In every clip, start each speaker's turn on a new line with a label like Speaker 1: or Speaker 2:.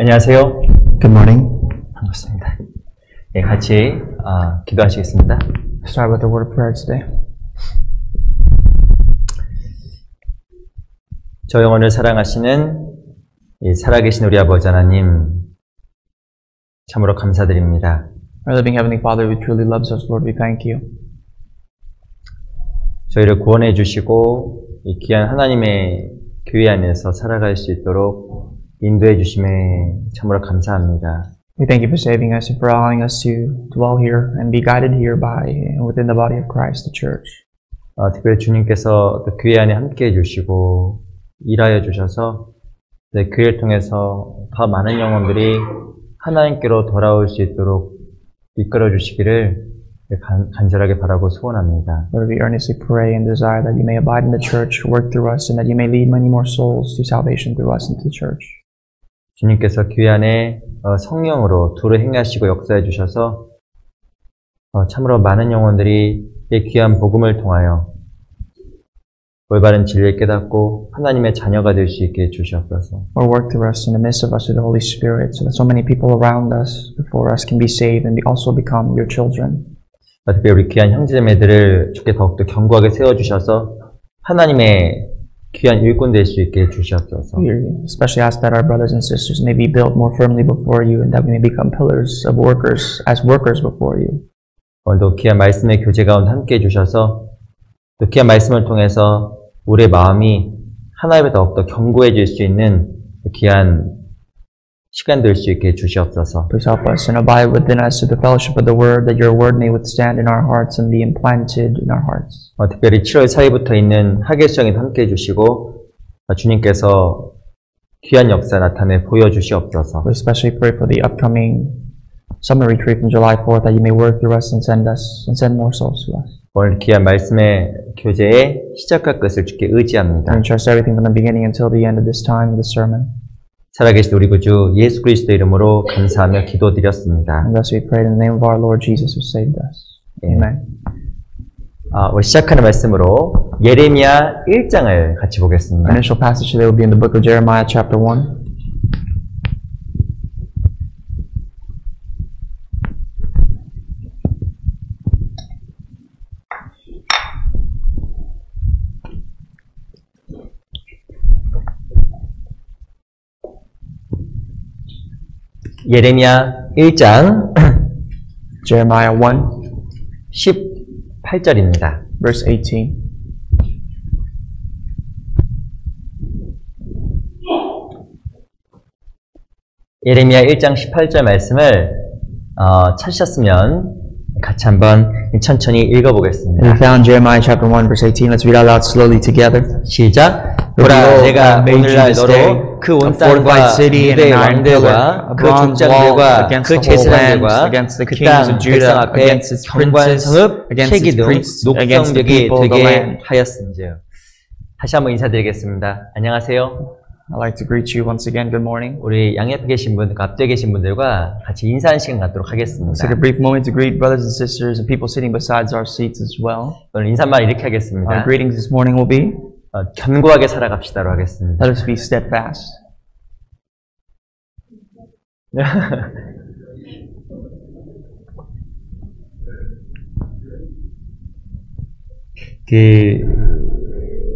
Speaker 1: 안녕하세요.
Speaker 2: Good morning.
Speaker 1: 반갑습니다. 네, 같이 기도하시겠습니다.
Speaker 2: Start with a word of prayer today.
Speaker 1: 저 영혼을 사랑하시는 이 살아계신 우리 아버지 하나님, 참으로 감사드립니다.
Speaker 2: Our living Heavenly Father who truly loves us, Lord, we thank you.
Speaker 1: 저희를 구원해 주시고 이 귀한 하나님의 교회 안에서 살아갈 수 있도록 인도해 주심에 참으로 감사합니다.
Speaker 2: We thank you for saving us and for allowing us to dwell here and be guided here by and within the body of Christ, the church.
Speaker 1: 특별히 주님께서 또 교회 안에 함께 해주시고 일하여 주셔서 네, 교회를 통해서 더 많은 영혼들이 하나님께로 돌아올 수 있도록 이끌어 주시기를 간절하게 바라고 소원합니다.
Speaker 2: Lord, we earnestly pray and desire that you may abide in the church, work through us, and that you may lead many more souls to salvation through us into the church.
Speaker 1: 주님께서 교회 안에 성령으로 도를 행하시고 역사해 주셔서 참으로 많은 영혼들이 이 귀한 복음을 통하여 올바른 진리를 깨닫고 하나님의 자녀가 될 수 있게 해주시옵소서.
Speaker 2: Or work through us in the midst of us with the Holy Spirit, so that so many people around us, before us, can be saved and also become your children.
Speaker 1: 특별히 우리 귀한 형제자매들을 주께 더욱더 견고하게 세워주셔서 하나님의 귀한 일꾼 될 수 있게 해주시옵소서.
Speaker 2: We especially ask that our brothers and sisters may be built more firmly before you and that we may become pillars of workers, as workers before you.
Speaker 1: 오늘도 귀한 말씀의 교제 가운데 함께 해주셔서 또 귀한 말씀을 통해서 우리의 마음이 하나님에 더욱더 견고해질 수 있는 귀한 시간 될 수 있게 해주시옵소서.
Speaker 2: Please help us and abide within us through the fellowship of the Word, that your Word may withstand in our hearts and be implanted in our hearts.
Speaker 1: 특별히 7월 4일부터 있는 하계수양에도 함께 해주시고 주님께서 귀한 역사 나타내 보여주시옵소서.
Speaker 2: We especially pray for the upcoming summer retreat from July 4th, that you may work through us and send more souls to us.
Speaker 1: 오늘 귀한 말씀의 교제의 시작과 끝을 주께 의지합니다.
Speaker 2: And trust everything from the beginning until the end of this time of the sermon.
Speaker 1: 살아계신 우리 구주 예수 그리스도 이름으로 감사하며 기도드렸습니다.
Speaker 2: And thus we pray in the name of our Lord Jesus who saved us. Amen.
Speaker 1: 오늘 시작하는 말씀으로 예레미야 1장을 같이 보겠습니다.
Speaker 2: Our initial passage today will be in the book of Jeremiah chapter 1.
Speaker 1: 예레미야 1장
Speaker 2: Jeremiah 1,
Speaker 1: 18절입니다.
Speaker 2: verse 18.
Speaker 1: 예레미야 1장 18절 말씀을 찾으셨으면 같이 한번 천천히 읽어보겠습니다.
Speaker 2: We found Jeremiah chapter 1, verse 18. Let's read out loud slowly together.
Speaker 1: 시작! 보라, 내가 오늘날 너로 그 온 땅과 유대의 왕들과 그 족장들과 그 제사장들과 그 땅 백성 앞에 견고한 성읍, 세기 등 녹성벽이 되게 하였은지요. 다시 한번 인사드리겠습니다. 안녕하세요.
Speaker 2: I'd like to greet you once again. Good morning.
Speaker 1: 우리 양옆에 계신 분, 앞뒤에 계신 분들과 같이 인사하는 시간 갖도록 하겠습니다.
Speaker 2: Let's take a brief moment to greet brothers and sisters and people sitting besides our seats as well.
Speaker 1: 오늘 인사말 이렇게
Speaker 2: Our
Speaker 1: 하겠습니다.
Speaker 2: greetings this morning will be,
Speaker 1: 견고하게 살아갑시다로 하겠습니다.
Speaker 2: let us be steadfast.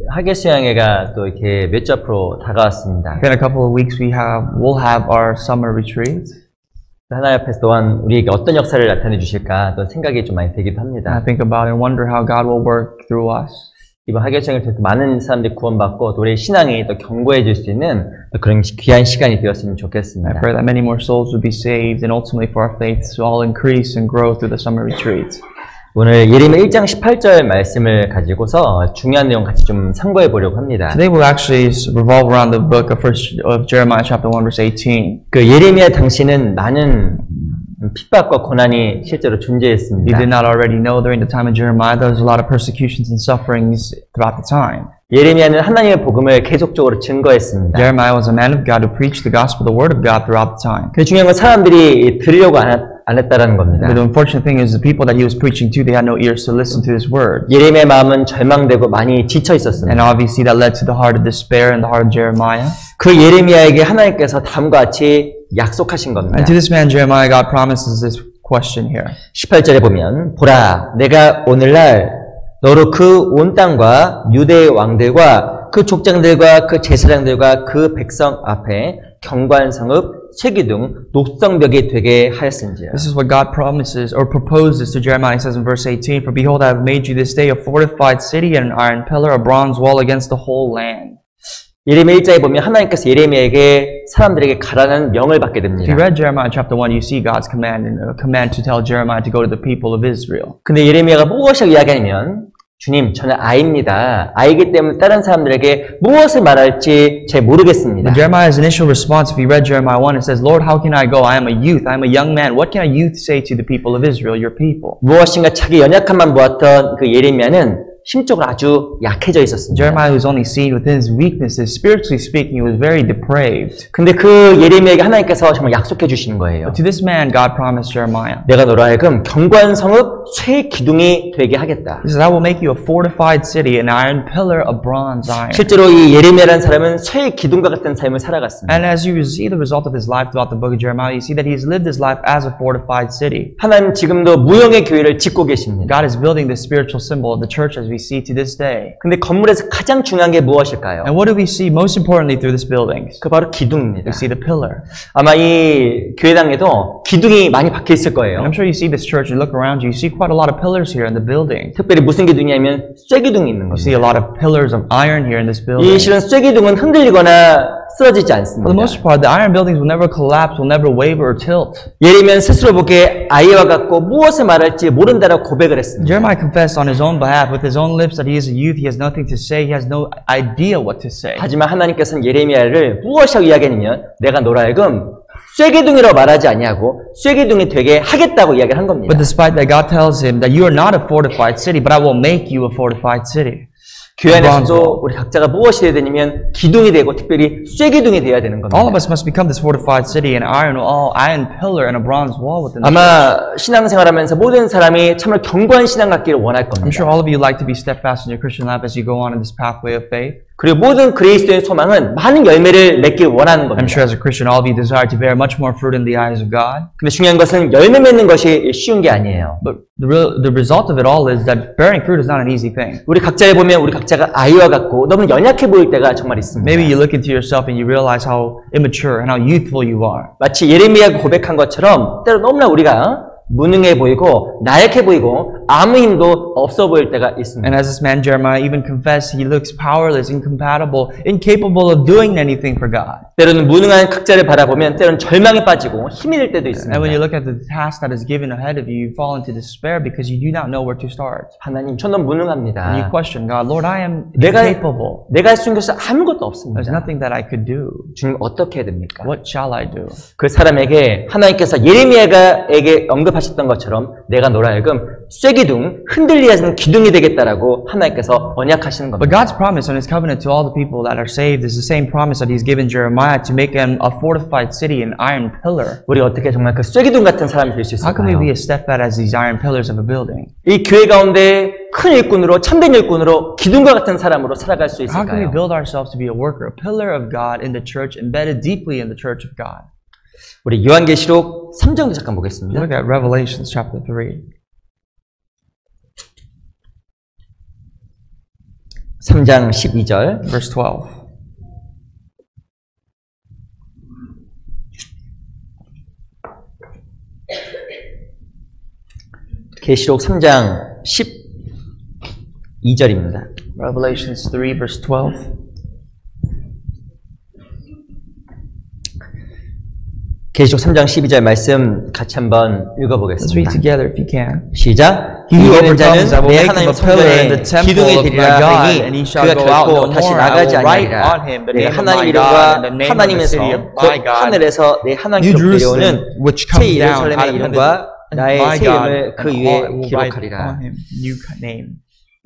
Speaker 2: 하계수양회가 또 이렇게 몇 주 앞으로 다가왔습니다. In a couple of weeks we'll have our summer retreat.
Speaker 1: 하나님 앞에서 또한 우리에게 어떤 역사를 나타내 주실까 또 생각이 좀 많이 되기도 합니다.
Speaker 2: I think about and wonder how God will work through us.
Speaker 1: 이번 하계수양을 통해서 많은 사람들이 구원받고 또 우리의 신앙이 또 견고해질 수 있는 그런 귀한 시간이 되었으면 좋겠습니다.
Speaker 2: I pray that many more souls will be saved and ultimately for our faith to all increase and grow through the summer retreat.
Speaker 1: 오늘 예레미야 1장 18절 말씀을 가지고서 중요한 내용 같이 좀 상고해 보려고 합니다.
Speaker 2: Today we'll actually revolve around the book of Jeremiah chapter 1 verse 18.
Speaker 1: 그 예레미야 당시는 많은 핍박과 고난이 실제로 존재했습니다.
Speaker 2: You did not already know during the time of Jeremiah there was a lot of persecutions and sufferings throughout the time.
Speaker 1: 예레미야는 하나님의 복음을 계속적으로 증거했습니다.
Speaker 2: Jeremiah was a man of God who preached the gospel, the word of God throughout the time.
Speaker 1: 그 중요한 건 사람들이 들으려고 안 했다라는 겁니다.
Speaker 2: But the unfortunate thing is the people that he was preaching to, they had no ears to listen to his word.
Speaker 1: 예레미야의 마음은 절망되고 많이 지쳐 있었습니다.
Speaker 2: And obviously that led to the heart of despair and the heart of Jeremiah.
Speaker 1: 그 예레미야에게 하나님께서 다음과 같이 약속하신 겁니다.
Speaker 2: And to this man Jeremiah, God promises this question here.
Speaker 1: 18절에 보면 보라 내가 오늘날 너로 그 온 땅과 유대의 왕들과 그 족장들과 그 제사장들과 그 백성 앞에 경관성읍 쇠기둥 녹성벽이 되게 하였은지라.
Speaker 2: This is what God promises or proposes to Jeremiah. It says in verse 18, For behold, I have made you this day a fortified city and an iron pillar, a bronze wall against the whole land.
Speaker 1: 예레미야 1장에 보면 하나님께서 예레미야에게 사람들에게 가라는 명을 받게
Speaker 2: If
Speaker 1: 됩니다.
Speaker 2: you read Jeremiah chapter 1, you see God's command and a command to tell Jeremiah to go to the people of Israel.
Speaker 1: 근데 예레미야가 무엇을 이야기하냐면 주님, 저는 아이입니다. 아이기 때문에 다른 사람들에게 무엇을 말할지 잘 모르겠습니다.
Speaker 2: But Jeremiah's initial response, if you read Jeremiah 1, it says, Lord, how can I go? I am a youth. I am a young man. What can a youth say to the people of Israel, your people?
Speaker 1: 무엇인가 자기 연약함만 보았던 그 예레미야는 심적으로 아주 약해져 있었습니다.
Speaker 2: Jeremiah was only seen within his weaknesses. Spiritually speaking, he was very depraved.
Speaker 1: 근데 그 예레미야에게 하나님께서 정말 약속해 주시는 거예요.
Speaker 2: But to this man, God promised Jeremiah.
Speaker 1: 내가 너로 하여금 경관성읍 쇠 기둥이 되게 하겠다.
Speaker 2: He says, I will make you a fortified city, an iron pillar of bronze iron.
Speaker 1: 실제로 이 예레미야라는 사람은 쇠 기둥과 같은 삶을 살아갔습니다.
Speaker 2: And as you see the result of his life throughout the book of Jeremiah, you see that he's lived his life as a fortified city.
Speaker 1: 하나님 지금도 무형의 교회를 짓고 계십니다.
Speaker 2: God is building the spiritual symbol of the church as we see to this day.
Speaker 1: 근데 건물에서 가장 중요한 게 무엇일까요?
Speaker 2: And what do we see most importantly through this building?
Speaker 1: 그 바로 기둥입니다.
Speaker 2: We see the pillar.
Speaker 1: 아마 이 교회당에도 기둥이 많이 박혀 있을 거예요.
Speaker 2: And I'm sure you see this church, you look around you, you see quite a lot of pillars here in the building.
Speaker 1: 특별히 무슨 기둥이냐면 쇠기둥이 있는
Speaker 2: You see
Speaker 1: 겁니다.
Speaker 2: a lot of pillars of iron here in this building.
Speaker 1: 이 실은 쇠기둥은 흔들리거나 쓰러지지
Speaker 2: For
Speaker 1: 않습니다.
Speaker 2: the most part, the iron buildings will never collapse, will never waver or tilt.
Speaker 1: 예레미야는 스스로 보기에 아이와 같고 무엇을 말할지 모른다라고 고백을 했습니다.
Speaker 2: Jeremiah confessed on his own behalf, with his own lips, that he is a youth, he has nothing to say, he has no idea what to say.
Speaker 1: 하지만 하나님께서는 예레미야를 무엇이라고 이야기하냐면 내가 너로 하여금 쇠기둥이라고 말하지 아니하고 쇠기둥이 되게 하겠다고 이야기를 한 겁니다.
Speaker 2: But despite that, God tells him that you are not a fortified city, but I will make you a fortified city.
Speaker 1: 교회 안에서도 우리 각자가 무엇이 되어야 되냐면 기둥이 되고 특별히 쇠기둥이 되어야 되는 겁니다.
Speaker 2: All of us must become this fortified city, an iron pillar and a bronze wall within the church.
Speaker 1: 아마 신앙생활하면서 모든 사람이 참으로 견고한 신앙 갖기를 원할
Speaker 2: I'm
Speaker 1: 겁니다.
Speaker 2: sure all of you like to be steadfast in your Christian life as you go on in this pathway of faith.
Speaker 1: 그리고 모든 그리스도의 소망은 많은 열매를 맺기를 원하는
Speaker 2: I'm
Speaker 1: 겁니다.
Speaker 2: sure as a Christian, all of you desire to bear much more fruit in the eyes of God.
Speaker 1: 근데 중요한 것은 열매 맺는 것이 쉬운 게 아니에요.
Speaker 2: But the result of it all is that bearing fruit is not an easy thing.
Speaker 1: 우리 각자에 보면 우리 각자가 아이와 같고 너무 연약해 보일 때가 정말 있습니다.
Speaker 2: Maybe you look into yourself and you realize how immature and how youthful you are.
Speaker 1: 마치 예레미야가 고백한 것처럼 때로 너무나 우리가 무능해 보이고 나약해 보이고 아무 힘도 없어 보일 때가 있습니다.
Speaker 2: And as this man Jeremiah even confessed, he looks powerless, incompatible, incapable of doing anything for God.
Speaker 1: 때로는 무능한 각자를 바라보면 때로는 절망에 빠지고 힘이 들 때도 있습니다.
Speaker 2: And when you look at the task that is given ahead of you, you fall into despair because you do not know where to start.
Speaker 1: 하나님, 저는 무능합니다.
Speaker 2: And you question God, Lord, I am
Speaker 1: 내가
Speaker 2: incapable.
Speaker 1: 할 수 있는 것이 아무것도
Speaker 2: There's
Speaker 1: 없습니다.
Speaker 2: nothing that I could do.
Speaker 1: 주님 어떻게 해야 됩니까?
Speaker 2: What shall I do?
Speaker 1: 그 사람에게 하나님께서 예레미야에게 언급하셨던 것처럼 내가 너로 하여금 쇠기둥, 흔들리는 기둥이 되겠다라고 하나님께서 언약하시는
Speaker 2: But
Speaker 1: 겁니다.
Speaker 2: God's promise on His covenant to all the people that are saved is the same promise that He's given Jeremiah to make them a fortified city, an iron pillar.
Speaker 1: 우리 어떻게 정말 그 쇠기둥 같은 사람이 될 수
Speaker 2: How can we
Speaker 1: 있을까요?
Speaker 2: be as steadfast as these iron pillars of a building?
Speaker 1: 이 교회 가운데 큰 일꾼으로 참된 일꾼으로 기둥과 같은 사람으로 살아갈 수
Speaker 2: How can we
Speaker 1: 있을까요?
Speaker 2: build ourselves to be a worker, a pillar of God in the church, embedded deeply in the church of God?
Speaker 1: 우리 요한계시록 3장도 잠깐 보겠습니다.
Speaker 2: Look at Revelations chapter 3.
Speaker 1: 3장 12절.
Speaker 2: Verse 12.
Speaker 1: 계시록 3장 12절입니다.
Speaker 2: Revelations 3 verse 12.
Speaker 1: 계시록 3장 12절 말씀 같이 한번
Speaker 2: Let's read
Speaker 1: 읽어보겠습니다.
Speaker 2: together if you can.
Speaker 1: 시작!
Speaker 2: He who
Speaker 1: 이어본 자는
Speaker 2: overcomes, I will
Speaker 1: 내
Speaker 2: make him
Speaker 1: 하나님
Speaker 2: a pillar in the
Speaker 1: 성전에
Speaker 2: temple
Speaker 1: 기둥이
Speaker 2: of my
Speaker 1: 되리라
Speaker 2: God,
Speaker 1: 하니
Speaker 2: and he shall
Speaker 1: 그가
Speaker 2: go out no
Speaker 1: 결코 다시
Speaker 2: more. I
Speaker 1: 나가지
Speaker 2: will write
Speaker 1: 아니하리라.
Speaker 2: on him the
Speaker 1: 내
Speaker 2: name of
Speaker 1: 하나님
Speaker 2: my
Speaker 1: 이름과
Speaker 2: God and the name of the
Speaker 1: 하나님에서
Speaker 2: city of
Speaker 1: 곧
Speaker 2: my God,
Speaker 1: 하늘에서 내 하나님
Speaker 2: New
Speaker 1: 기록
Speaker 2: Jerusalem,
Speaker 1: 내려오는
Speaker 2: which
Speaker 1: 새
Speaker 2: comes down out
Speaker 1: 예루살렘의
Speaker 2: of heaven,
Speaker 1: 이름과
Speaker 2: and
Speaker 1: 나의
Speaker 2: my
Speaker 1: 새
Speaker 2: God,
Speaker 1: 이름을 그
Speaker 2: and
Speaker 1: 위에
Speaker 2: all will write
Speaker 1: 기록하리라.
Speaker 2: on him new name.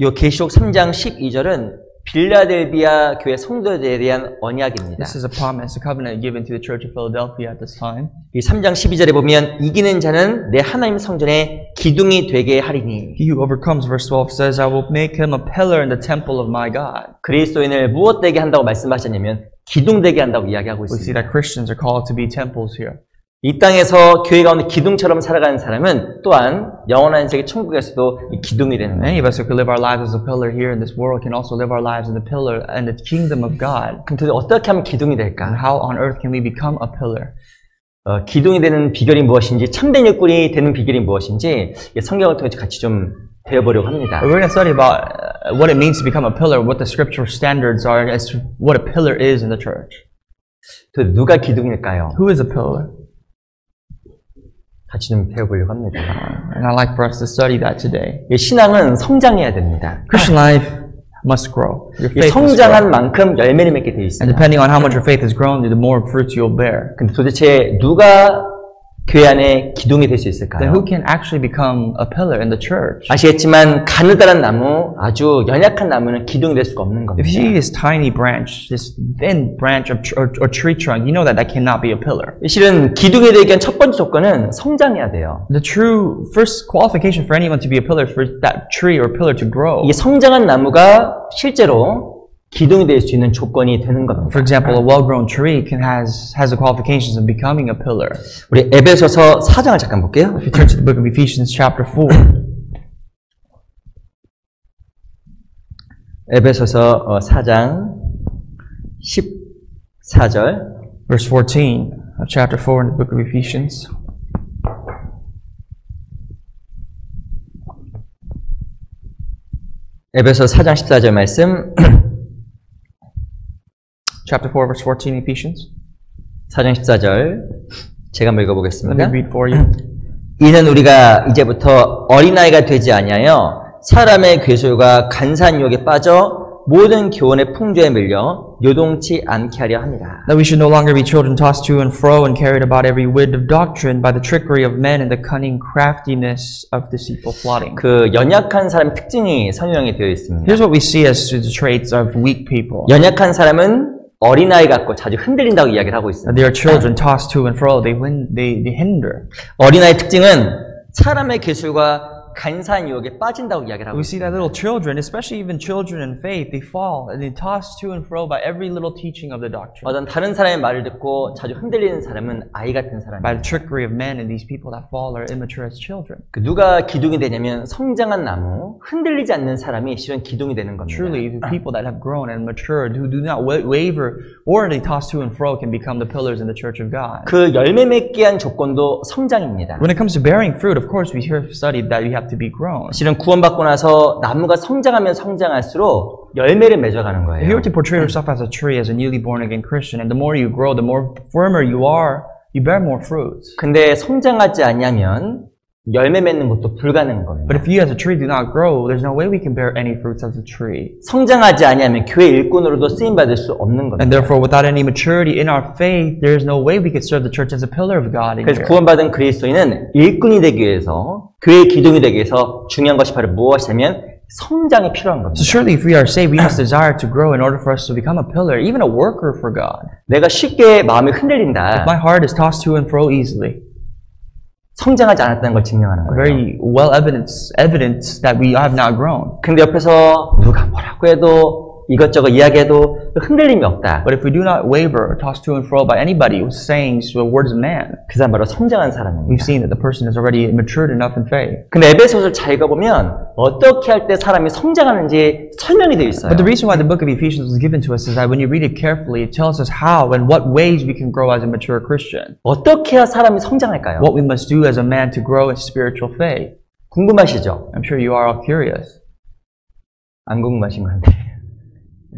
Speaker 1: 이 계시록 3장 12절은 빌라델비아 교회 성도들에 대한 언약입니다.
Speaker 2: This is a promise, a covenant given to the church of Philadelphia at this time.
Speaker 1: 이 3장 12절에 보면 이기는 자는 내 하나님 성전에 기둥이 되게 하리니
Speaker 2: He who overcomes, verse 12 says, I will make him a pillar in the temple of my God.
Speaker 1: 그리스도인을 무엇 되게 한다고 말씀하셨냐면 기둥되게 한다고 이야기하고
Speaker 2: We see
Speaker 1: 있습니다.
Speaker 2: that Christians are called to be temples here.
Speaker 1: 이 땅에서 교회 가운데 기둥처럼 살아가는 사람은 또한 영원한 세계 천국에서도 이 기둥이 되는 거예요.
Speaker 2: Many of us who could live our lives as a pillar here in this world can also live our lives in the pillar and the kingdom of God.
Speaker 1: 그럼 도대체 어떻게 하면 기둥이
Speaker 2: And
Speaker 1: 될까?
Speaker 2: how on earth can we become a pillar?
Speaker 1: 기둥이 되는 비결이 무엇인지, 참된 일꾼이 되는 비결이 무엇인지 성경을 통해서 같이 좀 배워보려고 합니다.
Speaker 2: We're going to study about what it means to become a pillar, what the scriptural standards are as to what a pillar is in the church.
Speaker 1: 도대체 누가 기둥일까요?
Speaker 2: Who is a pillar?
Speaker 1: 같이 좀 배워보려고 합니다.
Speaker 2: And I'd like for us to study that today.
Speaker 1: 신앙은 성장해야 됩니다.
Speaker 2: Christian life must grow. Your faith must
Speaker 1: 성장한
Speaker 2: grow.
Speaker 1: 만큼 열매를 맺게 돼
Speaker 2: And
Speaker 1: 있습니다.
Speaker 2: depending on how much your faith has grown, the more fruits you'll bear.
Speaker 1: 근데 도대체 누가 교회 안에 기둥이 될 수
Speaker 2: Then
Speaker 1: 있을까요?
Speaker 2: who can actually become a pillar in the church?
Speaker 1: 아시겠지만 가느다란 나무, 아주 연약한 나무는 기둥이 될 수가 없는
Speaker 2: If you see
Speaker 1: 겁니다.
Speaker 2: this tiny branch, this thin branch or tree trunk, you know that cannot be a pillar.
Speaker 1: 실은 기둥이 되기 위한 첫 번째 조건은 성장해야 돼요.
Speaker 2: The true first qualification for anyone to be a pillar is for that tree or pillar to grow.
Speaker 1: 이게 성장한 나무가 실제로 기둥이 될 수 있는 조건이 되는 겁니다.
Speaker 2: For example, a well-grown tree has the qualifications of becoming a pillar.
Speaker 1: 우리 에베소서 4장을 잠깐 볼게요.
Speaker 2: If you turn to the book of Ephesians chapter 4,
Speaker 1: 에베소서 4장 14절
Speaker 2: verse 14 of chapter 4 in the book of Ephesians.
Speaker 1: 에베소 4장 14절 말씀
Speaker 2: Chapter 4 verse 14 Ephesians.
Speaker 1: 4장 14절 제가 한번
Speaker 2: Let me
Speaker 1: 읽어보겠습니다.
Speaker 2: read for you.
Speaker 1: 이는 우리가 이제부터 어린아이가 되지 아니하여 사람의 괴술과 간사한 유혹에 빠져 모든 교훈의 풍조에 밀려 요동치 않게 하려 합니다.
Speaker 2: That we should no longer be children tossed to and fro and carried about every wind of doctrine by the trickery of men and the cunning craftiness of deceitful plotting.
Speaker 1: 그 연약한 사람의 특징이 설명이 되어 있습니다.
Speaker 2: Here's what we see as to the traits of weak people.
Speaker 1: 연약한 사람은 어린아이 같고 자주 흔들린다고 이야기를 하고 있습니다.
Speaker 2: They are children tossed to and fro. They hinder.
Speaker 1: 어린아이의 특징은 사람의 기술과 간사한 유혹에 빠진다고 이야기를 하고
Speaker 2: We see that little children, especially even children in faith, they fall and they toss to and fro by every little teaching of the doctrine.
Speaker 1: 어떤 다른 사람의 말을 듣고 자주 흔들리는 사람은 아이 같은 사람이에요.
Speaker 2: By the trickery of men, and these people that fall are immature as children.
Speaker 1: 그 누가 기둥이 되냐면 성장한 나무, 흔들리지 않는 사람이 실은 기둥이 되는 겁니다.
Speaker 2: Truly, the people that have grown and matured, who do not waver or they toss to and fro, can become the pillars in the church of God.
Speaker 1: 그 열매 맺게 한 조건도 성장입니다.
Speaker 2: When it comes to bearing fruit, of course, we have studied that we have to be grown.
Speaker 1: 실은 구원받고 나서 나무가 성장하면 성장할수록 열매를 맺어가는
Speaker 2: If you
Speaker 1: 거예요.
Speaker 2: were to portray yourself as a tree, as a newly born again Christian, and the more you grow, the more firmer you are, you bear more fruits.
Speaker 1: 근데 성장하지 않냐면 열매 맺는 것도 불가능한
Speaker 2: But
Speaker 1: 겁니다.
Speaker 2: if you as a tree do not grow, there's no way we can bear any fruits as a tree.
Speaker 1: 성장하지 않냐면 교회 일꾼으로도 쓰임 받을 수 없는 겁니다.
Speaker 2: And therefore, without any maturity in our faith, there is no way we could serve the church as a pillar of God in
Speaker 1: 그래서
Speaker 2: here.
Speaker 1: 구원받은 그리스도인은 일꾼이 되기 위해서 교회의 기둥이 되기 위해서 중요한 것이 바로 무엇이냐면 성장이 필요한 겁니다.
Speaker 2: So surely if we are saved, we must desire to grow in order for us to become a pillar, even a worker for God.
Speaker 1: 내가 쉽게 마음이 흔들린다.
Speaker 2: My heart is tossed to and fro easily.
Speaker 1: 성장하지 않았다는 걸 증명하는 거예요.
Speaker 2: Very well evidence that we have not grown.
Speaker 1: 근데 옆에서 누가 뭐라고 해도 이것저것 이야기해도 흔들림이 없다.
Speaker 2: But if we do not waver or toss to and fro by anybody who's saying the words of man,
Speaker 1: 그 사람 바로 성장한
Speaker 2: we've
Speaker 1: 사람입니다.
Speaker 2: seen that the person is already matured enough in faith.
Speaker 1: 근데 에베소서를 잘 읽어보면 어떻게 할 때 사람이 성장하는지 설명이 되어 있어요.
Speaker 2: But the reason why the book of Ephesians was given to us is that when you read it carefully, it tells us how and what ways we can grow as a mature Christian.
Speaker 1: 어떻게 해야 사람이 성장할까요?
Speaker 2: What we must do as a man to grow in spiritual faith.
Speaker 1: 궁금하시죠?
Speaker 2: I'm sure you are all curious.
Speaker 1: 안 궁금하신 건데.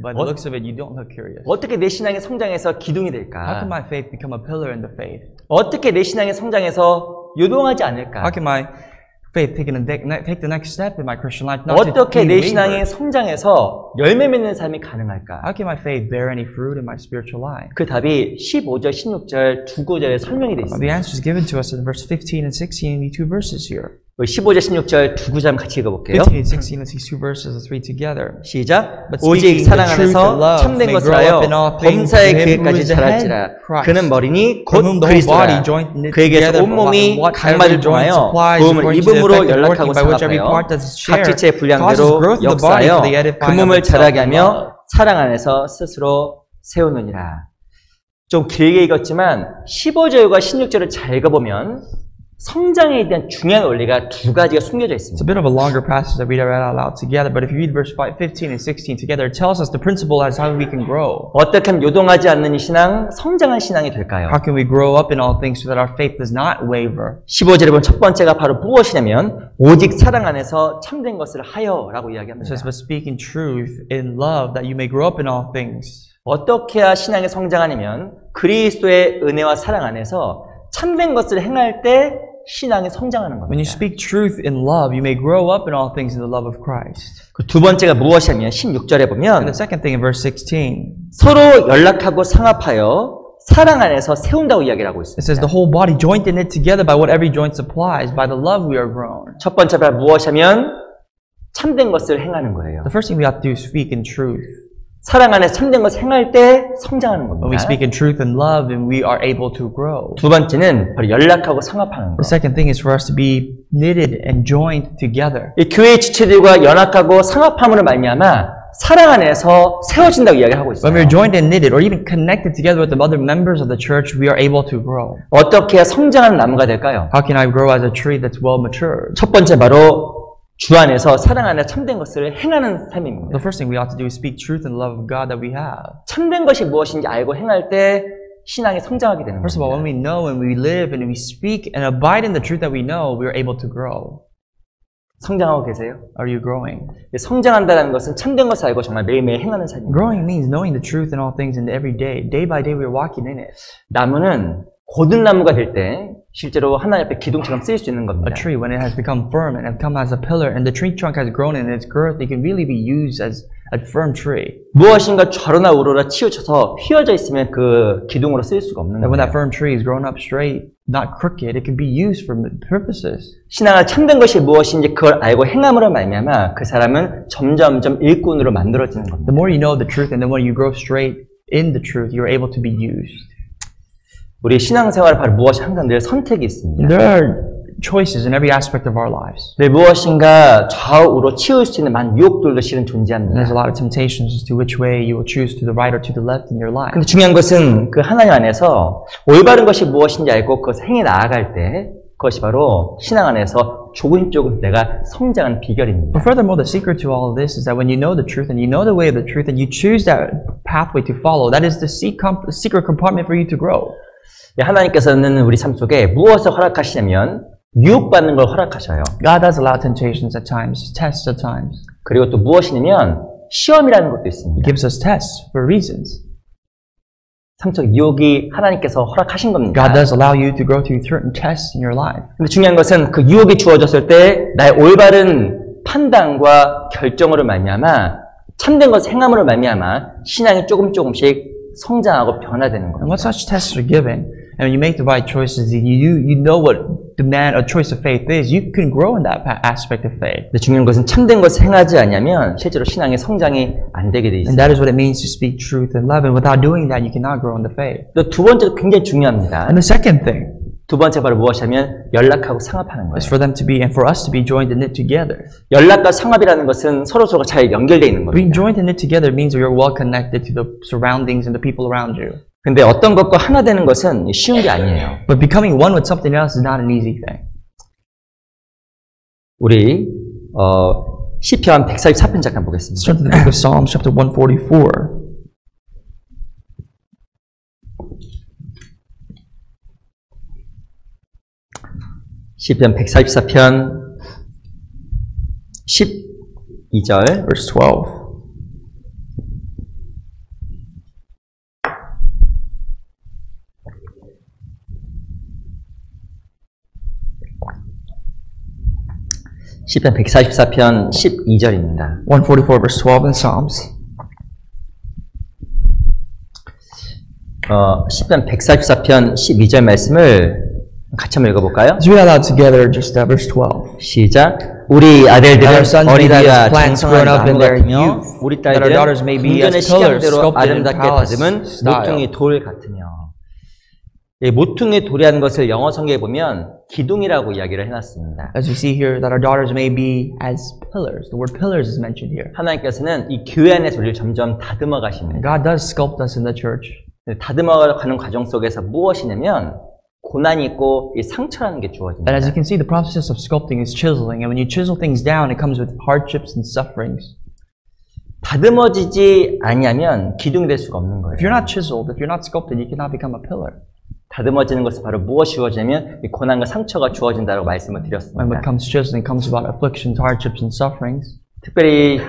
Speaker 2: By the looks of it, you don't look curious.
Speaker 1: 어떻게 내 신앙이 성장해서 기둥이
Speaker 2: How
Speaker 1: 될까?
Speaker 2: can my faith become a pillar in the faith?
Speaker 1: 어떻게 내 신앙이 성장해서 요동하지 않을까?
Speaker 2: How can my faith take the next step in my Christian life? Not to
Speaker 1: 어떻게
Speaker 2: be
Speaker 1: 내 신앙이
Speaker 2: wavered?
Speaker 1: 성장해서 열매 맺는 삶이 가능할까?
Speaker 2: How can my faith bear any fruit in my spiritual life?
Speaker 1: 그 답이 15절, 16절 두 구절에 설명이 되어
Speaker 2: Well,
Speaker 1: 있습니다.
Speaker 2: the answer is given to us in verse 15 and 16 in these two verses here.
Speaker 1: 15절, 16절 두 구절 같이 읽어볼게요.
Speaker 2: 15 and 16, let's see two verses, let's read together.
Speaker 1: 시작.
Speaker 2: But
Speaker 1: 오직
Speaker 2: speaking
Speaker 1: 사랑
Speaker 2: the truth in
Speaker 1: 안에서
Speaker 2: love
Speaker 1: 참된
Speaker 2: may
Speaker 1: 것을
Speaker 2: grow
Speaker 1: 하여
Speaker 2: up in all things
Speaker 1: 범사의
Speaker 2: to him who
Speaker 1: 그에까지
Speaker 2: is the head,
Speaker 1: 자랄지라.
Speaker 2: Christ.
Speaker 1: 그는 머리니
Speaker 2: From whom
Speaker 1: 곧
Speaker 2: the whole body
Speaker 1: 그리스도라.
Speaker 2: joined knit
Speaker 1: 그에게서
Speaker 2: together
Speaker 1: 온몸이
Speaker 2: by
Speaker 1: 각
Speaker 2: what
Speaker 1: 마디를
Speaker 2: every joint
Speaker 1: 통하여
Speaker 2: supplies
Speaker 1: 도움을
Speaker 2: according to the
Speaker 1: 입음으로
Speaker 2: effective
Speaker 1: 연락하고
Speaker 2: working by which every
Speaker 1: 사업하여
Speaker 2: part does its
Speaker 1: 각
Speaker 2: share,
Speaker 1: 지체의
Speaker 2: causes
Speaker 1: 분량대로
Speaker 2: growth of the body
Speaker 1: 역사하여
Speaker 2: for the
Speaker 1: 그
Speaker 2: edifying of
Speaker 1: 몸을
Speaker 2: itself
Speaker 1: 자라게
Speaker 2: in
Speaker 1: 하며
Speaker 2: love.
Speaker 1: 사랑 안에서 스스로 세우느니라. 좀 길게 읽었지만 15절과 16절을 잘 읽어보면 성장에 대한 중요한 원리가 두 가지가 숨겨져 있습니다.
Speaker 2: It's a bit of a longer passage that we read out loud together, but if you read verse 15 and 16 together, it tells us the principle as how we can grow.
Speaker 1: 어떻게 하면 요동하지 않는 이 신앙, 성장한 신앙이 될까요?
Speaker 2: How can we grow up in all things so that our faith does not waver?
Speaker 1: 15절에 보면 첫 번째가 바로 무엇이냐면 오직 사랑 안에서 참된 것을 하여라고 이야기합니다.
Speaker 2: It says, but speaking truth in love, that you may grow up in all things.
Speaker 1: 어떻게 해야 신앙이 성장하냐면 그리스도의 은혜와 사랑 안에서 참된 것을 행할 때 신앙이 성장하는 겁니다.
Speaker 2: When you speak truth in love, you may grow up in all things in the love of Christ.
Speaker 1: 그 두 번째가 무엇이냐면 16절에 보면
Speaker 2: And the second thing in verse 16,
Speaker 1: 서로 연락하고 상합하여 사랑 안에서 세운다고 이야기를 하고 있습니다.
Speaker 2: it says the whole body joined in it together by what every joint supplies, by the love we are grown.
Speaker 1: 첫 번째가 무엇이냐면 참된 것을 행하는 거예요.
Speaker 2: The first thing we have to do is speak in truth.
Speaker 1: 사랑 안에서 참된 것을 행할 때 성장하는
Speaker 2: When we
Speaker 1: 겁니다.
Speaker 2: speak in truth and love, then we are able to grow.
Speaker 1: 두 번째는 바로 연락하고 상합하는 거.
Speaker 2: The second thing is for us to be knitted and joined together.
Speaker 1: 이 교회 지체들과 연합하고 상합함으로 말미암아 사랑 안에서 세워진다고 이야기하고 있어요.
Speaker 2: When we're joined and knitted, or even connected together with the other members of the church, we are able to grow.
Speaker 1: 어떻게 해야 성장하는 나무가 될까요?
Speaker 2: How can I grow as a tree that's well matured?
Speaker 1: 첫 번째 바로 주 안에서 사랑 안에 참된 것을 행하는 삶입니다.
Speaker 2: The first thing we ought to do is speak truth and love of God that we have.
Speaker 1: 참된 것이 무엇인지 알고 행할 때 신앙이 성장하게 되는
Speaker 2: First of all, when
Speaker 1: 겁니다.
Speaker 2: we know and we live and we speak and abide in the truth that we know, we are able to grow.
Speaker 1: 성장하고 계세요?
Speaker 2: Are you growing?
Speaker 1: 성장한다는 것은 참된 것을 알고 정말 매일매일 행하는 삶입니다.
Speaker 2: Growing means knowing the truth in all things and every day. Day by day we are walking in it.
Speaker 1: 나무는 고든 나무가 될 때 실제로 하나님 앞에 기둥처럼 쓰일 수 있는 겁니다.
Speaker 2: A tree, when it has become firm and has come as a pillar, and the tree trunk has grown in its girth, it can really be used as a firm tree.
Speaker 1: 무엇인가 좌로나 우로나 치우쳐서 휘어져 있으면 그 기둥으로 쓰일 수가 없는
Speaker 2: And when that
Speaker 1: 거예요.
Speaker 2: firm tree is grown up straight, not crooked, it can be used for purposes.
Speaker 1: 신앙을 참된 것이 무엇인지 그걸 알고 행함으로 말미암아 그 사람은 점점점 일꾼으로 만들어지는 겁니다.
Speaker 2: The more you know the truth and the more you grow straight in the truth, you're able to be used.
Speaker 1: 우리 신앙생활 바로 무엇이 항상 늘 선택이 있습니다.
Speaker 2: There are choices in every aspect of our lives.
Speaker 1: 늘 무엇인가 좌우로 치울 수 있는 많은 유혹들도 실은
Speaker 2: And
Speaker 1: 존재합니다.
Speaker 2: there's a lot of temptations as to which way you will choose, to the right or to the left in your life.
Speaker 1: 근데 중요한 것은 그 하나님 안에서 올바른 것이 무엇인지 알고 그것을 행해 나아갈 때 그것이 바로 신앙 안에서 조금 내가 성장하는 비결입니다.
Speaker 2: But furthermore, the secret to all of this is that when you know the truth and you know the way of the truth and you choose that pathway to follow, that is the secret compartment for you to grow.
Speaker 1: 하나님께서는 우리 삶 속에 무엇을 허락하시냐면 유혹받는 걸 허락하셔요.
Speaker 2: God does allow temptations at times, tests at times.
Speaker 1: 그리고 또 무엇이냐면 시험이라는 것도
Speaker 2: He
Speaker 1: 있습니다.
Speaker 2: gives us tests for reasons.
Speaker 1: 삶 속 유혹이 하나님께서 허락하신 겁니다.
Speaker 2: God does allow you to go through certain tests in your life.
Speaker 1: 근데 중요한 것은 그 유혹이 주어졌을 때 나의 올바른 판단과 결정으로 말미암아 참된 것을 행함으로 말미암아 신앙이 조금씩 성장하고 변화되는
Speaker 2: And what
Speaker 1: 겁니다.
Speaker 2: such tests are given, and when you make the right choices, and you know what demand a choice of faith is, you can grow in that aspect of faith.
Speaker 1: 근데 중요한 것은 참된 것을 행하지 않으면 실제로 신앙의 성장이 안 되게 돼 있어요.
Speaker 2: And that is what it means to speak truth and love. And without doing that, you cannot grow in the faith.
Speaker 1: 또 두 번째도 굉장히 중요합니다.
Speaker 2: And the second thing
Speaker 1: 두 번째 바로 무엇이냐면 연락하고 상합하는
Speaker 2: is
Speaker 1: 거예요.
Speaker 2: for them to be, and for us to be joined and knit together.
Speaker 1: 연락과 상합이라는 것은 서로서로가 잘 연결되어 있는
Speaker 2: Being
Speaker 1: 겁니다.
Speaker 2: joined and knit together means that you're well connected to the surroundings and the people around you.
Speaker 1: 근데 어떤 것과 하나 되는 것은 쉬운 게 아니에요.
Speaker 2: But becoming one with something else is not an easy thing.
Speaker 1: 우리 시편 144편 잠깐
Speaker 2: Let's
Speaker 1: 보겠습니다.
Speaker 2: turn to the book of Psalms, chapter 144.
Speaker 1: 시편 144편 12절
Speaker 2: Verse 12.
Speaker 1: 시편 144편 12절입니다.
Speaker 2: 144 verse 12 in Psalms.
Speaker 1: 시편 144편 12절 말씀을 같이 한번 읽어볼까요?
Speaker 2: Let's read out loud together just verse 12.
Speaker 1: 시작. 우리 아들들은
Speaker 2: That our sons may be
Speaker 1: 어리다가
Speaker 2: as plants
Speaker 1: 장성한
Speaker 2: grown up in
Speaker 1: 나무
Speaker 2: their
Speaker 1: 같으며
Speaker 2: youth,
Speaker 1: 우리
Speaker 2: that our daughters may
Speaker 1: 딸들은
Speaker 2: be
Speaker 1: 궁전의
Speaker 2: as pillars
Speaker 1: 시간대로
Speaker 2: sculpted in
Speaker 1: 아름답게
Speaker 2: palace
Speaker 1: 다듬은
Speaker 2: style.
Speaker 1: 모퉁이 돌 같으며 모퉁이에 도래한 것을 영어 성경에 보면 기둥이라고 이야기를 해놨습니다.
Speaker 2: As we see here, that our daughters may be as pillars. The word pillars is mentioned here.
Speaker 1: 하나님께서는 이 교회 안에서 우리를 점점 다듬어 가십니다.
Speaker 2: God does sculpt us in the church.
Speaker 1: 다듬어 가는 과정 속에서 무엇이냐면 고난이 있고 이 상처라는 게 주어집니다.
Speaker 2: And as you can see, the process of sculpting is chiseling. And when you chisel things down, it comes with hardships and sufferings.
Speaker 1: 다듬어지지 않으면 기둥이 될 수가 없는 거예요.
Speaker 2: If you're not chiseled, if you're not sculpted, you cannot become a pillar.
Speaker 1: 다듬어지는 것은 바로 무엇이 주어지냐면 이 고난과 상처가 주어진다고 말씀을 드렸습니다.
Speaker 2: When it comes chiseling, it comes about afflictions, hardships, and sufferings.
Speaker 1: 특별히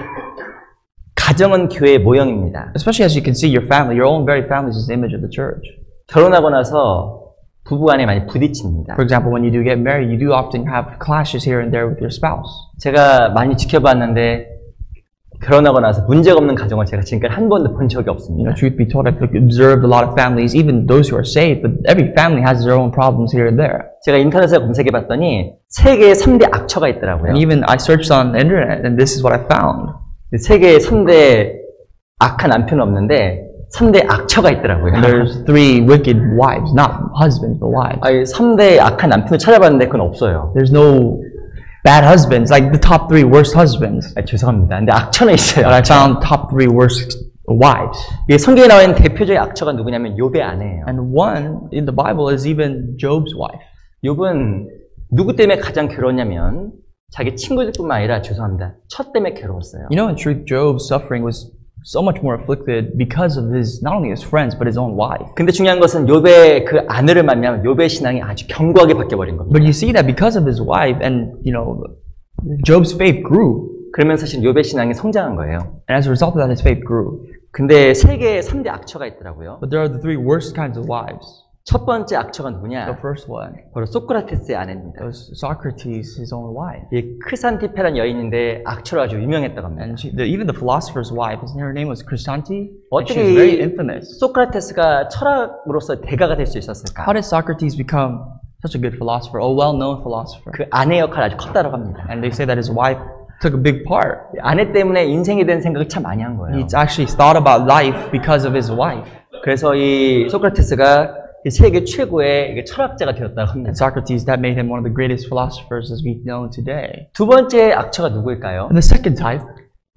Speaker 1: 가정은 교회의 모형입니다.
Speaker 2: Especially as you can see, your family, your own very family is the image of the church.
Speaker 1: 결혼하고 나서 부부간에 많이 부딪힙니다.
Speaker 2: For example, when you do get married, you do often have clashes here and there with your spouse.
Speaker 1: 제가 많이 지켜봤는데 결혼하고 나서 문제가 없는 가정을 제가 지금까지 한 번도 본 적이 없습니다.
Speaker 2: Truth be told, I've observed a lot of families, even those who are saved, but every family has their own problems here and there.
Speaker 1: 제가 인터넷에 검색해봤더니 세계의 3대 악처가 있더라고요.
Speaker 2: And even I searched on the internet, and this is what I found.
Speaker 1: 세계의 3대 악한 남편은 없는데 3대 악처가 있더라고요.
Speaker 2: There's 3 wicked wives, not husbands, but wives.
Speaker 1: 3대 악한 남편을 찾아봤는데 그건 없어요.
Speaker 2: There's no bad husbands, like the top 3 worst husbands.
Speaker 1: 죄송합니다. 근데 악처는 있어요.
Speaker 2: But I found top 3 worst wives.
Speaker 1: 이 성경에 나와 있는 대표적인 악처가 누구냐면 욥의 아내예요.
Speaker 2: And one in the Bible is even Job's wife.
Speaker 1: 욥은 누구 때문에 가장 괴로웠냐면 자기 친구들뿐만 아니라 죄송합니다. 처 때문에 괴로웠어요.
Speaker 2: You know, in truth, Job's suffering was so much more afflicted because of his, not only his friends, but his own wife.
Speaker 1: 근데 중요한 것은 욥의 그 아내를 만나면 욥의 신앙이 아주 견고하게 바뀌어버린 겁니다.
Speaker 2: But you see that because of his wife, and you know, Job's faith grew.
Speaker 1: 그러면서 사실 욥의 신앙이 성장한 거예요.
Speaker 2: And as a result of that, his faith grew.
Speaker 1: 근데 세계의 3대 악처가 있더라고요.
Speaker 2: But there are the 3 worst kinds of wives.
Speaker 1: 첫 번째 악처가 누구냐?
Speaker 2: The first one
Speaker 1: 바로 소크라테스의 아내입니다.
Speaker 2: was Socrates, his own wife.
Speaker 1: 이 크산티페라는 여인인데 악처로 아주 유명했다고 합니다.
Speaker 2: And even the philosopher's wife, her name was Chrysanthi. And she
Speaker 1: 어떻게
Speaker 2: was very
Speaker 1: 이
Speaker 2: infamous.
Speaker 1: 소크라테스가 철학으로서 대가가 될 수 있었을까?
Speaker 2: How did Socrates become such a good philosopher, a well-known philosopher?
Speaker 1: 그 아내 역할이 아주 컸다고 합니다.
Speaker 2: And they say that his wife took a big part.
Speaker 1: 아내 때문에 인생에 대한 생각을 참 많이 한 거예요.
Speaker 2: He actually thought about life because of his wife.
Speaker 1: 그래서 이 소크라테스가 세계 최고의 철학자가 되었다고 합니다.
Speaker 2: And Socrates, that made him one of the greatest philosophers as we know today.
Speaker 1: 두 번째 악처가 누구일까요?
Speaker 2: And the second type,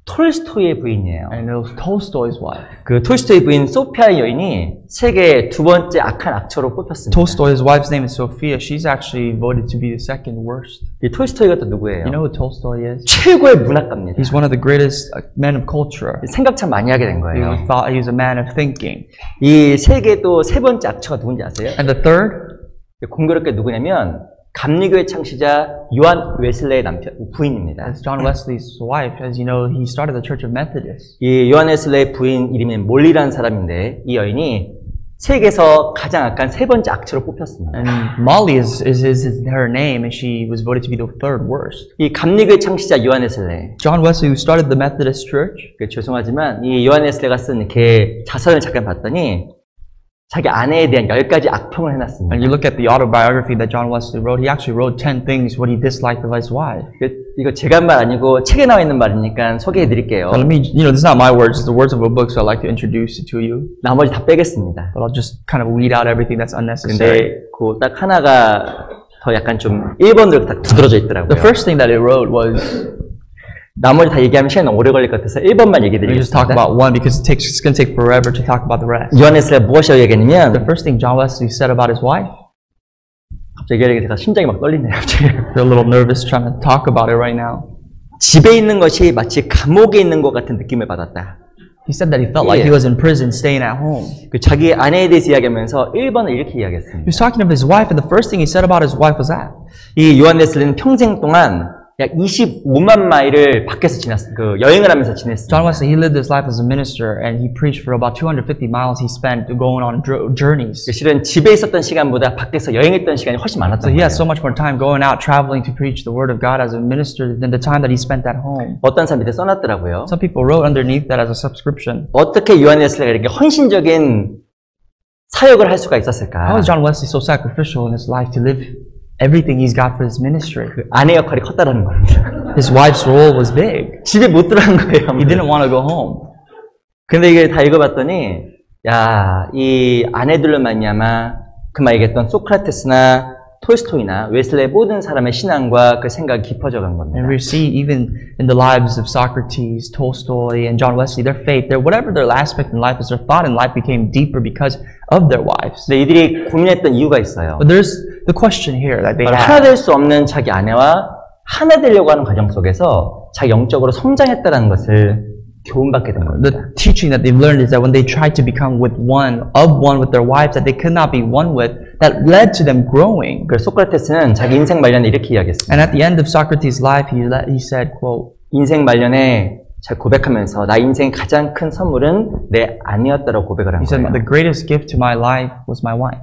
Speaker 1: 톨스토이의 부인이에요.
Speaker 2: and it was Tolstoy's wife.
Speaker 1: 그 톨스토이 부인 소피아 여인이 세계 두 번째 악한 악처로 뽑혔습니다.
Speaker 2: Tolstoy's wife's name is Sophia. She's actually voted to be the second worst.
Speaker 1: 이 톨스토이가 또 누구예요?
Speaker 2: You know who Tolstoy is?
Speaker 1: 최고의 문학가입니다.
Speaker 2: He's one of the greatest men of culture.
Speaker 1: 생각 참 많이 하게 된 거예요.
Speaker 2: He was a man of thinking.
Speaker 1: 이 세계 또 세 번째 악처가 누군지 아세요?
Speaker 2: And the third,
Speaker 1: 공교롭게 누구냐면 감리교의 창시자 요한 웨슬레의 남편 부인입니다.
Speaker 2: is John Wesley's wife. As you know, he started the Church of Methodists.
Speaker 1: 이 요한 웨슬레의 부인 이름이 몰리라는 사람인데 이 여인이 세계에서 가장 악한 세 번째 악처로 뽑혔습니다.
Speaker 2: And Molly is her name, and she was voted to be the third worst.
Speaker 1: 이 감리교의 창시자 요한 웨슬레.
Speaker 2: John Wesley, who started the Methodist Church.
Speaker 1: 죄송하지만 이 요한 웨슬레가 쓴 이렇게 자서전을 잠깐 봤더니 자기 아내에 대한 10가지 악평을 해놨습니다.
Speaker 2: And you look at the autobiography that John Wesley wrote, he actually wrote 10 things what he disliked of his wife.
Speaker 1: 이거 제가 한 말 아니고 책에 나와 있는 말이니까 소개해드릴게요.
Speaker 2: So let me, this is not my words, it's the words of a book, so I'd like to introduce it to you.
Speaker 1: 나머지 다 빼겠습니다.
Speaker 2: But I'll just kind of weed out everything that's unnecessary.
Speaker 1: 근데 그 딱 하나가 더 약간 좀 1번으로 딱 두드러져 있더라고요.
Speaker 2: The first thing that it wrote was,
Speaker 1: 나머지 다 얘기하면 시간이 오래 걸릴 것 같아서 1번만
Speaker 2: we just talk
Speaker 1: 얘기해드리겠습니다.
Speaker 2: about one because it's going to take forever to talk about the rest.
Speaker 1: 요한 웨슬레가 무엇이라고 얘기했냐면
Speaker 2: The first thing John Wesley said about his wife,
Speaker 1: 갑자기 제가 심장이 막 떨리네요.
Speaker 2: they're a little nervous trying to talk about it right now.
Speaker 1: 집에 있는 것이 마치 감옥에 있는 것 같은 느낌을 받았다.
Speaker 2: He said that he felt like he was in prison staying at home.
Speaker 1: 그 자기 아내에 대해서 이야기하면서 1번을 이렇게
Speaker 2: He
Speaker 1: 이야기했습니다.
Speaker 2: was talking of his wife, and the first thing he said about his wife was that.
Speaker 1: 이 요한 웨슬레는 평생 동안 약 25만 마일을 밖에서 여행을 하면서 지냈습니다.
Speaker 2: John Wesley, he lived his life as a minister, and he preached for about 250 miles. He spent going on journeys.
Speaker 1: 실은 집에 있었던 시간보다 밖에서 여행했던 시간이 훨씬
Speaker 2: So
Speaker 1: 많았던
Speaker 2: he
Speaker 1: 거예요.
Speaker 2: had so much more time going out traveling to preach the word of God as a minister than the time that he spent at home.
Speaker 1: 어떤 사람 밑에 써놨더라고요.
Speaker 2: Some people wrote underneath that as a subscription.
Speaker 1: 어떻게 요한 웨슬레가 이렇게 헌신적인 사역을 할 수가 있었을까?
Speaker 2: How is John Wesley so sacrificial in his life to live everything he's got for his ministry?
Speaker 1: 그 아내 역할이 컸다라는 겁니다.
Speaker 2: His wife's role was big.
Speaker 1: 집에 못 들어간 거예요.
Speaker 2: He didn't want to go home.
Speaker 1: 근데 이게 다 읽어봤더니 야, 이 아내들로 말미암아 그만 얘기했던 소크라테스나 톨스토이나 웨슬레의 모든 사람의 신앙과 그 생각이 깊어져 간 겁니다.
Speaker 2: And we see even in the lives of Socrates, Tolstoy, and John Wesley, their faith, their whatever their aspect in life is, their thought in life became deeper because of their wives.
Speaker 1: 근데 이들이 고민했던 이유가 있어요.
Speaker 2: But there's the question here that they
Speaker 1: 하나
Speaker 2: have.
Speaker 1: 될 수 없는 자기 아내와 하나 되려고 하는 과정 속에서 자기 영적으로 성장했다는 것을 교훈받게 된 겁니다.
Speaker 2: The teaching that they've learned is that when they tried to become with one with their wives, that they could not be one with, that led to them growing.
Speaker 1: 그래서 소크라테스는 자기 인생 말년에 이렇게 이야기했습니다.
Speaker 2: And at the end of Socrates' life, he said, quote,
Speaker 1: 인생 말년에 잘 고백하면서 나 인생의 가장 큰 선물은 내 아내였다라고 고백을 한
Speaker 2: he said,
Speaker 1: 거예요.
Speaker 2: the greatest gift to my life was my wife.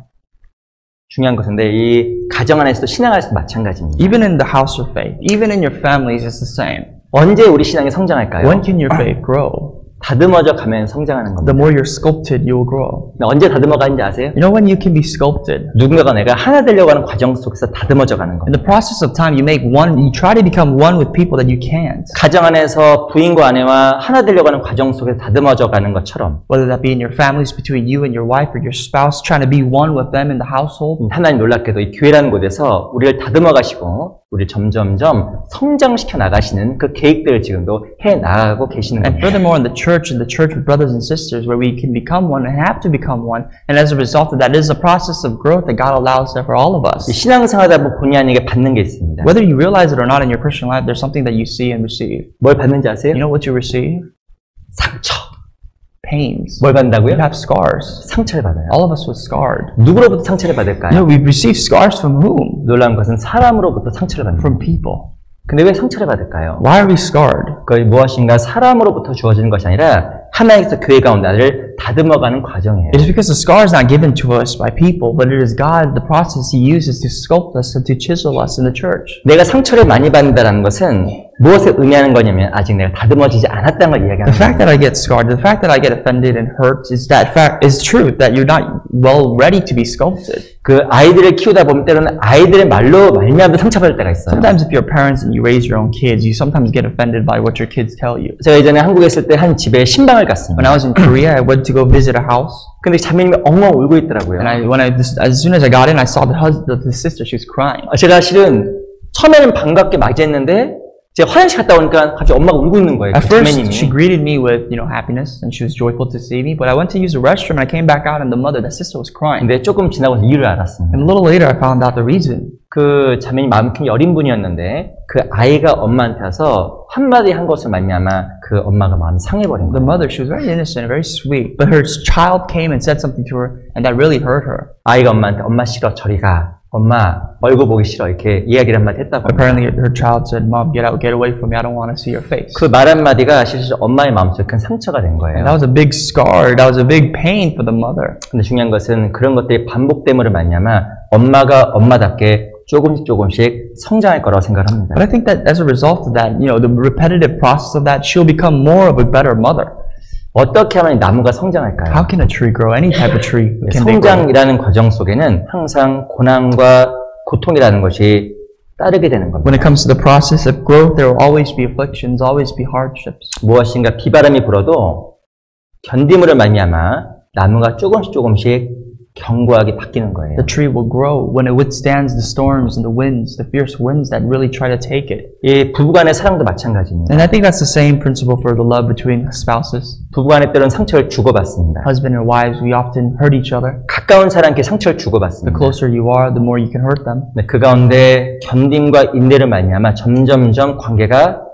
Speaker 1: 중요한 것인데 이 가정 안에서도 신앙 안에서도 마찬가지입니다.
Speaker 2: Even in the house of faith, even in your families, it's the same.
Speaker 1: 언제 우리 신앙이 성장할까요?
Speaker 2: When can your faith grow?
Speaker 1: 다듬어져 가면 성장하는 겁니다.
Speaker 2: The more you're sculpted, you will grow.
Speaker 1: 언제 다듬어 가는지 아세요?
Speaker 2: You know when you can be sculpted?
Speaker 1: 누군가가 내가 하나 되려고 하는 과정 속에서 다듬어져 가는
Speaker 2: In
Speaker 1: 겁니다.
Speaker 2: the process of time, you try to become one with people that you can't.
Speaker 1: 가정 안에서 부인과 아내와 하나 되려고 하는 과정 속에서 다듬어져 가는 것처럼
Speaker 2: Whether that be in your families, between you and your wife or your spouse, trying to be one with them in the household.
Speaker 1: 하나님 놀랍게도 이 교회라는 곳에서 우리를 다듬어 가시고 우리를 점점점 성장시켜 나가시는 그 계획들을 지금도 해 나가고 계시는
Speaker 2: And
Speaker 1: 겁니다.
Speaker 2: furthermore, in the church with brothers and sisters, where we can become one and have to become one, and as a result of that, it is a process of growth that God allows for all of us.
Speaker 1: 신앙생활하다 보면 본의 아니게 받는 게 있습니다.
Speaker 2: Whether you realize it or not in your Christian life, there's something that you see and receive.
Speaker 1: 뭘 받는지 아세요?
Speaker 2: You know what you receive?
Speaker 1: 상처.
Speaker 2: Pains.
Speaker 1: 뭘 받는다고요?
Speaker 2: You have scars.
Speaker 1: 상처를 받아요.
Speaker 2: All of us was scarred.
Speaker 1: 누구로부터 상처를 받을까요?
Speaker 2: You know, we receive scars from whom?
Speaker 1: 놀라운 것은 사람으로부터 상처를 받는
Speaker 2: From
Speaker 1: 거예요.
Speaker 2: people.
Speaker 1: 근데 왜 상처를 받을까요?
Speaker 2: Why are we scarred?
Speaker 1: 그것이 무엇인가 사람으로부터 주어지는 것이 아니라 하나님께서 교회 가운데 나를 다듬어가는 과정이에요.
Speaker 2: It is because the scar is not given to us by people, but it is God, the process He uses to sculpt us and to chisel us in the church.
Speaker 1: 내가 상처를 많이 받는다는 것은 무엇을 의미하는 거냐면 아직 내가 다듬어지지 않았다는 걸 이야기하는
Speaker 2: The fact
Speaker 1: 거예요.
Speaker 2: that I get scarred, the fact that I get offended and hurt, is true that you're not well ready to be sculpted.
Speaker 1: 그 아이들을 키우다 보면 때로는 아이들의 말로 말미암아 상처받을 때가 있어요.
Speaker 2: Sometimes if you're parents and you raise your own kids, you sometimes get offended by what your kids tell you.
Speaker 1: 제가 예전에 한국에 있을 때 한 집에 신방을 갔습니다.
Speaker 2: When I was in Korea, I went to go visit a house,
Speaker 1: 근데 자매님이 엉엉 울고 있더라고요.
Speaker 2: and as soon as I got in, I saw the sister. She was crying.
Speaker 1: 제가 실은 처음에는 반갑게 맞이했는데 제가 화장실 갔다 오니까 갑자기 엄마가 울고 있는 거예요.
Speaker 2: At first,
Speaker 1: 자매님이.
Speaker 2: she greeted me with, happiness, and she was joyful to see me. But I went to use the restroom, and I came back out, and that sister was crying.
Speaker 1: 근데 조금 지나고 이유를 알았습니다.
Speaker 2: And a little later, I found out the reason.
Speaker 1: 그 자매님 마음이 굉장히 어린 분이었는데 그 아이가 엄마한테 와서 한마디 한 것을 말미암아 그 엄마가 마음이 상해버린
Speaker 2: The
Speaker 1: 거예요.
Speaker 2: mother, she was very innocent, very sweet, but her child came and said something to her, and that really hurt her.
Speaker 1: 아이가 엄마한테 엄마 싫어 저리 가. 엄마 얼굴 보기 싫어 이렇게 이야기를 한마디 했다고.
Speaker 2: Apparently, her child said, "Mom, get away from me. I don't want to see your face."
Speaker 1: 그 말 한마디가 실제 엄마의 마음속에 큰 상처가 된
Speaker 2: And
Speaker 1: 거예요.
Speaker 2: that was a big scar. That was a big pain for the mother.
Speaker 1: 근데 중요한 것은 그런 것들이 반복됨으로 말미암아 엄마가 엄마답게 조금씩 성장할 거라고 생각합니다.
Speaker 2: But I think that as a result of that, the repetitive process of that, she'll become more of a better mother.
Speaker 1: 어떻게 하면 나무가 성장할까요?
Speaker 2: How can a tree grow? Any type of tree can they grow.
Speaker 1: 성장이라는 과정 속에는 항상 고난과 고통이라는 것이 따르게 되는 겁니다.
Speaker 2: When it comes to the process of growth, there will always be afflictions, always be hardships.
Speaker 1: 무엇인가 비바람이 불어도 견딤으로 말미암아 나무가 조금씩 견고하게 바뀌는 거예요.
Speaker 2: The tree will grow when it withstands the storms and the winds, the fierce winds that really try to take it.
Speaker 1: 이 부부간의 사랑도 마찬가지입니다.
Speaker 2: And I think that's the same principle for the love between spouses.
Speaker 1: 부부간에 때로는 상처를 주고받습니다.
Speaker 2: Husband and wives, we often hurt each other.
Speaker 1: 가까운 사람께 상처를
Speaker 2: The
Speaker 1: 주고받습니다.
Speaker 2: closer you are, the more you can hurt them.
Speaker 1: 네, 그 가운데 견딤과 인내를 말미암아 점점점 관계가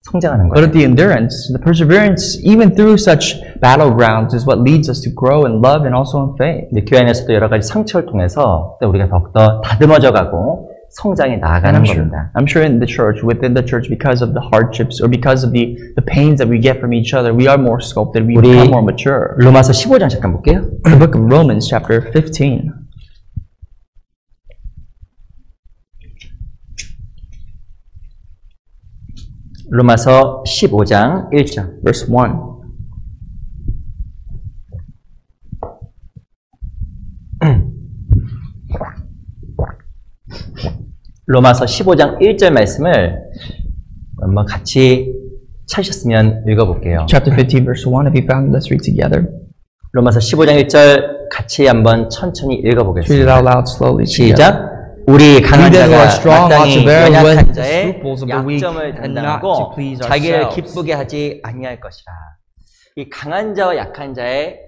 Speaker 1: 성장하는
Speaker 2: But
Speaker 1: 거예요.
Speaker 2: at the endurance, the perseverance, even through such battlegrounds, is what leads us to grow in love and also in faith.
Speaker 1: 근데 교회 안에서도 여러 가지 상처를 통해서 또 우리가 더욱더 다듬어져 가고 성장해 나아가는 겁니다.
Speaker 2: I'm sure in the church, within the church, because of the hardships or because of the pains that we get from each other, we are more sculpted, we become more mature.
Speaker 1: 로마서 15장 잠깐 볼게요.
Speaker 2: The book of Romans, chapter 15.
Speaker 1: 로마서 15장 1절.
Speaker 2: Verse 1.
Speaker 1: 로마서 15장 1절 말씀을 한번 같이 찾으셨으면 읽어볼게요.
Speaker 2: Chapter 15, verse 1. If you found it, let's read together.
Speaker 1: 로마서 15장 1절 같이 한번 천천히
Speaker 2: Read it out
Speaker 1: 읽어보겠습니다.
Speaker 2: loud slowly.
Speaker 1: 시작. 우리 강한
Speaker 2: We that
Speaker 1: 자가
Speaker 2: are strong ought to
Speaker 1: 마땅히
Speaker 2: bear
Speaker 1: 연약한
Speaker 2: with the
Speaker 1: 자의
Speaker 2: scruples of the weak
Speaker 1: 약점을
Speaker 2: and not to
Speaker 1: 담당하고
Speaker 2: please
Speaker 1: 자기를
Speaker 2: ourselves.
Speaker 1: 기쁘게 하지 아니할 것이라. 이 강한 자와 약한 자의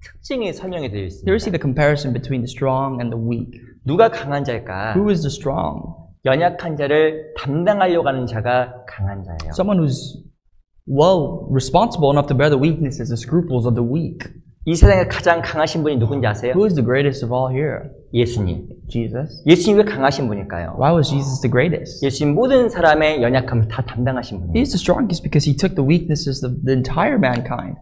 Speaker 1: 특징이 설명이 되어 있습니다.
Speaker 2: Here we see the comparison between the strong and the weak.
Speaker 1: 누가 강한 자일까?
Speaker 2: Who is the strong?
Speaker 1: 연약한 자를 담당하려고 하는 자가 강한 자예요.
Speaker 2: Someone who's well responsible enough to bear the weaknesses, the scruples of the weak.
Speaker 1: 이 세상에 가장 강하신 분이 누군지 아세요?
Speaker 2: Who is the greatest of all here?
Speaker 1: 예수님.
Speaker 2: Jesus.
Speaker 1: 예수님 왜 강하신 분일까요?
Speaker 2: Why was Jesus the greatest?
Speaker 1: 예수님 모든 사람의 연약함을 다 담당하신 분이에요.
Speaker 2: He's the strongest because he took the weaknesses of the entire mankind.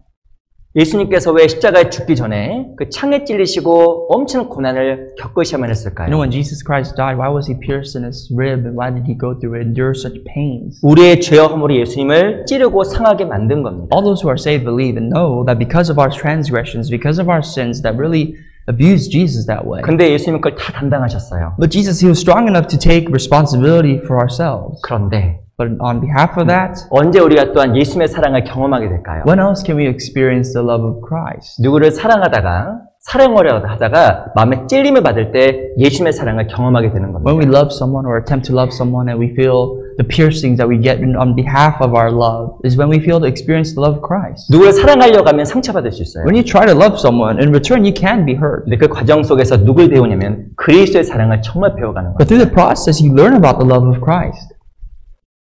Speaker 1: 예수님께서 왜 십자가에 죽기 전에 그 창에 찔리시고 엄청난 고난을 겪으셔야만 했을까요?
Speaker 2: You know, when Jesus Christ died, why was he pierced in his rib and why did he go through endure such pains?
Speaker 1: 우리의 죄와 허물이 예수님을 찌르고 상하게 만든 겁니다.
Speaker 2: All those who are saved believe and know that because of our transgressions, because of our sins, that really abused Jesus that way.
Speaker 1: 근데 예수님은 그걸 다 담당하셨어요.
Speaker 2: But Jesus, he was strong enough to take responsibility for ourselves.
Speaker 1: 그런데
Speaker 2: But on behalf of that,
Speaker 1: 언제 우리가 또한 예수님의 사랑을 경험하게 될까요?
Speaker 2: when else can we experience the love of Christ?
Speaker 1: 누구를 사랑하다가 사랑하려 하다가 마음에 찔림을 받을 때 예수님의 사랑을 경험하게 되는 겁니다.
Speaker 2: When we love someone or attempt to love someone and we feel the piercings that we get on behalf of our love is when we feel to experience the love of Christ.
Speaker 1: 누구를 사랑하려고 하면 상처받을 수 있어요.
Speaker 2: When you try to love someone, in return you can be hurt.
Speaker 1: 근데 그 과정 속에서 누굴 배우냐면 그리스도의 사랑을 정말 배워가는 거예요.
Speaker 2: But through the process, you learn about the love of Christ.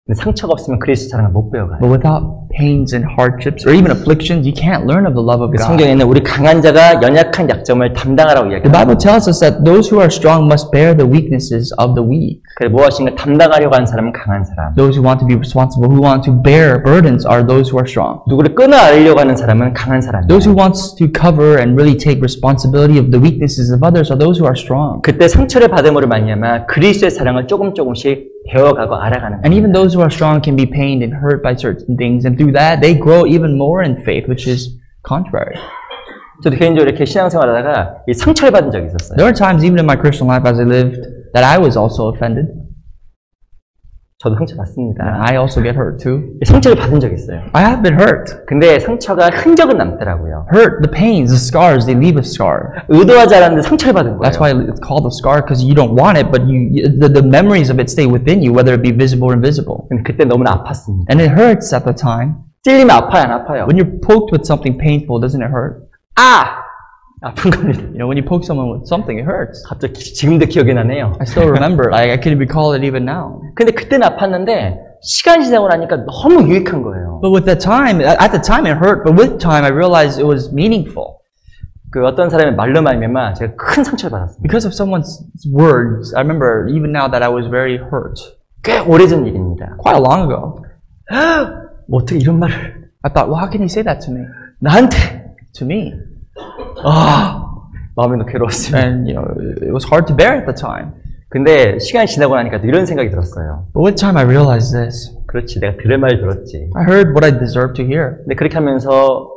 Speaker 1: 근데 상처가 없으면 그리스도 사랑을 못 배워가요.
Speaker 2: But without pains and hardships or even afflictions, you can't learn of the love of God.
Speaker 1: 성경에는 우리 강한 자가 연약한 약점을 담당하라고
Speaker 2: The
Speaker 1: 이야기합니다.
Speaker 2: Bible tells us that those who are strong must bear the weaknesses of the weak.
Speaker 1: 그래서 무엇인가 담당하려고 하는 사람은 강한 사람.
Speaker 2: Those who want to be responsible, who want to bear burdens are those who are strong.
Speaker 1: 누구를 끊어안으려고 하는 사람은 강한 사람이에요.
Speaker 2: Those who want to cover and really take responsibility of the weaknesses of others are those who are strong.
Speaker 1: 그때 상처를 받음으로 말미암아 그리스도의 사랑을 조금씩 배워가고 알아가는
Speaker 2: And even
Speaker 1: 겁니다.
Speaker 2: those who are strong can be pained and hurt by certain things, and through that they grow even more in faith, which is contrary.
Speaker 1: 저도 개인적으로 이렇게 신앙생활하다가 이 상처를 받은 적이 있었어요.
Speaker 2: There are times, even in my Christian life as I lived, that I was also offended.
Speaker 1: 저도 상처 받습니다.
Speaker 2: I also get hurt too.
Speaker 1: 상처를 받은 적이 있어요.
Speaker 2: I have been hurt.
Speaker 1: 근데 상처가 흔적은 남더라고요.
Speaker 2: Hurt, the pains, the scars, they leave a scar.
Speaker 1: 의도하지 않았는데 상처를 받은
Speaker 2: That's
Speaker 1: 거예요.
Speaker 2: why it's called a scar, because you don't want it, but the memories of it stay within you, whether it be visible or invisible.
Speaker 1: 근데 그때 너무나 아팠습니다.
Speaker 2: And it hurts at the time.
Speaker 1: 찔리면 아파요, 안 아파요?
Speaker 2: When you're poked with something painful, doesn't it hurt?
Speaker 1: 아픈 겁니다.
Speaker 2: You know, when you poke someone with something, it hurts.
Speaker 1: 갑자기 지금도 기억이 나네요.
Speaker 2: I still remember. I can recall it even now.
Speaker 1: 근데 그때는 아팠는데 시간이 지나고 나니까 너무 유익한 거예요.
Speaker 2: But with the time, at the time it hurt, but with time I realized it was meaningful.
Speaker 1: 그 어떤 사람의 말로 말미암아 제가 큰 상처를 받았습니다.
Speaker 2: Because of someone's words, I remember even now that I was very hurt.
Speaker 1: 꽤 오래전 일입니다.
Speaker 2: Quite long ago.
Speaker 1: 어떻게 이런 말을
Speaker 2: I thought, well, how can he say that to me?
Speaker 1: 나한테
Speaker 2: To me.
Speaker 1: 마음이 너무 괴로웠어요.
Speaker 2: And, you know, it was hard to bear at the time.
Speaker 1: 근데 시간이 지나고 나니까 이런 생각이 들었어요.
Speaker 2: But with time I realized this.
Speaker 1: 그렇지, 내가 들을 말 들었지.
Speaker 2: I heard what I deserved to hear.
Speaker 1: 근데 그렇게 하면서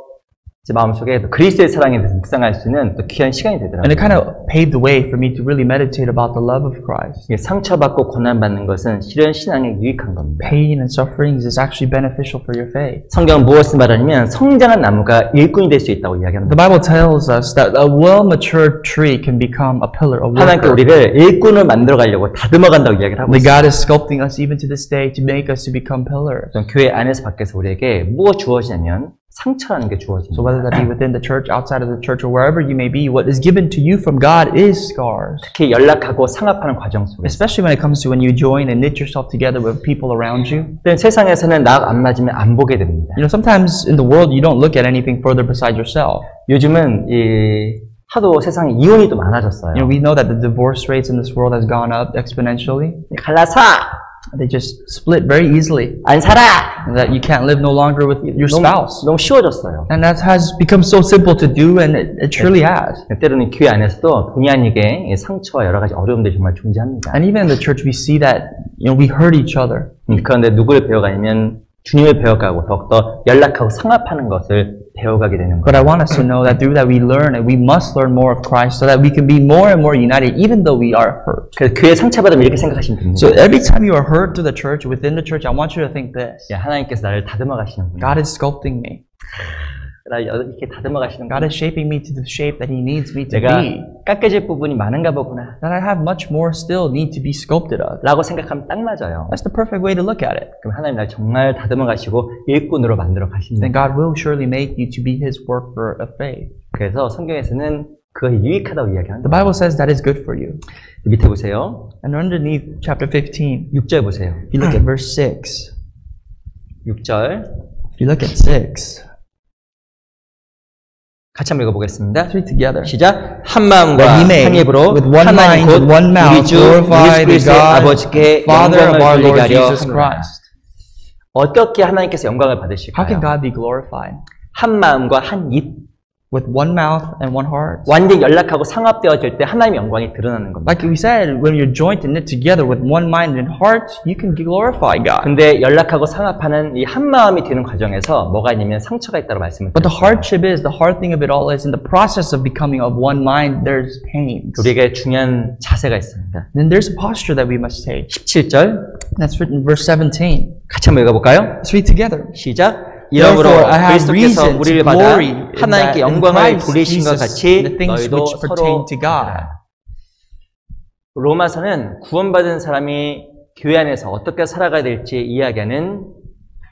Speaker 1: 제 마음속에 또 그리스도의 사랑에 대해서 묵상할 수 있는 또 귀한 시간이 되더라고요.
Speaker 2: And it kind of paved the way for me to really meditate about the love of Christ.
Speaker 1: 이게 상처받고 고난받는 것은 실은 신앙에 유익한 겁니다.
Speaker 2: Pain and sufferings is actually beneficial for your faith.
Speaker 1: 성경은 무엇을 말하냐면 성장한 나무가 일꾼이 될 수 있다고
Speaker 2: The
Speaker 1: 이야기합니다.
Speaker 2: Bible tells us that a well-matured tree can become a pillar, a
Speaker 1: 하나님께
Speaker 2: worker.
Speaker 1: 우리를 일꾼을 만들어 가려고 다듬어 간다고 이야기를 하고
Speaker 2: That
Speaker 1: 있어요.
Speaker 2: God is sculpting us even to this day to make us to become pillars.
Speaker 1: 교회 안에서 밖에서 우리에게 무엇 주어지냐면 상처라는 게 주어집니다.
Speaker 2: So whether that be within the church, outside of the church, or wherever you may be, what is given to you from God is scars.
Speaker 1: 특히 연락하고 상합하는 과정 속에서
Speaker 2: Especially when it comes to when you join and knit yourself together with people around you.
Speaker 1: 세상에서는 나 안 맞으면 안 보게 됩니다.
Speaker 2: You know, sometimes in the world you don't look at anything further besides yourself.
Speaker 1: 요즘은 하도 세상에 이혼이 또 많아졌어요.
Speaker 2: You know, we know that the divorce rates in this world has gone up exponentially.
Speaker 1: 갈라서
Speaker 2: They just split very easily.
Speaker 1: 안 살아.
Speaker 2: That you can't live no longer with your spouse.
Speaker 1: 너무 쉬워졌어요.
Speaker 2: And that has become so simple to do, and it truly has.
Speaker 1: 때로는 교회 안에서도 본의 아니게 상처와 여러 가지 어려움들이 정말 존재합니다.
Speaker 2: And even in the church, we see that, you know, we hurt each other.
Speaker 1: 그런데 누구를 배워가냐면 주님을 배워가고 더욱더 연락하고 상합하는 것을 배워가게 되는 거예요.
Speaker 2: But I want us to know that through that we learn, and we must learn more of Christ so that we can be more and more united, even though we are hurt.
Speaker 1: 그래서 교회 상처받으면 이렇게 생각하시면 됩니다.
Speaker 2: So every time you are hurt to the church, within the church, I want you to think this.
Speaker 1: 하나님께서 나를 다듬어 가시는 분.
Speaker 2: God is sculpting me.
Speaker 1: 나 이렇게 다듬어 가시는
Speaker 2: God is shaping me to the shape that He needs me to
Speaker 1: 내가
Speaker 2: be.
Speaker 1: 깎여질 부분이 많은가 보구나.
Speaker 2: That I have much more still need to be sculpted of.
Speaker 1: 라고 생각하면 딱 맞아요.
Speaker 2: That's the perfect way to look at it.
Speaker 1: 그럼 하나님 날 정말 다듬어 가시고 일꾼으로 만들어
Speaker 2: Then
Speaker 1: 가신다.
Speaker 2: God will surely make you to be His worker of faith.
Speaker 1: 그래서 성경에서는 그것이 유익하다고 이야기합니다.
Speaker 2: The Bible says that is good for you.
Speaker 1: 밑에 보세요.
Speaker 2: And underneath chapter 15,
Speaker 1: 6절 보세요.
Speaker 2: if you look at verse 6,
Speaker 1: 6절
Speaker 2: if you look at 6,
Speaker 1: 같이 한번 읽어보겠습니다.
Speaker 2: let's read together.
Speaker 1: 시작. 한 마음과
Speaker 2: That he may,
Speaker 1: 한 입으로
Speaker 2: with one
Speaker 1: 하나님
Speaker 2: mind,
Speaker 1: 곧
Speaker 2: with one mouth,
Speaker 1: 우리 주
Speaker 2: glorify
Speaker 1: 예수
Speaker 2: the
Speaker 1: 그리스도의
Speaker 2: God,
Speaker 1: 아버지께
Speaker 2: Father of our
Speaker 1: 영광을
Speaker 2: Lord
Speaker 1: 돌리게 하려
Speaker 2: Jesus
Speaker 1: 합니다.
Speaker 2: Christ.
Speaker 1: 어떻게 하나님께서 영광을
Speaker 2: How can
Speaker 1: 받으실까요?
Speaker 2: God be glorified?
Speaker 1: 한 마음과 한 입,
Speaker 2: With one mouth and one heart.
Speaker 1: 완전히 연락하고 상합되어질 때 하나님의 영광이 드러나는 겁니다.
Speaker 2: Like we said, when you're joined and knit together with one mind and heart, you can glorify God.
Speaker 1: 근데 연락하고 상합하는 이 한 마음이 되는 과정에서 뭐가 있냐면 상처가 있다고 말씀을
Speaker 2: But the
Speaker 1: 드렸어요.
Speaker 2: hardship is, the hard thing of it all is, in the process of becoming of one mind, there's pains.
Speaker 1: 우리에게 중요한 자세가 있습니다.
Speaker 2: Then there's a posture that we must take.
Speaker 1: 17절
Speaker 2: That's written in verse 17.
Speaker 1: 같이 한번 읽어볼까요?
Speaker 2: Let's read together.
Speaker 1: 시작. 이러므로
Speaker 2: Therefore, I have
Speaker 1: 그리스도께서
Speaker 2: reason to
Speaker 1: 우리를 받아
Speaker 2: glory in
Speaker 1: 하나님께
Speaker 2: that in
Speaker 1: 영광을
Speaker 2: Christ
Speaker 1: 돌리신 것
Speaker 2: Jesus
Speaker 1: 같이
Speaker 2: the things
Speaker 1: 너희도
Speaker 2: which pertain
Speaker 1: 서로
Speaker 2: to God.
Speaker 1: 로마서는 구원받은 사람이 교회 안에서 어떻게 살아가야 될지 이야기하는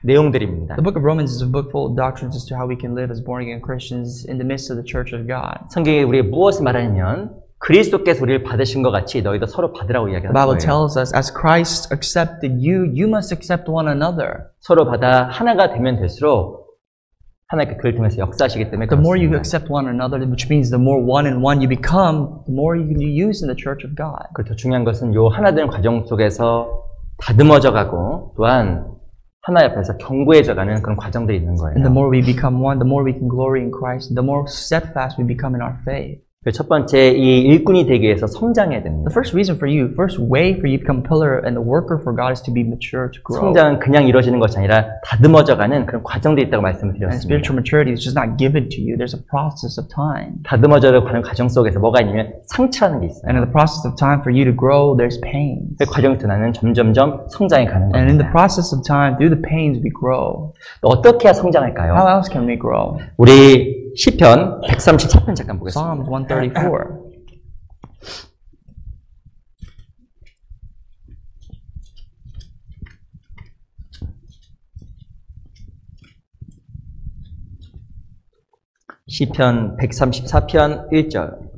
Speaker 1: 내용들입니다.
Speaker 2: The book of Romans is a book full of doctrines as to how we can live as born again Christians in the midst of the church of God.
Speaker 1: 성경이 우리에게 무엇을 말하냐면 그리스도께서 우리를 받으신 것 같이 너희도 서로 받으라고
Speaker 2: The
Speaker 1: 이야기하는
Speaker 2: Bible
Speaker 1: 거예요.
Speaker 2: tells us, as Christ accepted you, you must accept one another.
Speaker 1: 서로 받아 하나가 되면 될수록 하나님께 그를 통해서 역사하시기 때문에
Speaker 2: The more you
Speaker 1: 그렇습니다.
Speaker 2: accept one another, which means the more one and one you become, the more you can use in the church of God.
Speaker 1: 그리고 더 중요한 것은 요 하나 되는 과정 속에서 다듬어져 가고 또한 하나 옆에서 견고해져 가는 그런 과정들이 있는 거예요.
Speaker 2: And the more we become one, the more we can glory in Christ, the more steadfast we become in our faith.
Speaker 1: 첫 번째, 이 일꾼이 되기 위해서 성장해야 됩니다.
Speaker 2: The first reason for you, first way for you to become a pillar and a worker for God is to be mature, to grow.
Speaker 1: 성장은 그냥 이루어지는 것이 아니라 다듬어져 가는 그런 과정들이 있다고 말씀을
Speaker 2: And
Speaker 1: 드렸습니다.
Speaker 2: spiritual maturity is just not given to you. There's a process of time.
Speaker 1: 다듬어져 가는 과정 속에서 뭐가 있냐면 상처라는 게 있어요.
Speaker 2: And in the process of time for you to grow, there's pain.
Speaker 1: 그 과정 동안은 점점점 성장해 가는
Speaker 2: And in the
Speaker 1: 겁니다.
Speaker 2: process of time, through the pains, we grow.
Speaker 1: 또 어떻게 해야 성장할까요?
Speaker 2: How else can we grow?
Speaker 1: 우리 시편 134편 잠깐 보겠습니다.
Speaker 2: Psalms 134.
Speaker 1: 시편 134편 1절.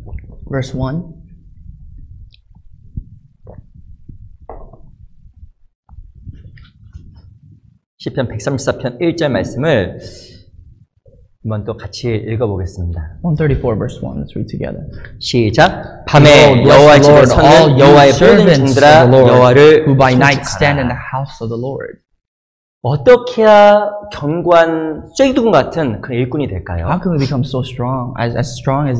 Speaker 2: Verse 1.
Speaker 1: 시편 134편 1절 말씀을 한번 또 같이 읽어보겠습니다.
Speaker 2: 134 verse 1. Let's read together.
Speaker 1: 시작. 밤에 여호와의 집에 서는 여호와의 모든 종들아 여호와를
Speaker 2: who by night stand in
Speaker 1: 송축하라.
Speaker 2: the house of the Lord.
Speaker 1: 어떻게 해야 견고한 쇠기둥 같은 그런 일꾼이 될까요?
Speaker 2: How can we become so strong as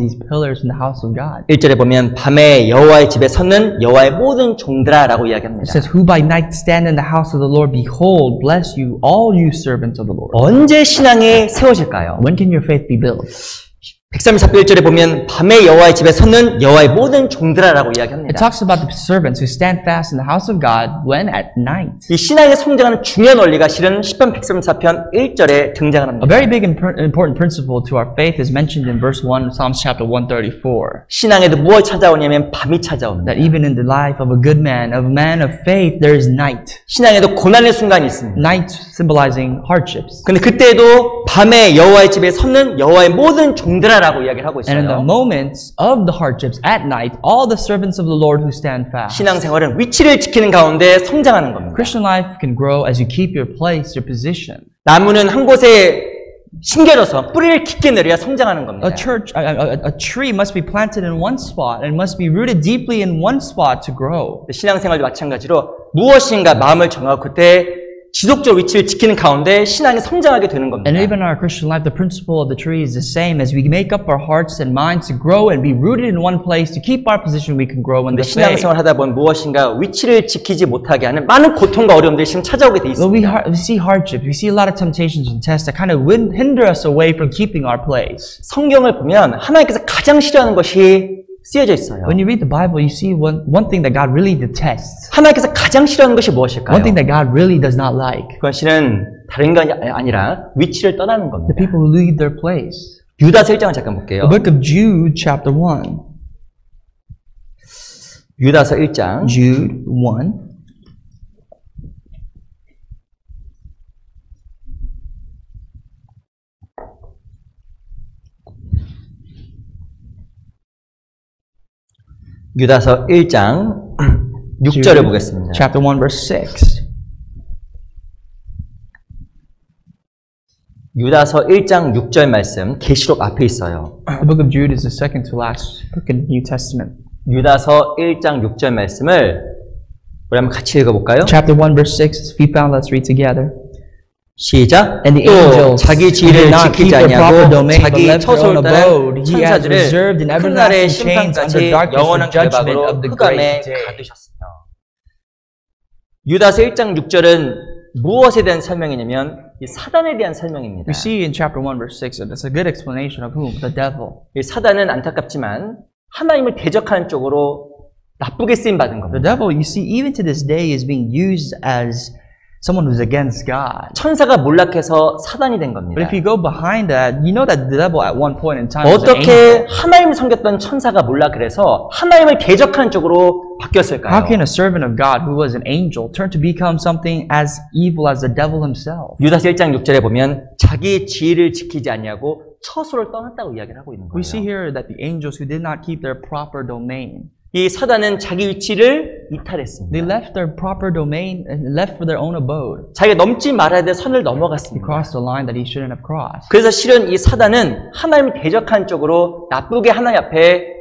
Speaker 2: these pillars in the house of God?
Speaker 1: 1절에 보면 밤에 여호와의 집에 서는 여호와의 모든 종들아 라고
Speaker 2: It
Speaker 1: 이야기합니다.
Speaker 2: says, who by night stand in the house of the Lord, behold, bless you, all you servants of the Lord.
Speaker 1: 언제 신앙이 세워질까요?
Speaker 2: When can your faith be built?
Speaker 1: 134편 1절에 보면 밤에 여호와의 집에 서는 여호와의 모든 종들아 라고
Speaker 2: It
Speaker 1: 이야기합니다.
Speaker 2: talks about the servants who stand fast in the house of God when at night.
Speaker 1: 이 신앙의 성장하는 중요한 원리가 실은 시편 134편 1절에 등장을
Speaker 2: A
Speaker 1: 합니다.
Speaker 2: very big and important principle to our faith is mentioned in verse 1 of Psalms chapter 134.
Speaker 1: 신앙에도 무엇이 찾아오냐면 밤이 찾아옵니다.
Speaker 2: That even in the life of a good man, of a man of faith, there is night.
Speaker 1: 신앙에도 고난의 순간이 있습니다.
Speaker 2: Night symbolizing hardships.
Speaker 1: 근데 그때도 밤에 여호와의 집에 서는 여호와의 모든 종들아라고 이야기를 하고
Speaker 2: And in the
Speaker 1: 있어요.
Speaker 2: moments of the hardships at night, all the servants of the Lord who stand fast.
Speaker 1: 신앙생활은 위치를 지키는 가운데 성장하는 겁니다.
Speaker 2: Christian life can grow as you keep your place, your position.
Speaker 1: 나무는 한 곳에 심겨져서 뿌리를 깊게 내려야 성장하는 겁니다.
Speaker 2: A tree must be planted in one spot and must be rooted deeply in one spot to grow.
Speaker 1: 신앙생활도 마찬가지로 무엇인가 마음을 정하고 그때 지속적으로 위치를 지키는 가운데 신앙이 성장하게 되는 겁니다.
Speaker 2: And even in our Christian life, the principle of the tree is the same. As we make up our hearts and minds to grow and be rooted in one place to keep our position, we can grow in the faith.
Speaker 1: 신앙생활 하다 보면 무엇인가 위치를 지키지 못하게 하는 많은 고통과 어려움들이 지금 찾아오게 돼
Speaker 2: But
Speaker 1: 있습니다.
Speaker 2: we see hardships, we see a lot of temptations and tests that kind of hinder us away from keeping our place.
Speaker 1: 성경을 보면 하나님께서 가장 싫어하는 것이 쓰여져 있어요.
Speaker 2: When you read the Bible, you see one thing that God really detests.
Speaker 1: 하나님께서 가장 싫어하는 것이
Speaker 2: One
Speaker 1: 무엇일까요?
Speaker 2: thing that God really does not like.
Speaker 1: 그건 실은 다른 게 아니라 위치를 떠나는 겁니다.
Speaker 2: The people who leave their place.
Speaker 1: 유다서 1장을 잠깐 볼게요.
Speaker 2: The book of Jude, chapter 1.
Speaker 1: 유다서 1장.
Speaker 2: Jude 1.
Speaker 1: 유다서 1장 6절을 보겠습니다.
Speaker 2: Chapter 1, verse 6.
Speaker 1: 유다서 1장 6절 말씀 계시록 앞에 있어요.
Speaker 2: The book of Jude is the second to last book in the New Testament.
Speaker 1: 유다서 1장 6절 말씀을 우리 한번 같이 읽어볼까요?
Speaker 2: Chapter 1, verse 6. If you found, let's read together.
Speaker 1: 시작.
Speaker 2: And the
Speaker 1: 또
Speaker 2: angels
Speaker 1: 자기
Speaker 2: did
Speaker 1: 지위를
Speaker 2: not keep
Speaker 1: 지키지
Speaker 2: their proper
Speaker 1: 아니하고
Speaker 2: domain, but
Speaker 1: 자기
Speaker 2: left their own
Speaker 1: 처소를 떠난
Speaker 2: abode. He has
Speaker 1: 천사들을
Speaker 2: reserved in
Speaker 1: 큰 날의
Speaker 2: everlasting chains under
Speaker 1: 심판까지
Speaker 2: darkness
Speaker 1: 영원한
Speaker 2: of judgment
Speaker 1: 결박으로
Speaker 2: of the
Speaker 1: 흑암에
Speaker 2: great day.
Speaker 1: 가두셨으며. 유다서 1장 6절은 무엇에 대한 설명이냐면 이 사단에 대한 설명입니다.
Speaker 2: We see in chapter 1, verse 6, that it's a good explanation of whom? The devil.
Speaker 1: 이 사단은 안타깝지만 하나님을 대적하는 쪽으로 나쁘게 쓰임 받은
Speaker 2: The
Speaker 1: 겁니다.
Speaker 2: devil, you see, even to this day is being used as someone who's against God.
Speaker 1: 천사가 몰락해서 사단이 된
Speaker 2: But
Speaker 1: 겁니다.
Speaker 2: if you go behind that, you know that the devil at one point in time was an angel.
Speaker 1: 어떻게 하나님을 섬겼던 천사가 몰락을 해서 하나님을 대적하는 쪽으로 바뀌었을까요?
Speaker 2: How can a servant of God who was an angel turn to become something as evil as the devil himself?
Speaker 1: 유다서 1장 6절에 보면 자기 지위를 지키지 아니하고 처소를 떠났다고 이야기를 하고 있는
Speaker 2: We see
Speaker 1: 거예요.
Speaker 2: here that the angels who did not keep their proper domain,
Speaker 1: 이 사단은 자기 위치를
Speaker 2: they
Speaker 1: 이탈했습니다.
Speaker 2: left their proper domain and left for their own abode.
Speaker 1: 자기가 넘지 말아야 될 선을
Speaker 2: He
Speaker 1: 넘어갔습니다.
Speaker 2: crossed the line that he shouldn't have crossed.
Speaker 1: 그래서 실은 이 사단은 하나님을 대적하는 쪽으로 나쁘게 하나님 앞에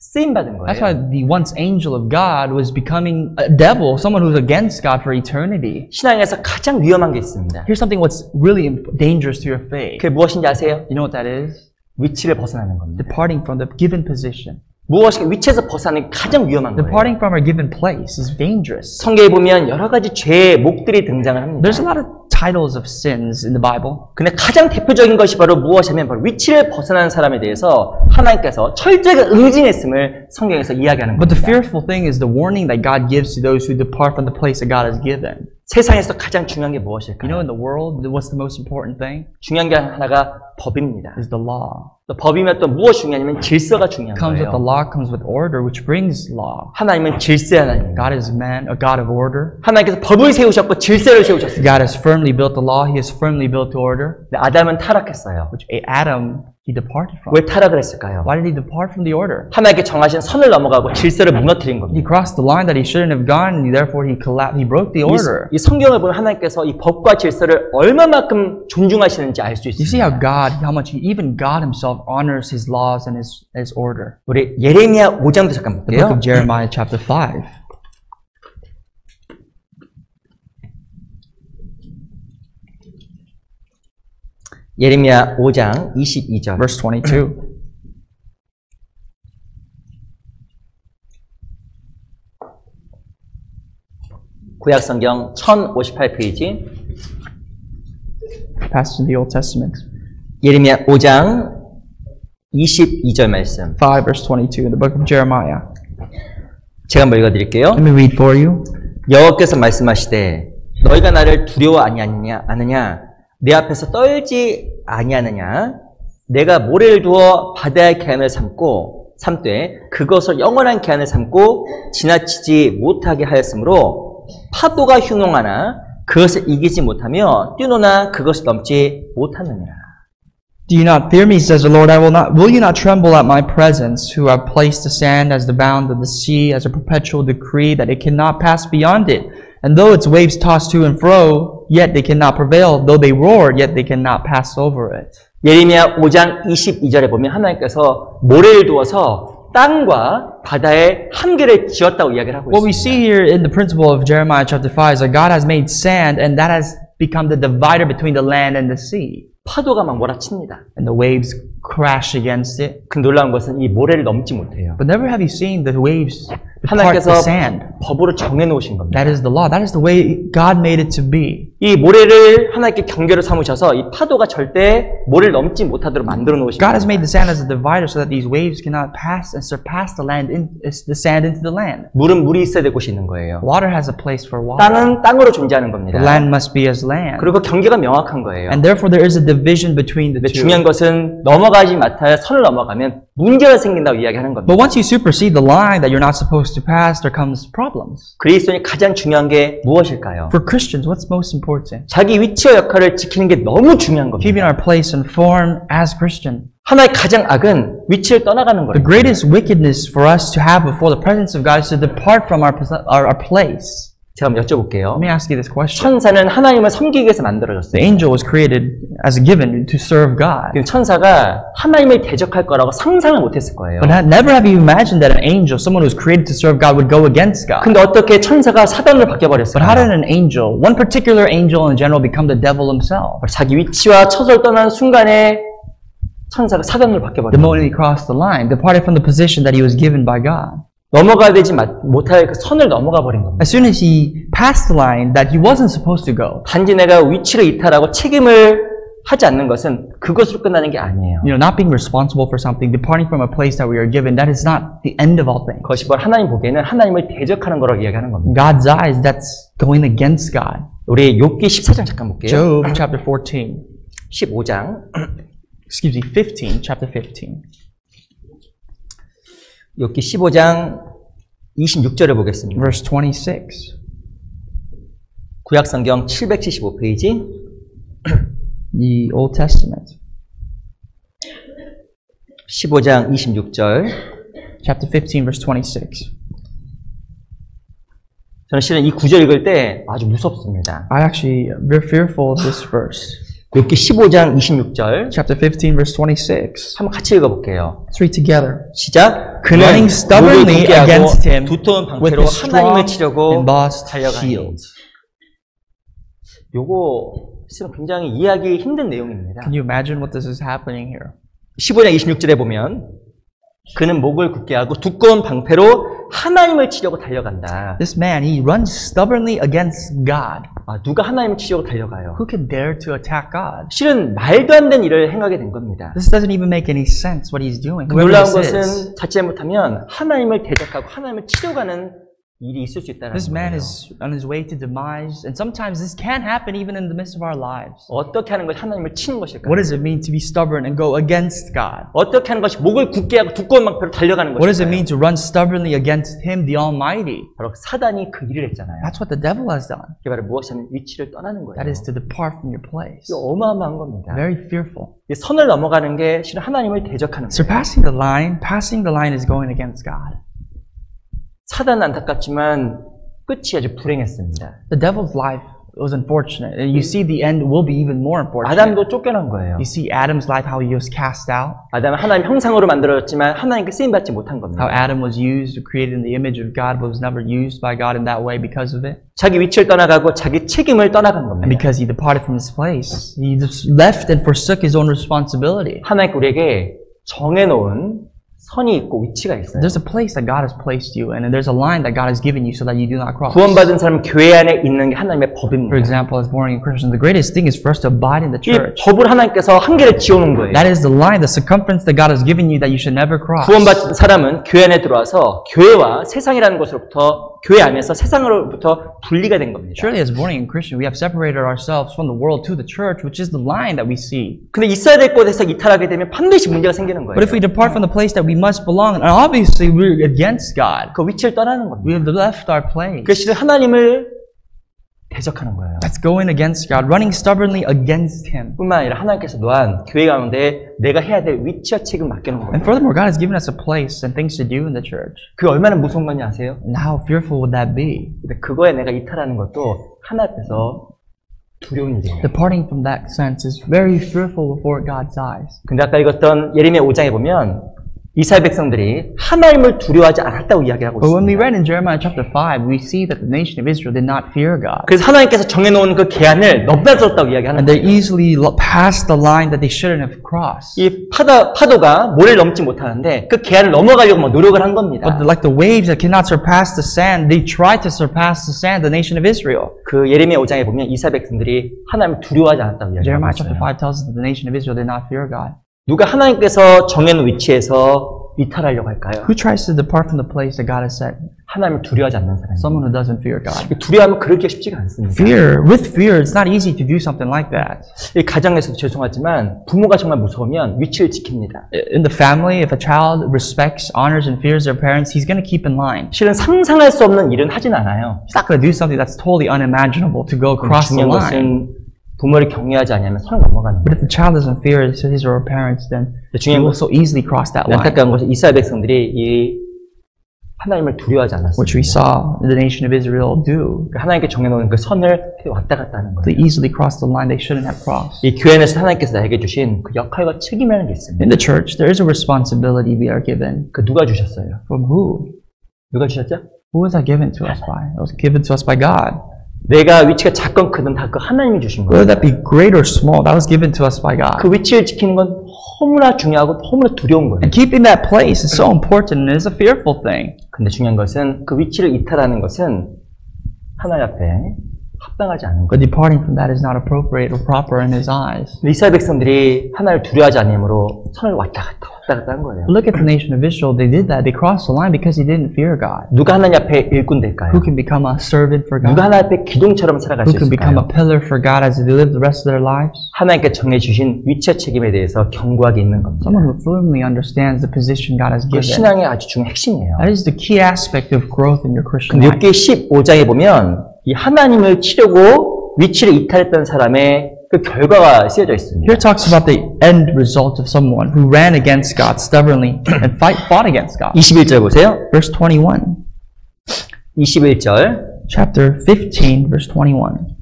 Speaker 1: 쓰임받은
Speaker 2: That's why
Speaker 1: 거예요.
Speaker 2: the once angel of God was becoming a devil, someone who's against God for eternity.
Speaker 1: 신앙에서 가장 위험한 게 있습니다.
Speaker 2: Here's something what's really dangerous to your faith.
Speaker 1: 그게 무엇인지 아세요?
Speaker 2: You know what that is?
Speaker 1: 위치를 벗어나는 겁니다.
Speaker 2: Departing from the given position.
Speaker 1: 무엇이 위치에서 벗어나는 게 가장 위험한 거예요.
Speaker 2: Departing from our given place is dangerous.
Speaker 1: 성경에 보면 여러 가지 죄의 목들이 등장을 합니다.
Speaker 2: There's a lot of titles of sins in the Bible.
Speaker 1: 근데 가장 대표적인 것이 바로 무엇이냐면 바로 위치를 벗어나는 사람에 대해서 하나님께서 철저하게 응징했음을 성경에서 이야기하는
Speaker 2: But the
Speaker 1: 겁니다.
Speaker 2: fearful thing is the warning that God gives to those who depart from the place that God has given.
Speaker 1: 세상에서 가장 중요한 게
Speaker 2: You know,
Speaker 1: 무엇일까요?
Speaker 2: in the world, what's the most important thing?
Speaker 1: 중요한 게 하나가 법입니다.
Speaker 2: Is the law.
Speaker 1: 또 법이면 또 무엇이 중요하냐면 질서가 중요한
Speaker 2: Comes with the
Speaker 1: 거예요.
Speaker 2: law, comes with order, which brings law.
Speaker 1: 하나님은 질서의 하나님입니다.
Speaker 2: God is a God of order.
Speaker 1: 하나님께서 법을 세우셨고 질서를 세우셨습니다.
Speaker 2: God has firmly built the law. He has firmly built the order.
Speaker 1: 근데 아담은 타락했어요.
Speaker 2: Which Adam, he departed from.
Speaker 1: 왜 타락을 했을까요?
Speaker 2: Why did he depart from the order?
Speaker 1: 하나님께 정하신 선을 넘어가고 질서를 무너뜨린
Speaker 2: He
Speaker 1: 겁니다.
Speaker 2: crossed the line that he shouldn't have gone, and therefore he broke the order.
Speaker 1: 이 성경을 보면 하나님께서 이 법과 질서를 얼마만큼 존중하시는지 알 수
Speaker 2: You see how
Speaker 1: 있습니다.
Speaker 2: how much even God himself honors his laws and his order.
Speaker 1: 우리 예레미야 5장도 잠깐
Speaker 2: The book
Speaker 1: 볼게요.
Speaker 2: of Jeremiah chapter 5.
Speaker 1: 예레미야 5장 22절.
Speaker 2: Verse 22.
Speaker 1: 구약 성경 1058페이지.
Speaker 2: Passage in the Old Testament.
Speaker 1: 예레미야 5장 22절 말씀.
Speaker 2: 5 verse 22 in the book of Jeremiah.
Speaker 1: 제가 한번 읽어드릴게요.
Speaker 2: Let me read for you.
Speaker 1: 여호와께서 말씀하시되 너희가 나를 두려워 아느냐 내 앞에서 떨지 아니하느냐 내가 모래를 두어 바다의 계한을 삼되 그것을 영원한 계한을 삼고 지나치지 못하게 하였으므로 파도가 흉용하나 그것을 이기지 못하며 뛰노나 그것을 넘지 못하느니라.
Speaker 2: Do you not fear me, says the Lord? Will you not tremble at my presence, who have placed the sand as the bound of the sea, as a perpetual decree that it cannot pass beyond it? And though its waves toss to and fro, yet they cannot prevail. Though they roar, yet they cannot pass over it.
Speaker 1: 예레미야 5장 22절에 보면 하나님께서 모래를 두어서 땅과 바다의 한계를 지었다고 이야기를 하고
Speaker 2: What we see
Speaker 1: 있습니다.
Speaker 2: here in the principle of Jeremiah chapter 5 is that God has made sand, and that has become the divider between the land and the sea.
Speaker 1: 파도가 막 몰아칩니다.
Speaker 2: And the waves crash against it.
Speaker 1: 그 놀라운 것은 이 모래를 넘지 못해요.
Speaker 2: But never have you seen the waves depart
Speaker 1: 하나님께서
Speaker 2: the sand.
Speaker 1: 법으로 정해놓으신 겁니다.
Speaker 2: That is the law. That is the way God made it to be.
Speaker 1: 이 모래를 하나님께 경계로 삼으셔서 이 파도가 절대 모래를 넘지 못하도록 만들어 놓으신
Speaker 2: God has made the sand as a divider so that these waves cannot pass and surpass the sand into the land.
Speaker 1: 물은 물이 있어야 될 곳이 있는 거예요.
Speaker 2: Water has a place for water.
Speaker 1: 땅은 땅으로 존재하는 겁니다.
Speaker 2: The land must be as land.
Speaker 1: 그리고 경계가 명확한 거예요.
Speaker 2: And therefore there is a division between the two.
Speaker 1: 중요한 것은 넘어가지 마타야 선을 넘어가면 문제가 생긴다고 이야기하는 겁니다.
Speaker 2: But once you supersede the line that you're not supposed to pass, there comes problems.
Speaker 1: 그리스도인이 가장 중요한 게 무엇일까요?
Speaker 2: For Christians, what's most important?
Speaker 1: 자기 위치와 역할을 지키는 게 너무 중요한 겁니다.
Speaker 2: Keeping our place and form as Christian.
Speaker 1: 하나의 가장 악은 위치를 떠나가는 거예요.
Speaker 2: The greatest wickedness for us to have before the presence of God is to depart from our place.
Speaker 1: 제가 한번 여쭤볼게요.
Speaker 2: Let me ask you this question.
Speaker 1: 천사는 하나님을 섬기기 위해서 만들어졌어요.
Speaker 2: The angel was created as a given to serve God.
Speaker 1: 천사가 하나님을 대적할 거라고 상상을 못했을 거예요.
Speaker 2: But never have you imagined that an angel, someone who was created to serve God, would go against God.
Speaker 1: 근데 어떻게 천사가 사단으로 바뀌어버렸어요?
Speaker 2: But how did an angel, one particular angel in general, become the devil himself?
Speaker 1: 자기 위치와 처소를 떠나는 순간에 천사가 사단으로
Speaker 2: The
Speaker 1: 바뀌어버렸어요.
Speaker 2: moment he crossed the line, departed from the position that he was given by God.
Speaker 1: 넘어가야 되지 못할 그 선을 넘어가 버린 겁니다.
Speaker 2: As soon as he passed the line that he wasn't supposed to go,
Speaker 1: 단지 내가 위치를 이탈하고 책임을 하지 않는 것은 그것으로 끝나는 게 아니에요.
Speaker 2: not being responsible for something, departing from a place that we are given, that is not the end of all things.
Speaker 1: 그것이 바로 하나님 보기에는 하나님을 대적하는 거라고 이야기하는 겁니다.
Speaker 2: God's eyes, that's going against God.
Speaker 1: 우리 욥기 14장 잠깐 볼게요.
Speaker 2: Job chapter 14.
Speaker 1: 15장.
Speaker 2: Excuse me, 15, chapter 15.
Speaker 1: 욥기 15장 26절을 보겠습니다.
Speaker 2: Verse 26.
Speaker 1: 구약성경 775페이지.
Speaker 2: The Old Testament.
Speaker 1: 15장 26절.
Speaker 2: Chapter 15, verse 26.
Speaker 1: 저는 실은 이 구절 읽을 때 아주 무섭습니다.
Speaker 2: I actually am very fearful of this verse.
Speaker 1: 욥기 15장 26절.
Speaker 2: Chapter 15, verse 26.
Speaker 1: 한번 같이 읽어볼게요.
Speaker 2: Let's read together.
Speaker 1: 시작.
Speaker 2: Running stubbornly against him
Speaker 1: 두터운
Speaker 2: with
Speaker 1: 방패로
Speaker 2: his
Speaker 1: 하나님을
Speaker 2: strong
Speaker 1: 치려고
Speaker 2: embossed
Speaker 1: 달려가니.
Speaker 2: shield.
Speaker 1: 요거 실은 굉장히 이해하기 힘든 내용입니다.
Speaker 2: Can you imagine what this is happening here?
Speaker 1: 15장 26절에 보면 그는 목을 굳게 하고 두꺼운 방패로 하나님을 치려고 달려간다.
Speaker 2: This man, he runs stubbornly against God.
Speaker 1: 누가 하나님을 치려고 달려가요?
Speaker 2: Who can dare to attack God?
Speaker 1: 실은 말도 안 되는 일을 행하게 된 겁니다.
Speaker 2: This doesn't even make any sense what he's doing.
Speaker 1: 놀라운 것은 자칫 못하면 하나님을 대적하고 하나님을 치려고 하는 일이 있을 수 있다는
Speaker 2: This man
Speaker 1: 거예요.
Speaker 2: is on his way to demise, and sometimes this can happen even in the midst of our lives.
Speaker 1: 어떻게 하는 것이 하나님을 치는 것일까요?
Speaker 2: What does it mean to be stubborn and go against God?
Speaker 1: 어떻게 하는 것이 목을 굳게 하고 두꺼운 방패로 달려가는
Speaker 2: What does it
Speaker 1: 것일까요?
Speaker 2: mean to run stubbornly against Him, the Almighty?
Speaker 1: 바로 사단이 그 일을 했잖아요.
Speaker 2: That's what the devil has done.
Speaker 1: 그게 바로 무엇이냐면 위치를 떠나는 거예요.
Speaker 2: That is to depart from your place.
Speaker 1: 이거 어마어마한 겁니다.
Speaker 2: Very fearful.
Speaker 1: 이 선을 넘어가는 게 실은 하나님을 대적하는 거예요.
Speaker 2: Surpassing the line, passing the line is going against God.
Speaker 1: 사단은 안타깝지만 끝이 아주 불행했습니다.
Speaker 2: The devil's life was unfortunate. And you see the end will be even more unfortunate.
Speaker 1: 아담도 쫓겨난 거예요.
Speaker 2: You see Adam's life, how he was cast out.
Speaker 1: 아담은 하나님 형상으로 만들어졌지만 하나님께 쓰임받지 못한 겁니다.
Speaker 2: How Adam was used, created in the image of God, but was never used by God in that way because of it.
Speaker 1: 자기 위치를 떠나가고 자기 책임을 떠나간 겁니다.
Speaker 2: And because he departed from his place. He just left and forsook his own responsibility.
Speaker 1: 하나님께 우리에게 정해놓은 선이 있고 위치가 있어요.
Speaker 2: There's a place that God has placed you in, and there's a line that God has given you so that you do not cross.
Speaker 1: 구원받은 사람은 교회 안에 있는 게 하나님의 법입니다.
Speaker 2: For example, as born-again Christians, the greatest thing is for us to abide in the
Speaker 1: 이
Speaker 2: church.
Speaker 1: 법을 하나님께서 한계를 지어놓은 거예요.
Speaker 2: That is the line, the circumference that God has given you that you should never cross.
Speaker 1: 구원받은 사람은 교회 안에 들어와서 교회와 세상이라는 것으로부터 교회 안에서 세상으로부터 분리가 된 겁니다.
Speaker 2: Surely as born-again Christians, we have separated ourselves from the world to the church, which is the line that we see.
Speaker 1: 근데 있어야 될 곳에서 이탈하게 되면 반드시 문제가 생기는 거예요.
Speaker 2: But if we depart from the place that we must belong, and obviously we're against God,
Speaker 1: 그 위치를 떠나는 겁니다.
Speaker 2: we have left our place.
Speaker 1: 그래서 하나님을 대적하는 거예요.
Speaker 2: That's going against God, running stubbornly against Him.
Speaker 1: 뿐만 아니라 하나님께서 또한 교회 가운데 내가 해야 될 위치와 책임을 맡겨놓은
Speaker 2: And
Speaker 1: 거예요.
Speaker 2: furthermore, God has given us a place and things to do in the church.
Speaker 1: 그게 얼마나 무서운 건지 아세요?
Speaker 2: And how fearful would that be?
Speaker 1: 근데 그거에 내가 이탈하는 것도 하나 앞에서 두려운 일이에요.
Speaker 2: Departing from that sense is very fearful before God's eyes.
Speaker 1: 근데 아까 읽었던 예레미야 5장에 보면 이스라엘 백성들이 하나님을 두려워하지 않았다고 이야기하고
Speaker 2: But when we
Speaker 1: 있습니다.
Speaker 2: read in Jeremiah chapter 5, we see that the nation of Israel did not fear God.
Speaker 1: 그래서 하나님께서 정해놓은 그 계안을 넘나들었다고 이야기하는
Speaker 2: And they
Speaker 1: 거예요.
Speaker 2: easily passed the line that they shouldn't have crossed.
Speaker 1: 이 파도가 모래를 넘지 못하는데 그 계안을 넘어가려고 막 노력을 한 겁니다.
Speaker 2: But like the waves that cannot surpass the sand, they tried to surpass the sand, the nation of Israel.
Speaker 1: 그 예레미야 5장에 보면 이스라엘 백성들이 하나님을 두려워하지 않았다고
Speaker 2: Jeremiah
Speaker 1: 이야기하고
Speaker 2: chapter
Speaker 1: 있어요.
Speaker 2: 5 tells us that the nation of Israel did not fear God.
Speaker 1: 누가 하나님께서 정해놓은 위치에서 이탈하려고 할까요?
Speaker 2: Who tries to depart from the place that God has set?
Speaker 1: 하나님을 두려워하지 않는 사람.
Speaker 2: Someone who doesn't fear God.
Speaker 1: 두려워하면 그러기가 쉽지가 않습니다.
Speaker 2: With fear, it's not easy to do something like that.
Speaker 1: 이 가정에서도 죄송하지만 부모가 정말 무서우면 위치를 지킵니다.
Speaker 2: In the family, if a child respects, honors, and fears their parents, he's going to keep in line.
Speaker 1: 실은 상상할 수 없는 일은 하진 않아요.
Speaker 2: He's not going to do something that's totally unimaginable to go across the
Speaker 1: 중요한
Speaker 2: line.
Speaker 1: 것은 부모를 경외하지 않으면 선을 넘어가는
Speaker 2: But
Speaker 1: 거예요.
Speaker 2: if the child doesn't fear his or her parents, then he
Speaker 1: 중요한
Speaker 2: will so easily cross that line.
Speaker 1: 안타까운 것은 이스라엘 백성들이 이 하나님을 두려워하지
Speaker 2: Which we
Speaker 1: 않았습니다.
Speaker 2: saw the nation of Israel do.
Speaker 1: 하나님께 정해놓은 그 선을 왔다 갔다 하는
Speaker 2: They
Speaker 1: 거예요.
Speaker 2: easily crossed the line they shouldn't have crossed.
Speaker 1: 이 교회 안에서 하나님께서 나에게 주신 그 역할과 책임이라는 게 있습니다.
Speaker 2: In the church, there is a responsibility we are given.
Speaker 1: 그 누가 주셨어요?
Speaker 2: From who?
Speaker 1: 누가 주셨죠?
Speaker 2: Who was that given to us by? It was given to us by God.
Speaker 1: 내가 위치가 작건 크든 다 그 하나님이 주신 거예요.
Speaker 2: Whether that be great or small, that was given to us by God.
Speaker 1: 그 위치를 지키는 건 너무나 중요하고 너무나 두려운 거예요.
Speaker 2: And keeping that place is so important and is a fearful thing.
Speaker 1: 근데 중요한 것은 그 위치를 이탈하는 것은 하나님 앞에 합당하지 않은 거예요.
Speaker 2: But departing from that is not appropriate or proper in His eyes.
Speaker 1: 이스라엘 백성들이 하나님을 두려워하지 않으므로 선을 왔다 갔다 한 거예요.
Speaker 2: Look at the nation of Israel. They did that. They crossed the line because they didn't fear God.
Speaker 1: 누가 하나님 앞에 일꾼 될까요?
Speaker 2: Who can become a servant for
Speaker 1: 누가
Speaker 2: God?
Speaker 1: 하나님 앞에 기둥처럼 살아갈
Speaker 2: Who
Speaker 1: 수
Speaker 2: can become a
Speaker 1: 있을까요?
Speaker 2: pillar for God as they live the rest of their lives?
Speaker 1: 하나님께 정해주신 위치와 책임에 대해서 견고하게 있는 겁니다.
Speaker 2: Someone who firmly understands the position God has
Speaker 1: 그
Speaker 2: given.
Speaker 1: 신앙의 아주 중요한 핵심이에요.
Speaker 2: That is the key aspect of growth in your Christian
Speaker 1: 근데
Speaker 2: life.
Speaker 1: 욥기 15장에 보면 이 하나님을 치려고 위치를 이탈했던 사람의 그 결과가 쓰여져 있습니다.
Speaker 2: Here talks about the end result of someone who ran against God stubbornly and fought against God.
Speaker 1: 21절 보세요.
Speaker 2: Verse 21.
Speaker 1: 21절
Speaker 2: Chapter 15, verse 21.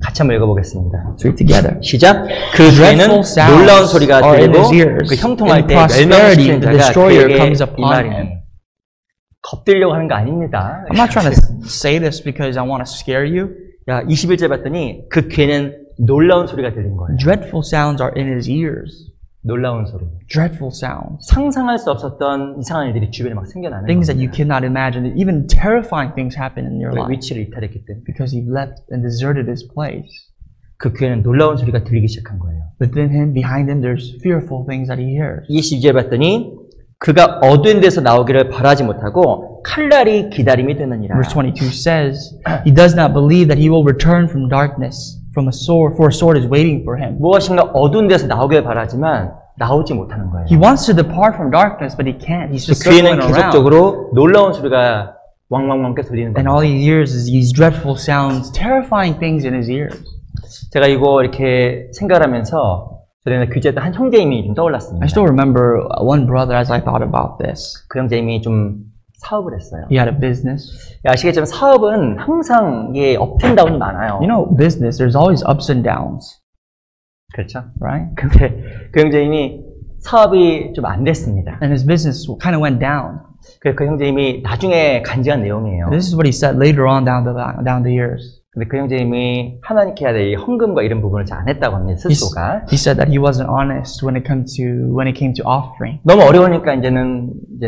Speaker 1: 같이 한번 읽어보겠습니다.
Speaker 2: Let's read together.
Speaker 1: 시작. 그 뒤에는 놀라운 소리가 들리고 그 형통할 때 멸망시키는 자가 그에게 임하리니. 겁들려고 하는 거 아닙니다.
Speaker 2: I'm not trying to say this because I want to scare you.
Speaker 1: 야, 21절 봤더니 그 귀에는 놀라운 소리가 들린 거예요.
Speaker 2: Dreadful sounds are in his ears.
Speaker 1: 놀라운 소리.
Speaker 2: Dreadful sounds.
Speaker 1: 상상할 수 없었던 이상한 일들이 주변에 막 생겨나는
Speaker 2: Things that you
Speaker 1: 겁니다.
Speaker 2: cannot imagine. Even terrifying things happen in your
Speaker 1: 왜?
Speaker 2: life
Speaker 1: 위치를 이탈했기 때문에.
Speaker 2: because he left and deserted his place.
Speaker 1: 그 귀에는 놀라운 소리가 들리기 시작한 거예요.
Speaker 2: Within him, behind him, there's fearful things that he hears.
Speaker 1: 22절 봤더니 그가 어두운 데서 나오기를 바라지 못하고 칼날이 기다림이 되느니라.
Speaker 2: Verse 22 says, he does not believe that he will return from darkness, from a sword, for a sword is waiting for him.
Speaker 1: 무엇인가 어두운 데서 나오길 바라지만 나오지 못하는 거예요.
Speaker 2: He wants to depart from darkness, but he can't. He's just
Speaker 1: 귀에는
Speaker 2: circling around.
Speaker 1: 계속적으로 놀라운 소리가 왕왕왕 계속 들리는
Speaker 2: And
Speaker 1: 거예요.
Speaker 2: all he hears is these dreadful sounds, terrifying things in his ears.
Speaker 1: 제가 이거 이렇게 생각을 하면서 저는 교제했던 한 형제님이 좀 떠올랐습니다.
Speaker 2: I still remember one brother as I thought about this.
Speaker 1: 그 형제님이 좀 사업을 했어요.
Speaker 2: He had a business.
Speaker 1: 아시겠지만 사업은 항상 이게 업앤다운이 많아요.
Speaker 2: You know, business, there's always ups and downs,
Speaker 1: 그렇죠?
Speaker 2: right?
Speaker 1: 근데 그 형제님이 사업이 좀 안 됐습니다.
Speaker 2: And his business kind of went down.
Speaker 1: 그 형제님이 나중에 간증한 내용이에요.
Speaker 2: This is what he said later on down the years.
Speaker 1: 근데 그 형제님이 하나님께 해야 될 이 헌금과 이런 부분을 잘 안 했다고 합니다. 스스로가.
Speaker 2: He said that he wasn't honest when it came to offering.
Speaker 1: 너무 어려우니까 이제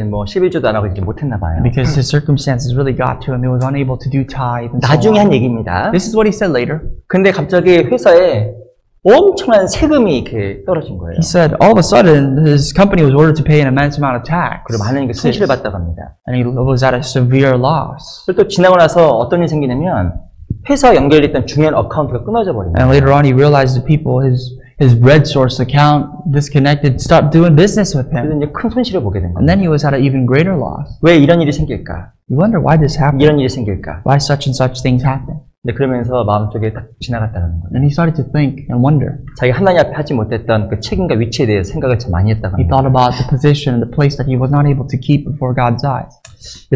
Speaker 1: 뭐 11조도 안 하고 이제 못했나 봐요.
Speaker 2: Because his circumstances really got to him. He was unable to do tithe and so
Speaker 1: 나중에
Speaker 2: on.
Speaker 1: 한 얘기입니다.
Speaker 2: This is what he said later.
Speaker 1: 근데 갑자기 회사에 엄청난 세금이 이렇게 떨어진 거예요.
Speaker 2: He said all of a sudden his company was ordered to pay an immense amount of tax.
Speaker 1: 그리고 많은 손실을 봤다고 합니다.
Speaker 2: And he was at a severe loss.
Speaker 1: 그리고 또 지나고 나서 어떤 일이 생기냐면 회사와 연결됐던 중요한 어카운트가 끊어져 버립니다.
Speaker 2: And later on he realized the people, his bread source account disconnected, stopped doing business with
Speaker 1: 그래서
Speaker 2: him.
Speaker 1: 이제 큰 손실을 보게 된
Speaker 2: And
Speaker 1: 겁니다.
Speaker 2: then he was at an even greater loss.
Speaker 1: 왜 이런 일이 생길까?
Speaker 2: You wonder why this happened.
Speaker 1: 이런 일이 생길까?
Speaker 2: Why such and such things happen.
Speaker 1: 근데 그러면서 마음속에 딱 지나갔다는 거예요.
Speaker 2: And he started to think and wonder.
Speaker 1: 자기 하나님 앞에 하지 못했던 그 책임과 위치에 대해서 생각을 참 많이 했다고
Speaker 2: He
Speaker 1: 합니다.
Speaker 2: thought about the position and the place that he was not able to keep before God's eyes.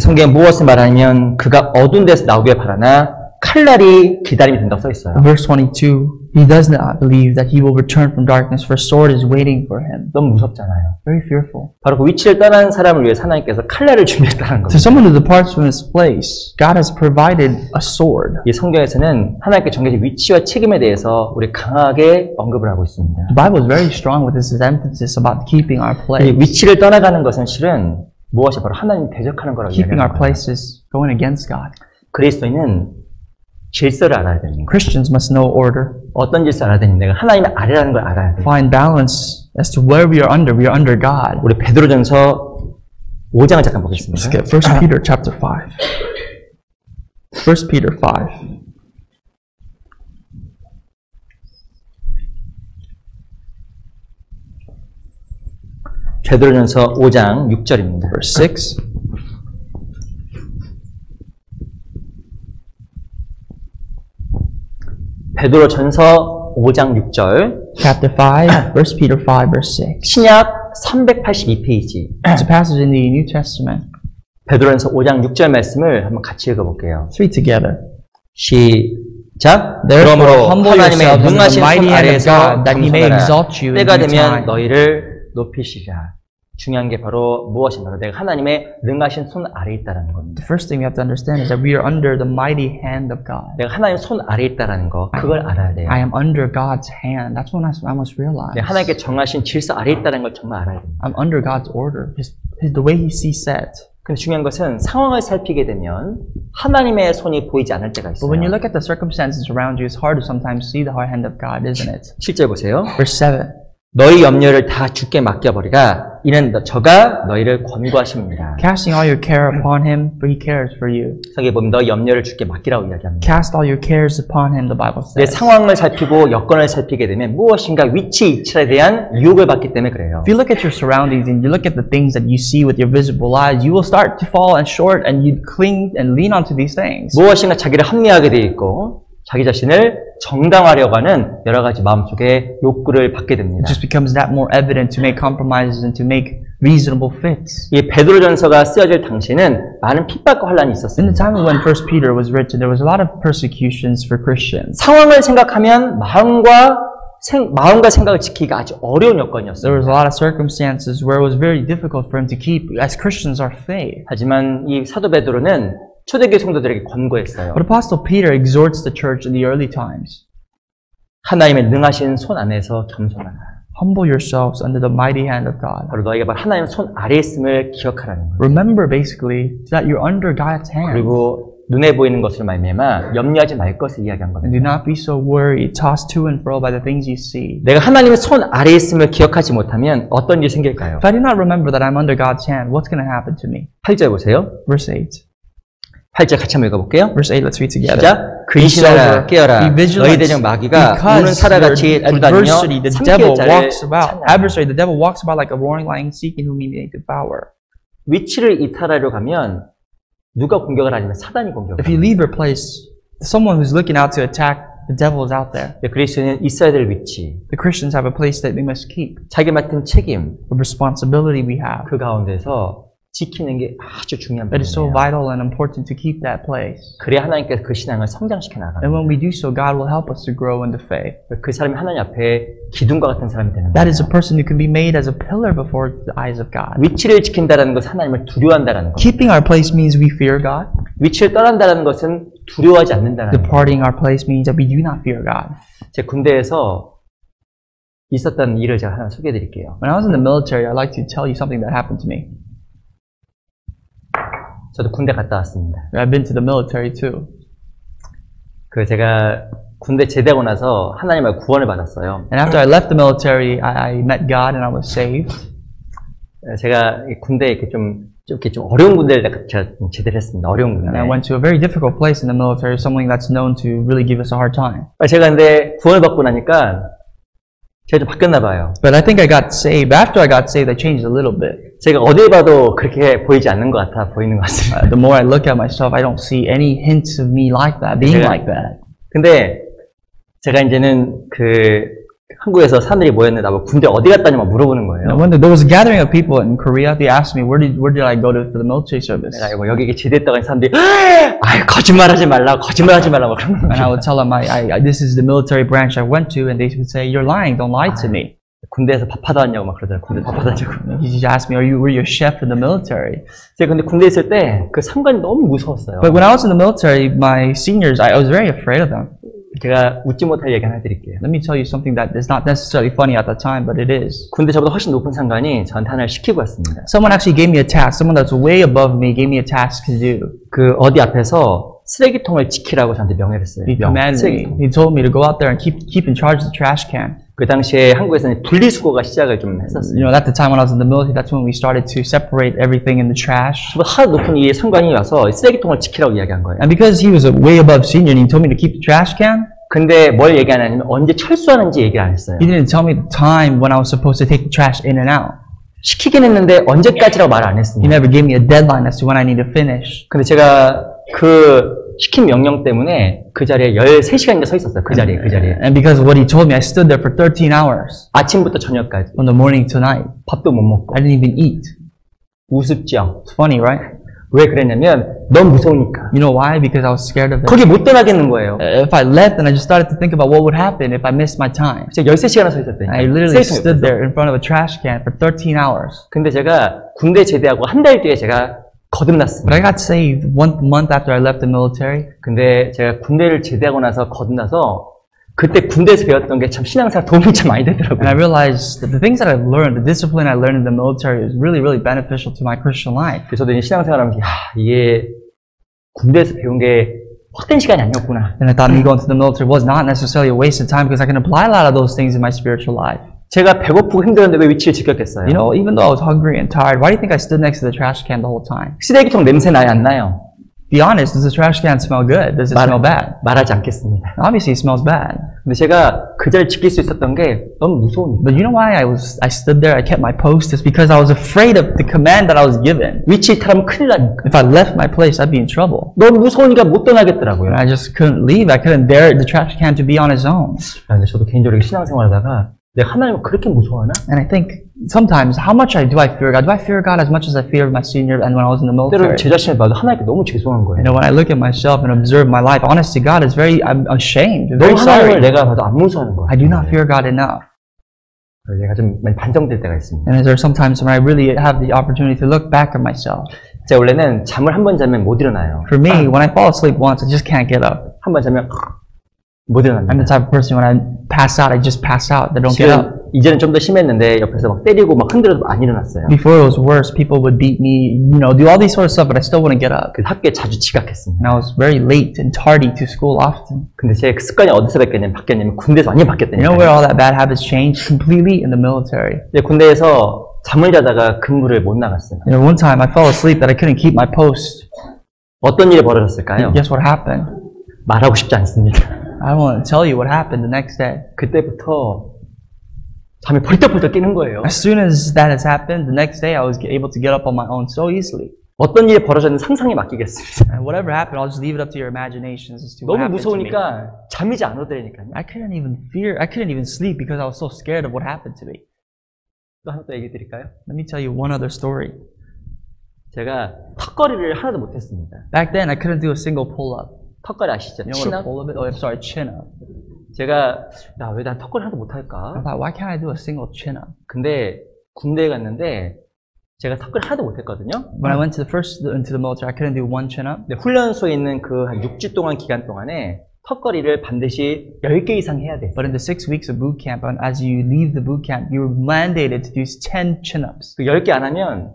Speaker 1: 성경에 무엇을 말하냐면 그가 어두운 데서 나오길 바라나 칼날이 기다림이 된다고 써 있어요.
Speaker 2: In verse 22, He does not believe that he will return from darkness, for a sword is waiting for him.
Speaker 1: 너무 무섭잖아요.
Speaker 2: Very fearful.
Speaker 1: 바로 그 위치를 떠나는 사람을 위해서 하나님께서 칼날을 준비했다는 겁니다.
Speaker 2: To someone who departs from his place, God has provided a sword.
Speaker 1: 이 성경에서는 하나님께 정해진 위치와 책임에 대해서 우리 강하게 언급을 하고 있습니다.
Speaker 2: The Bible is very strong with this emphasis about keeping our
Speaker 1: 이
Speaker 2: place.
Speaker 1: 위치를 떠나가는 것은 실은 무엇이 바로 하나님 대적하는 거라고
Speaker 2: Keeping our
Speaker 1: 이야기합니다.
Speaker 2: place is going against God.
Speaker 1: 그리스도인은 질서를 알아야 됩니다.
Speaker 2: Christians must know order.
Speaker 1: 어떤 질서를 알아야 됩니다. 하나님의 아래라는 걸 알아야 돼요.
Speaker 2: Find balance as to where we are under. We are under God.
Speaker 1: 우리 베드로전서 5장을 잠깐 보겠습니다.
Speaker 2: Let's get 1 Peter chapter 5. 1 Peter 5.
Speaker 1: 베드로전서 5장 6절입니다.
Speaker 2: Verse 6.
Speaker 1: 베드로전서 5장 6절.
Speaker 2: Chapter 5, 1 Peter 5, verse 6.
Speaker 1: 신약 382페이지.
Speaker 2: It's a passage in the New Testament.
Speaker 1: 베드로전서 5장 6절 말씀을 한번 같이 읽어볼게요.
Speaker 2: Let's read together.
Speaker 1: 시작.
Speaker 2: Therefore,
Speaker 1: 그러므로
Speaker 2: humble
Speaker 1: 하나님의
Speaker 2: yourselves under the
Speaker 1: 능하신
Speaker 2: mighty
Speaker 1: 손
Speaker 2: hand of
Speaker 1: 아래에서
Speaker 2: God, that He may
Speaker 1: 겸손하라.
Speaker 2: exalt you in
Speaker 1: 때가
Speaker 2: due
Speaker 1: 되면
Speaker 2: time.
Speaker 1: 너희를 높이시리라. 중요한 게 바로 무엇이 바로 내가 하나님의 능하신 손 아래에 있다는 겁니다.
Speaker 2: The first thing we have to understand is that we are under the mighty hand of God.
Speaker 1: 내가 하나님 손 아래에 있다는 거 그걸 알아야 돼요.
Speaker 2: I am under God's hand. That's what I must realize.
Speaker 1: 내가 하나님께 정하신 질서 아래에 있다는 걸 정말 알아야 됩니다.
Speaker 2: I'm under God's order. The way He sees set.
Speaker 1: 근데 중요한 것은 상황을 살피게 되면 하나님의 손이 보이지 않을 때가
Speaker 2: But when you
Speaker 1: 있어요.
Speaker 2: look at the circumstances around you, it's hard to sometimes see the hand of God, isn't it?
Speaker 1: 7절 보세요.
Speaker 2: Verse 7.
Speaker 1: 너희 염려를 다 주께 맡겨버리라. 이는 저가 너희를 권고하십니다.
Speaker 2: Casting all your care upon Him, for He cares for you.
Speaker 1: 성경에 보면 너희 염려를 주께 맡기라고 이야기합니다.
Speaker 2: Cast all your cares upon Him, the Bible
Speaker 1: 내
Speaker 2: says.
Speaker 1: 상황을 살피고 여건을 살피게 되면 무엇인가 위치에 대한 유혹을 받기 때문에 그래요.
Speaker 2: If you look at your surroundings and you look at the things that you see with your visible eyes, you will start to fall short and you cling and lean onto these things.
Speaker 1: 무엇인가 자기를 합리화하게 되어 있고 자기 자신을 정당화하려고 하는 여러 가지 마음속에 욕구를 받게 됩니다.
Speaker 2: It just becomes that more evident to make compromises and to make reasonable fits.
Speaker 1: 이 베드로전서가 쓰여질 당시에는 많은 핍박과 환란이
Speaker 2: In the
Speaker 1: 있었습니다.
Speaker 2: time when 1 Peter was written, there was a lot of persecutions for Christians.
Speaker 1: 상황을 생각하면 마음과 생각을 지키기가 아주 어려운
Speaker 2: There
Speaker 1: 여건이었어요.
Speaker 2: was a lot of circumstances where it was very difficult for him to keep, as Christians, our faith.
Speaker 1: 하지만 이 사도 베드로는 초대교회 성도들에게 권고했어요.
Speaker 2: But Apostle Peter exhorts the church in the early times.
Speaker 1: 하나님의 능하신 손 안에서 겸손하라.
Speaker 2: Humble yourselves under the mighty hand of God.
Speaker 1: 바로 너희가 바로 하나님의 손 아래에 있음을 기억하라는 거예요.
Speaker 2: Remember, basically, that you're under God's hand.
Speaker 1: 그리고 눈에 보이는 것을 말미암아 염려하지 말 것을 이야기한
Speaker 2: And do
Speaker 1: 겁니다.
Speaker 2: not be so worried, tossed to and fro by the things you see.
Speaker 1: 내가 하나님의 손 아래에 있음을 기억하지 못하면 어떤 일이 생길까요?
Speaker 2: If I do not remember that I'm under God's hand, what's going to happen to me?
Speaker 1: 8절 보세요.
Speaker 2: Verse 8.
Speaker 1: 8절 같이 한번 읽어볼게요.
Speaker 2: Verse 8, let's read together.
Speaker 1: 시작. 근신하라 깨어라. 너희 대적 마귀가 우는 사자같이 돌다니며
Speaker 2: adversary, the devil
Speaker 1: 삼킬
Speaker 2: walks
Speaker 1: 자를
Speaker 2: about.
Speaker 1: 찾느니라.
Speaker 2: Adversary, the devil walks about like a roaring lion, seeking whom he may devour.
Speaker 1: 위치를 이탈하려 가면 누가 공격을 하냐면 사단이 공격을
Speaker 2: If you leave your place, someone who's looking out to attack, the devil is out there.
Speaker 1: 그리스도인은 있어야 될 위치,
Speaker 2: The Christians have a place that they must keep.
Speaker 1: 자기 맡은 책임,
Speaker 2: The responsibility we have.
Speaker 1: 그 가운데서 지키는 게 아주 중요한
Speaker 2: That is so
Speaker 1: 부분이에요.
Speaker 2: vital and important to keep that place.
Speaker 1: 그래야 하나님께서 그 신앙을 성장시켜
Speaker 2: And
Speaker 1: 나가요.
Speaker 2: when we do so, God will help us to grow in the faith.
Speaker 1: 그 사람이 하나님 앞에 기둥과 같은 사람이 되는
Speaker 2: That is a
Speaker 1: 거예요.
Speaker 2: person who can be made as a pillar before the eyes of God.
Speaker 1: 위치를 지킨다는 것은 하나님을 두려워한다는 것.
Speaker 2: Keeping our place means we fear God.
Speaker 1: 위치를 떠난다는 것은 두려워하지 않는다는 것.
Speaker 2: Departing our place means that we do not fear God.
Speaker 1: 제 군대에서 있었던 일을 제가 하나 소개해 드릴게요.
Speaker 2: When I was in the military, I'd like to tell you something that happened to me.
Speaker 1: 저도 군대 갔다 왔습니다.
Speaker 2: I've been to the military too.
Speaker 1: 그 제가 군대 제대하고 나서 하나님의 구원을 받았어요.
Speaker 2: And after I left the military, I met God and I was saved.
Speaker 1: 제가 군대에 이렇게 좀 어려운 군대를 제가 제대를 했습니다. 어려운 군대.
Speaker 2: And I went to a very difficult place in the military, something that's known to really give us a hard time.
Speaker 1: 제가 근데 구원을 받고 나니까 제가 좀 바뀌었나 봐요.
Speaker 2: But I think I got saved. After I got saved, I changed a little bit.
Speaker 1: 제가 어딜 봐도 그렇게 보이지 않는 것 같아 보이는 것 같습니다.
Speaker 2: The more I look at myself, I don't see any hints of me like that, being like that.
Speaker 1: 근데 제가 이제는 그 한국에서 사람들이 모였는데 나보고 군대 어디 갔다니 막 물어보는 거예요.
Speaker 2: When there was a gathering of people in Korea, they asked me, where did I go to for the military service?
Speaker 1: 내가 이거 여기 제대했다고 하는 사람들이 아유 거짓말하지 말라 그러는 거예요.
Speaker 2: And I would tell them, this is the military branch I went to, and they would say, you're lying, don't lie to me.
Speaker 1: 군대에서 밥 하다 왔냐고 막 그러더라고요. 군대 밥 하다 왔냐고.
Speaker 2: He just asked me, were you a chef in the military?
Speaker 1: 제가 근데 군대에 있을 때 그 상관이 너무 무서웠어요.
Speaker 2: But when I was in the military, my seniors, I was very afraid of them.
Speaker 1: 제가 웃지 못할 얘기 하나 해드릴게요.
Speaker 2: Let me tell you something that is not necessarily funny at that time, but it is.
Speaker 1: 군대 저보다 훨씬 높은 상관이 저한테 하나를 시키고 왔습니다.
Speaker 2: Someone actually gave me a task. Someone that's way above me gave me a task to do.
Speaker 1: 그 어디 앞에서 쓰레기통을 지키라고 저한테 명예를 했어요.
Speaker 2: He commanded me. He told me to go out there and keep in charge of the trash can.
Speaker 1: 그 당시에 한국에서는 분리수거가 시작을 좀 했었어요.
Speaker 2: You know, at the time when I was in the military, that's when we started to separate everything in the trash.
Speaker 1: 저보다 하도 높은 이 상관이 와서 쓰레기통을 지키라고 이야기한 거예요.
Speaker 2: And because he was a way above senior, and he told me to keep the trash can.
Speaker 1: 근데 뭘 얘기 안 하냐면 언제 철수하는지 얘기를 안 했어요.
Speaker 2: He didn't tell me the time when I was supposed to take the trash in and out.
Speaker 1: 시키긴 했는데 언제까지라고 말을 안 했습니다.
Speaker 2: He never gave me a deadline as to when I need to finish.
Speaker 1: 근데 제가 그 시킨 명령 때문에 그 자리에 13시간인가 서 있었어요. 그 자리에.
Speaker 2: And because of what he told me, I stood there for 13 hours.
Speaker 1: 아침부터 저녁까지.
Speaker 2: From the morning to night.
Speaker 1: 밥도 못 먹고.
Speaker 2: I didn't even eat.
Speaker 1: 우습죠?
Speaker 2: It's funny, right?
Speaker 1: 왜 그랬냐면 너무 무서우니까.
Speaker 2: You know why? Because I was scared of it.
Speaker 1: 거기 못 떠나겠는 거예요.
Speaker 2: If I left, then I just started to think about what would happen if I missed my time.
Speaker 1: 제가 13시간을 서 있었대요.
Speaker 2: I literally stood there in front of a trash can for 13 hours.
Speaker 1: 근데 제가 군대 제대하고 한 달 뒤에 제가 거듭났습니다.
Speaker 2: But I got saved 1 month after I left the military.
Speaker 1: 근데 제가 군대를 제대하고 나서 거듭나서 그때 군대에서 배웠던 게 참 신앙생활 도움이 참 많이 되더라고요.
Speaker 2: And I realized that the things that I've learned, the discipline I learned in the military is really, really beneficial to my Christian life.
Speaker 1: 그래서 저도 이제 신앙생활하면서 이게 군대에서 배운 게 헛된 시간이 아니었구나.
Speaker 2: And I thought me going to the military was not necessarily a waste of time because I can apply a lot of those things in my spiritual life.
Speaker 1: 제가 배고프고 힘들었는데 왜 위치를 지켰겠어요?
Speaker 2: You know, even though I was hungry and tired, why do you think I stood next to the trash can the whole time?
Speaker 1: 쓰레기통 냄새 나요, 안 나요?
Speaker 2: Be honest, does the trash can smell good? Does it smell bad?
Speaker 1: 말하지 않겠습니다.
Speaker 2: Obviously, it smells bad.
Speaker 1: 근데 제가 그 자리를 지킬 수 있었던 게 너무 무서우니까.
Speaker 2: But you know why I stood there, I kept my post? It's because I was afraid of the command that I was given.
Speaker 1: 위치 이탈하면 큰일 나니까.
Speaker 2: If I left my place, I'd be in trouble.
Speaker 1: 너무 무서우니까 못 떠나겠더라고요.
Speaker 2: And I just couldn't leave. I couldn't dare the trash can to be on its own.
Speaker 1: 근데 저도 개인적으로 신앙생활하다가 내가 하나님을 그렇게 무서워하나?
Speaker 2: And I think sometimes, how much do I fear God? Do I fear God as much as I feared my senior and when I was in the military?
Speaker 1: 때로 제 자신을 봐도 하나님께 너무 죄송한 거예요.
Speaker 2: You know, when I look at myself and observe my life, honest to God, I'm ashamed. I'm very
Speaker 1: 너무 하나님을
Speaker 2: sorry.
Speaker 1: 내가 봐도 안 무서워하는 거예요.
Speaker 2: I do not fear God enough.
Speaker 1: 내가 좀 많이 반성될 때가 있습니다.
Speaker 2: And there are some times when I really have the opportunity to look back at myself.
Speaker 1: 제가 원래는 잠을 한 번 자면 못 일어나요.
Speaker 2: For me, when I fall asleep once, I just can't get up.
Speaker 1: 한 번 자면 못 일어납니다.
Speaker 2: I'm the type of person when I pass out, I just pass out. I don't get up.
Speaker 1: 이제는 좀 더 심했는데 옆에서 막 때리고 막 흔들어도 안 일어났어요.
Speaker 2: Before it was worse. People would beat me, you know, do all these sort of stuff, but I still wouldn't get up.
Speaker 1: 그래서 학교에 자주 지각했습니다.
Speaker 2: And I was very late and tardy to school often.
Speaker 1: 근데 제 그 습관이 어디서 바뀌었냐면 군대에서 완전히 바뀌었다니까요.
Speaker 2: You know where all that bad habits changed? Completely in the military.
Speaker 1: 군대에서 잠을 자다가 근무를 못 나갔어요.
Speaker 2: You know, one time I fell asleep that I couldn't keep my post.
Speaker 1: 어떤 일이 벌어졌을까요?
Speaker 2: Guess what happened?
Speaker 1: 말하고 싶지 않습니다.
Speaker 2: I don't want to tell you what happened the next day.
Speaker 1: 그때부터 잠이 벌떡벌떡 깨는 거예요.
Speaker 2: As soon as that has happened, the next day I was able to get up on my own so easily.
Speaker 1: 어떤 일이 벌어졌는지 상상에 맡기겠습니다.
Speaker 2: And whatever happened, I'll just leave it up to your imaginations as to what
Speaker 1: 너무
Speaker 2: happened to me.
Speaker 1: 무서우니까 잠이 잘 안 오더라니까요.
Speaker 2: I couldn't even sleep because I was so scared of what happened to me.
Speaker 1: 또 하나 더 얘기 드릴까요?
Speaker 2: Let me tell you one other story.
Speaker 1: 제가 턱걸이를 하나도 못했습니다.
Speaker 2: Back then, I couldn't do a single pull-up.
Speaker 1: 턱걸이 아시죠?
Speaker 2: You know what a pull-up is? Oh, I'm sorry, chin-up.
Speaker 1: 제가 왜 난 턱걸이 하나도 못할까?
Speaker 2: I thought, why can't I do a single chin-up?
Speaker 1: 근데 군대에 갔는데 제가 턱걸이 하나도 못했거든요.
Speaker 2: When I went into the military, I couldn't do one chin-up.
Speaker 1: 근데 훈련소에 있는 그 한 6주 동안 기간 동안에 턱걸이를 반드시 10개 이상 해야 돼.
Speaker 2: But in the 6 weeks of boot camp, and as you leave the boot camp, you're mandated to do 10 chin-ups.
Speaker 1: 그 10개 안 하면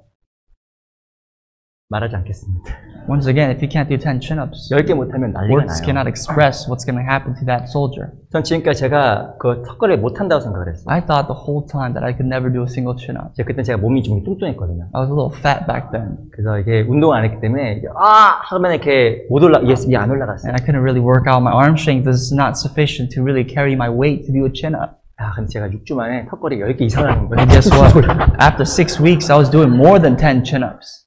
Speaker 1: 말하지 않겠습니다.
Speaker 2: Once again, if you can't do 10 chin-ups,
Speaker 1: 10개 못하면 난리가
Speaker 2: words
Speaker 1: 나요.
Speaker 2: cannot express what's going to happen to that soldier.
Speaker 1: 전 지금까지 제가 그 턱걸이를 못한다고 생각을 했어요.
Speaker 2: I thought the whole time that I could never do a single chin-up.
Speaker 1: 그때 제가 몸이 좀 뚱뚱했거든요.
Speaker 2: I was a little fat back then.
Speaker 1: 그래서 이게 운동을 안 했기 때문에 하면 이렇게 못 이게 안 올라갔어요.
Speaker 2: And I couldn't really work out. My arm strength is not sufficient to really carry my weight to do a chin-up.
Speaker 1: 근데 제가 6주 만에 턱걸이 10개 이상을 하는 거예요.
Speaker 2: And guess what? After 6 weeks, I was doing more than 10 chin-ups.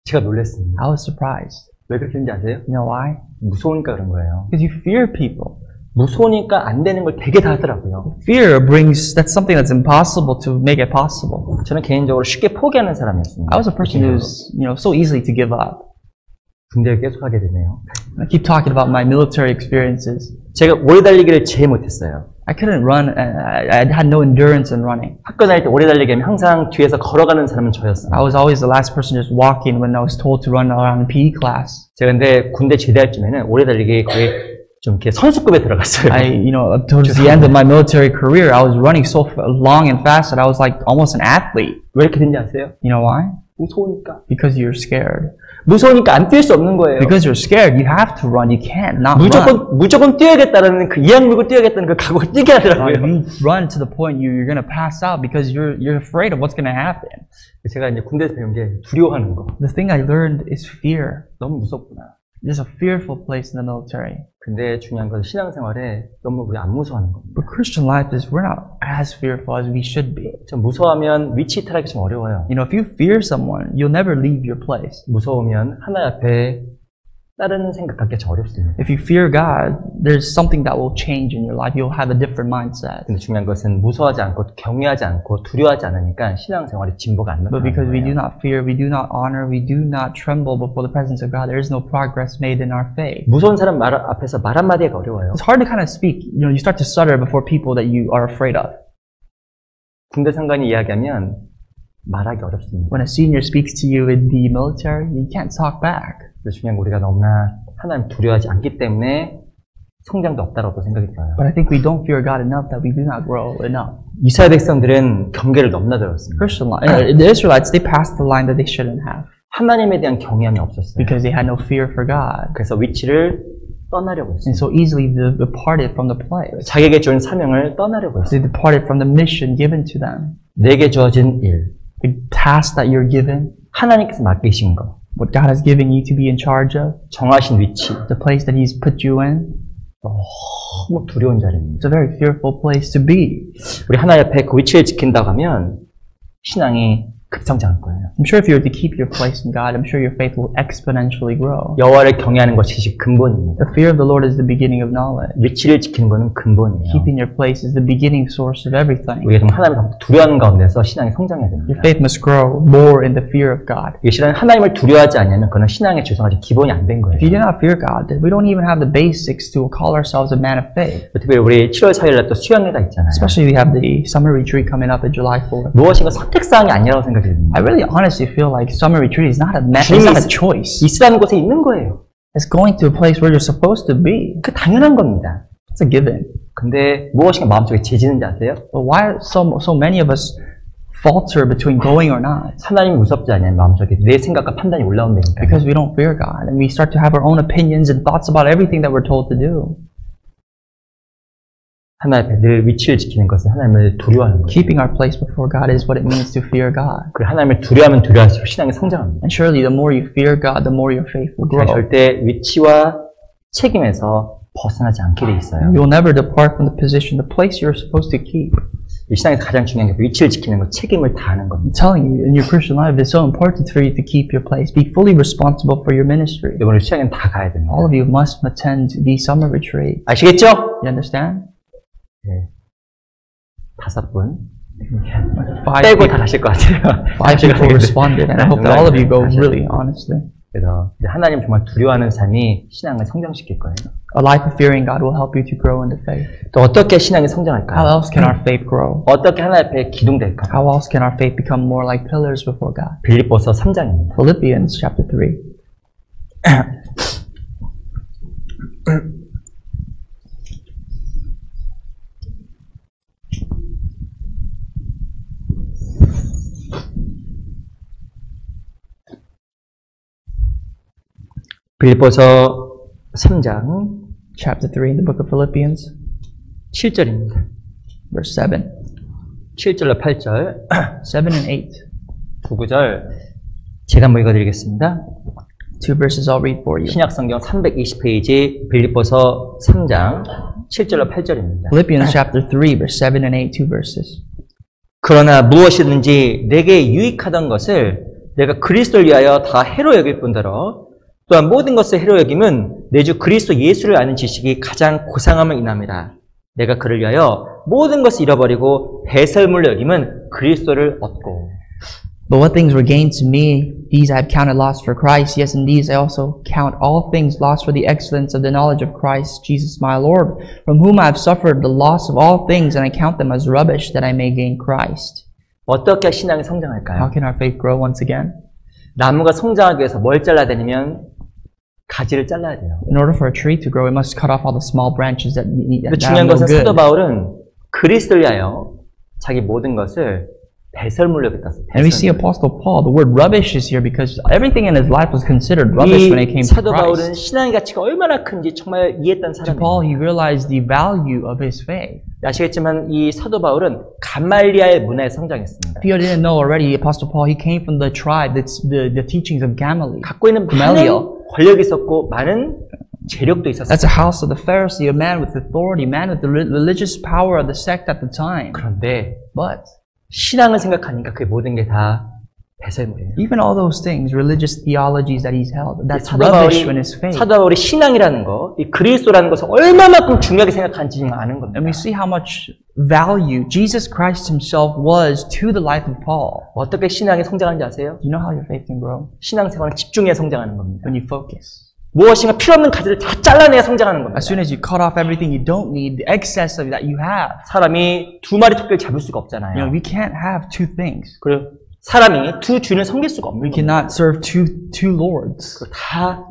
Speaker 1: 제가 놀랐습니다.
Speaker 2: I was surprised.
Speaker 1: 왜 그렇게 했는지 아세요?
Speaker 2: You know why?
Speaker 1: 무서우니까 그런 거예요.
Speaker 2: Because you fear people.
Speaker 1: 무서우니까 안 되는 걸 되게 다 하더라고요.
Speaker 2: Fear brings, that's something that's impossible to make it possible.
Speaker 1: 저는 개인적으로 쉽게 포기하는 사람이었습니다.
Speaker 2: I was a person who's, so easily to give up.
Speaker 1: 군대를 계속 하게 되네요.
Speaker 2: I keep talking about my military experiences.
Speaker 1: 제가 오래 달리기를 제일 못했어요.
Speaker 2: I couldn't run, I had no endurance in running.
Speaker 1: 학교 다닐 때 오래 달리기 하면 항상 뒤에서 걸어가는 사람은 저였어요.
Speaker 2: I was always the last person just walking when I was told to run around in PE class.
Speaker 1: 제가 근데 군대 제대할 쯤에는 오래 달리기 거의 좀 이렇게 선수급에 들어갔어요.
Speaker 2: Towards the end of my military career, I was running so long and fast that I was like almost an athlete.
Speaker 1: 왜 이렇게 된지 아세요?
Speaker 2: You know why?
Speaker 1: 무서우니까.
Speaker 2: Because you're scared.
Speaker 1: 무서우니까 안 뛸 수 없는 거예요.
Speaker 2: Because you're scared, you have to run. You can't not run.
Speaker 1: 무조건 뛰어야겠다는 그 이악 물고 뛰어야겠다는 그 각오가 뛰게 하더라고요.
Speaker 2: You run to the point you're going to pass out because you're afraid of what's going to happen.
Speaker 1: 제가 이제 군대에서 배운 게 두려워하는 거.
Speaker 2: The thing I learned is fear.
Speaker 1: 너무 무섭구나.
Speaker 2: There's a fearful place in the military.
Speaker 1: 근데 중요한 건 신앙생활에 너무 우리 안 무서워하는 겁니다.
Speaker 2: But Christian life is we're not as fearful as we should be.
Speaker 1: 좀 무서워하면 위치 이탈하기 좀 어려워요.
Speaker 2: If you fear someone, you'll never leave your place.
Speaker 1: 무서우면 하나님 앞에 따르는 생각하기가 좀 어렵습니다.
Speaker 2: If you fear God, there's something that will change in your life. You'll have a different mindset.
Speaker 1: 근데 중요한 것은 무서워하지 않고 경외하지 않고 두려워하지 않으니까 신앙생활에 진보가 안 나타나는
Speaker 2: But because we do
Speaker 1: 거예요.
Speaker 2: not fear, we do not honor, we do not tremble before the presence of God, there is no progress made in our faith.
Speaker 1: 무서운 사람 앞에서 말 한마디가 어려워요.
Speaker 2: It's hard to kind of speak. You start to stutter before people that you are afraid of.
Speaker 1: 군대 상관이 이야기하면 말하기 어렵습니다.
Speaker 2: When a senior speaks to you in the military, you can't talk back.
Speaker 1: 그래서 중요한 건 우리가 너무나 하나님 두려워하지 않기 때문에 성장도 없다라고 생각이 들어요.
Speaker 2: But I think we don't fear God enough that we do not grow enough.
Speaker 1: 이스라엘 백성들은 경계를 넘나들었습니다.
Speaker 2: Christian life, the Israelites, they passed the line that they shouldn't have.
Speaker 1: 하나님에 대한 경외함이 없었어요.
Speaker 2: Because they had no fear for God.
Speaker 1: 그래서 위치를 떠나려고 했어요.
Speaker 2: And so easily they departed from the place.
Speaker 1: 자기에게 준 사명을 떠나려고 했어요.
Speaker 2: They departed from the mission given to them.
Speaker 1: 내게 주어진 일,
Speaker 2: The task that you're given,
Speaker 1: 하나님께서 맡기신 거,
Speaker 2: what God has given you to be in charge of,
Speaker 1: 정하신 위치,
Speaker 2: the place that He's put you in,
Speaker 1: 너무 두려운 자리입니다.
Speaker 2: it's a very fearful place to be.
Speaker 1: 우리 하나님 앞에 그 위치를 지킨다고 하면 신앙이 급성장할 거예요.
Speaker 2: I'm sure if you were to keep your place in God, I'm sure your faith will exponentially grow.
Speaker 1: 여호와를 경외하는 것이 근본입니다.
Speaker 2: The fear of the Lord is the beginning of knowledge.
Speaker 1: 위치를 지키는 것은 근본이에요.
Speaker 2: Keeping your place is the beginning source of everything.
Speaker 1: 우리가 좀 하나님을 두려워하는 가운데서 신앙이 성장해야 됩니다.
Speaker 2: Your faith must grow more in the fear of God.
Speaker 1: 이게 실은 하나님을 두려워하지 않으면 그는 신앙의 죄송하지 기본이 안 된 거예요.
Speaker 2: If you do not fear God, then we don't even have the basics to call ourselves a man of faith.
Speaker 1: 특별히 우리 7월 4일날 또 수양회가 있잖아요.
Speaker 2: Especially we have the summer retreat coming up on July 4th.
Speaker 1: 무엇인가 선택사항이 아니라고 생각이 듭니다.
Speaker 2: I really honestly feel like summer retreat is not a choice.
Speaker 1: 있으라는 곳에 있는 거예요.
Speaker 2: It's going to a place where you're supposed to be.
Speaker 1: 그 당연한 겁니다.
Speaker 2: It's a given.
Speaker 1: 근데 무엇인가 마음속에 재지는지 아세요?
Speaker 2: But why so many of us falter between going or not?
Speaker 1: 하나님이 무섭지 않냐면 마음속에 내 생각과 판단이 올라온다니까요.
Speaker 2: Because we don't fear God and we start to have our own opinions and thoughts about everything that we're told to do.
Speaker 1: 하나님 앞에 늘 위치를 지키는 것은 하나님을 두려워하는 거예요.
Speaker 2: Keeping our place before God is what it means to fear God.
Speaker 1: 그 하나님을 두려워하면 두려워할수록 신앙이 성장합니다.
Speaker 2: And surely the more you fear God, the more your faith will grow.
Speaker 1: 절대 위치와 책임에서 벗어나지 않게 돼 있어요.
Speaker 2: You'll never depart from the position, the place you're supposed to keep.
Speaker 1: 이 신앙에서 가장 중요한 게 위치를 지키는 것, 책임을 다하는 겁니다.
Speaker 2: I'm telling you, in your Christian life, it's so important for you to keep your place. Be fully responsible for your ministry.
Speaker 1: 이번에 수양회는 다 가야 됩니다.
Speaker 2: All of you must attend the summer retreat.
Speaker 1: 아시겠죠?
Speaker 2: You understand?
Speaker 1: 네. 5분.
Speaker 2: 5
Speaker 1: 빼고 다 가실 것 같아요.
Speaker 2: 5 people responded, and I hope that all of you go really honestly.
Speaker 1: 그래서 하나님 정말 두려워하는 삶이 신앙을 성장시킬 거예요.
Speaker 2: A life of fearing God will help you to grow in the faith.
Speaker 1: 또 어떻게 신앙이
Speaker 2: How
Speaker 1: 성장할까요?
Speaker 2: else can our faith grow?
Speaker 1: 어떻게 하나님 앞에 기둥될까요?
Speaker 2: How else can our faith become more like pillars before God?
Speaker 1: 빌립보서 3장입니다.
Speaker 2: Philippians chapter 3.
Speaker 1: 빌립보서 3장
Speaker 2: Chapter 3 in the book of Philippians,
Speaker 1: 7절입니다.
Speaker 2: verse 7.
Speaker 1: 7절로 8절,
Speaker 2: 7 and 8.
Speaker 1: 두 구절 제가 한번 읽어드리겠습니다.
Speaker 2: Two verses I'll read for you.
Speaker 1: 신약성경 320페이지 빌립보서 3장 7절로 8절입니다.
Speaker 2: Philippians chapter 3, verse 7 and 8, two verses.
Speaker 1: 그러나 무엇이든지 내게 유익하던 것을 내가 그리스도를 위하여 다 해로 여길 뿐더러 또한 모든 것을 해로 여김은 내 주 그리스도 예수를 아는 지식이 가장 고상함을 인합니다. 내가 그를 위하여 모든 것을 잃어버리고 배설물로 여김은 그리스도를 얻고.
Speaker 2: But what things were gained to me, these I have counted loss for Christ. Yes, in these I also count all things lost for the excellence of the knowledge of Christ Jesus my Lord, from whom I have suffered the loss of all things, and I count them as rubbish, that I may gain Christ.
Speaker 1: 어떻게 신앙이 성장할까요?
Speaker 2: How can our faith grow once again?
Speaker 1: 나무가 성장하기 위해서 뭘 잘라야 되냐면 가지를 잘라야 돼요.
Speaker 2: In order for a tree to grow, it must cut off all the small branches that are
Speaker 1: 중요한
Speaker 2: no
Speaker 1: 것은
Speaker 2: good.
Speaker 1: 사도 바울은 그리스도를 위하여 자기 모든 것을 배설물로 여겼다.
Speaker 2: And we see Apostle Paul, the word rubbish is here because everything in his life was considered rubbish when it came to
Speaker 1: 사도 바울은
Speaker 2: Christ.
Speaker 1: 신앙의 가치가 얼마나 큰지 정말 이해했던
Speaker 2: To Paul,
Speaker 1: 사람이에요.
Speaker 2: he realized the value of his faith.
Speaker 1: 아시겠지만 이 사도 바울은 감말리아의 문화에 성장했습니다.
Speaker 2: If you didn't know already, Apostle Paul, he came from the tribe, that's the teachings of Gamaliel.
Speaker 1: 갖고 있는 많은 권력이 있었고 많은 재력도 있었어요.
Speaker 2: That's a house of the Pharisee, a man with authority, man with the religious power of the sect at the time.
Speaker 1: 그런데
Speaker 2: But
Speaker 1: 신앙을 생각하니까 그 모든 게 다 배설물이에요.
Speaker 2: even all those things, religious theologies that he's held, that's
Speaker 1: 사도
Speaker 2: rubbish
Speaker 1: 바울이,
Speaker 2: when his faith.
Speaker 1: 사도 바울이 신앙이라는 거, 이 그리스도라는 것을 얼마만큼 중요하게 생각하는지 아는 겁니다.
Speaker 2: And we see how much value Jesus Christ himself was to the life of Paul.
Speaker 1: 어떻게 신앙이 성장하는지 아세요?
Speaker 2: Do you know how your faith can grow?
Speaker 1: 신앙생활은 집중해 성장하는 겁니다.
Speaker 2: When you focus.
Speaker 1: 무엇인가 필요 없는 가지를 다 잘라내야 성장하는 겁니다.
Speaker 2: As soon as you cut off everything you don't need, the excess of that you have.
Speaker 1: 사람이 두 마리 토끼를 잡을 수가 없잖아요.
Speaker 2: You know, we can't have two things.
Speaker 1: 그리고 사람이 두 주인을 섬길 수가 없는
Speaker 2: We
Speaker 1: 겁니다.
Speaker 2: cannot serve two lords.
Speaker 1: 그걸 다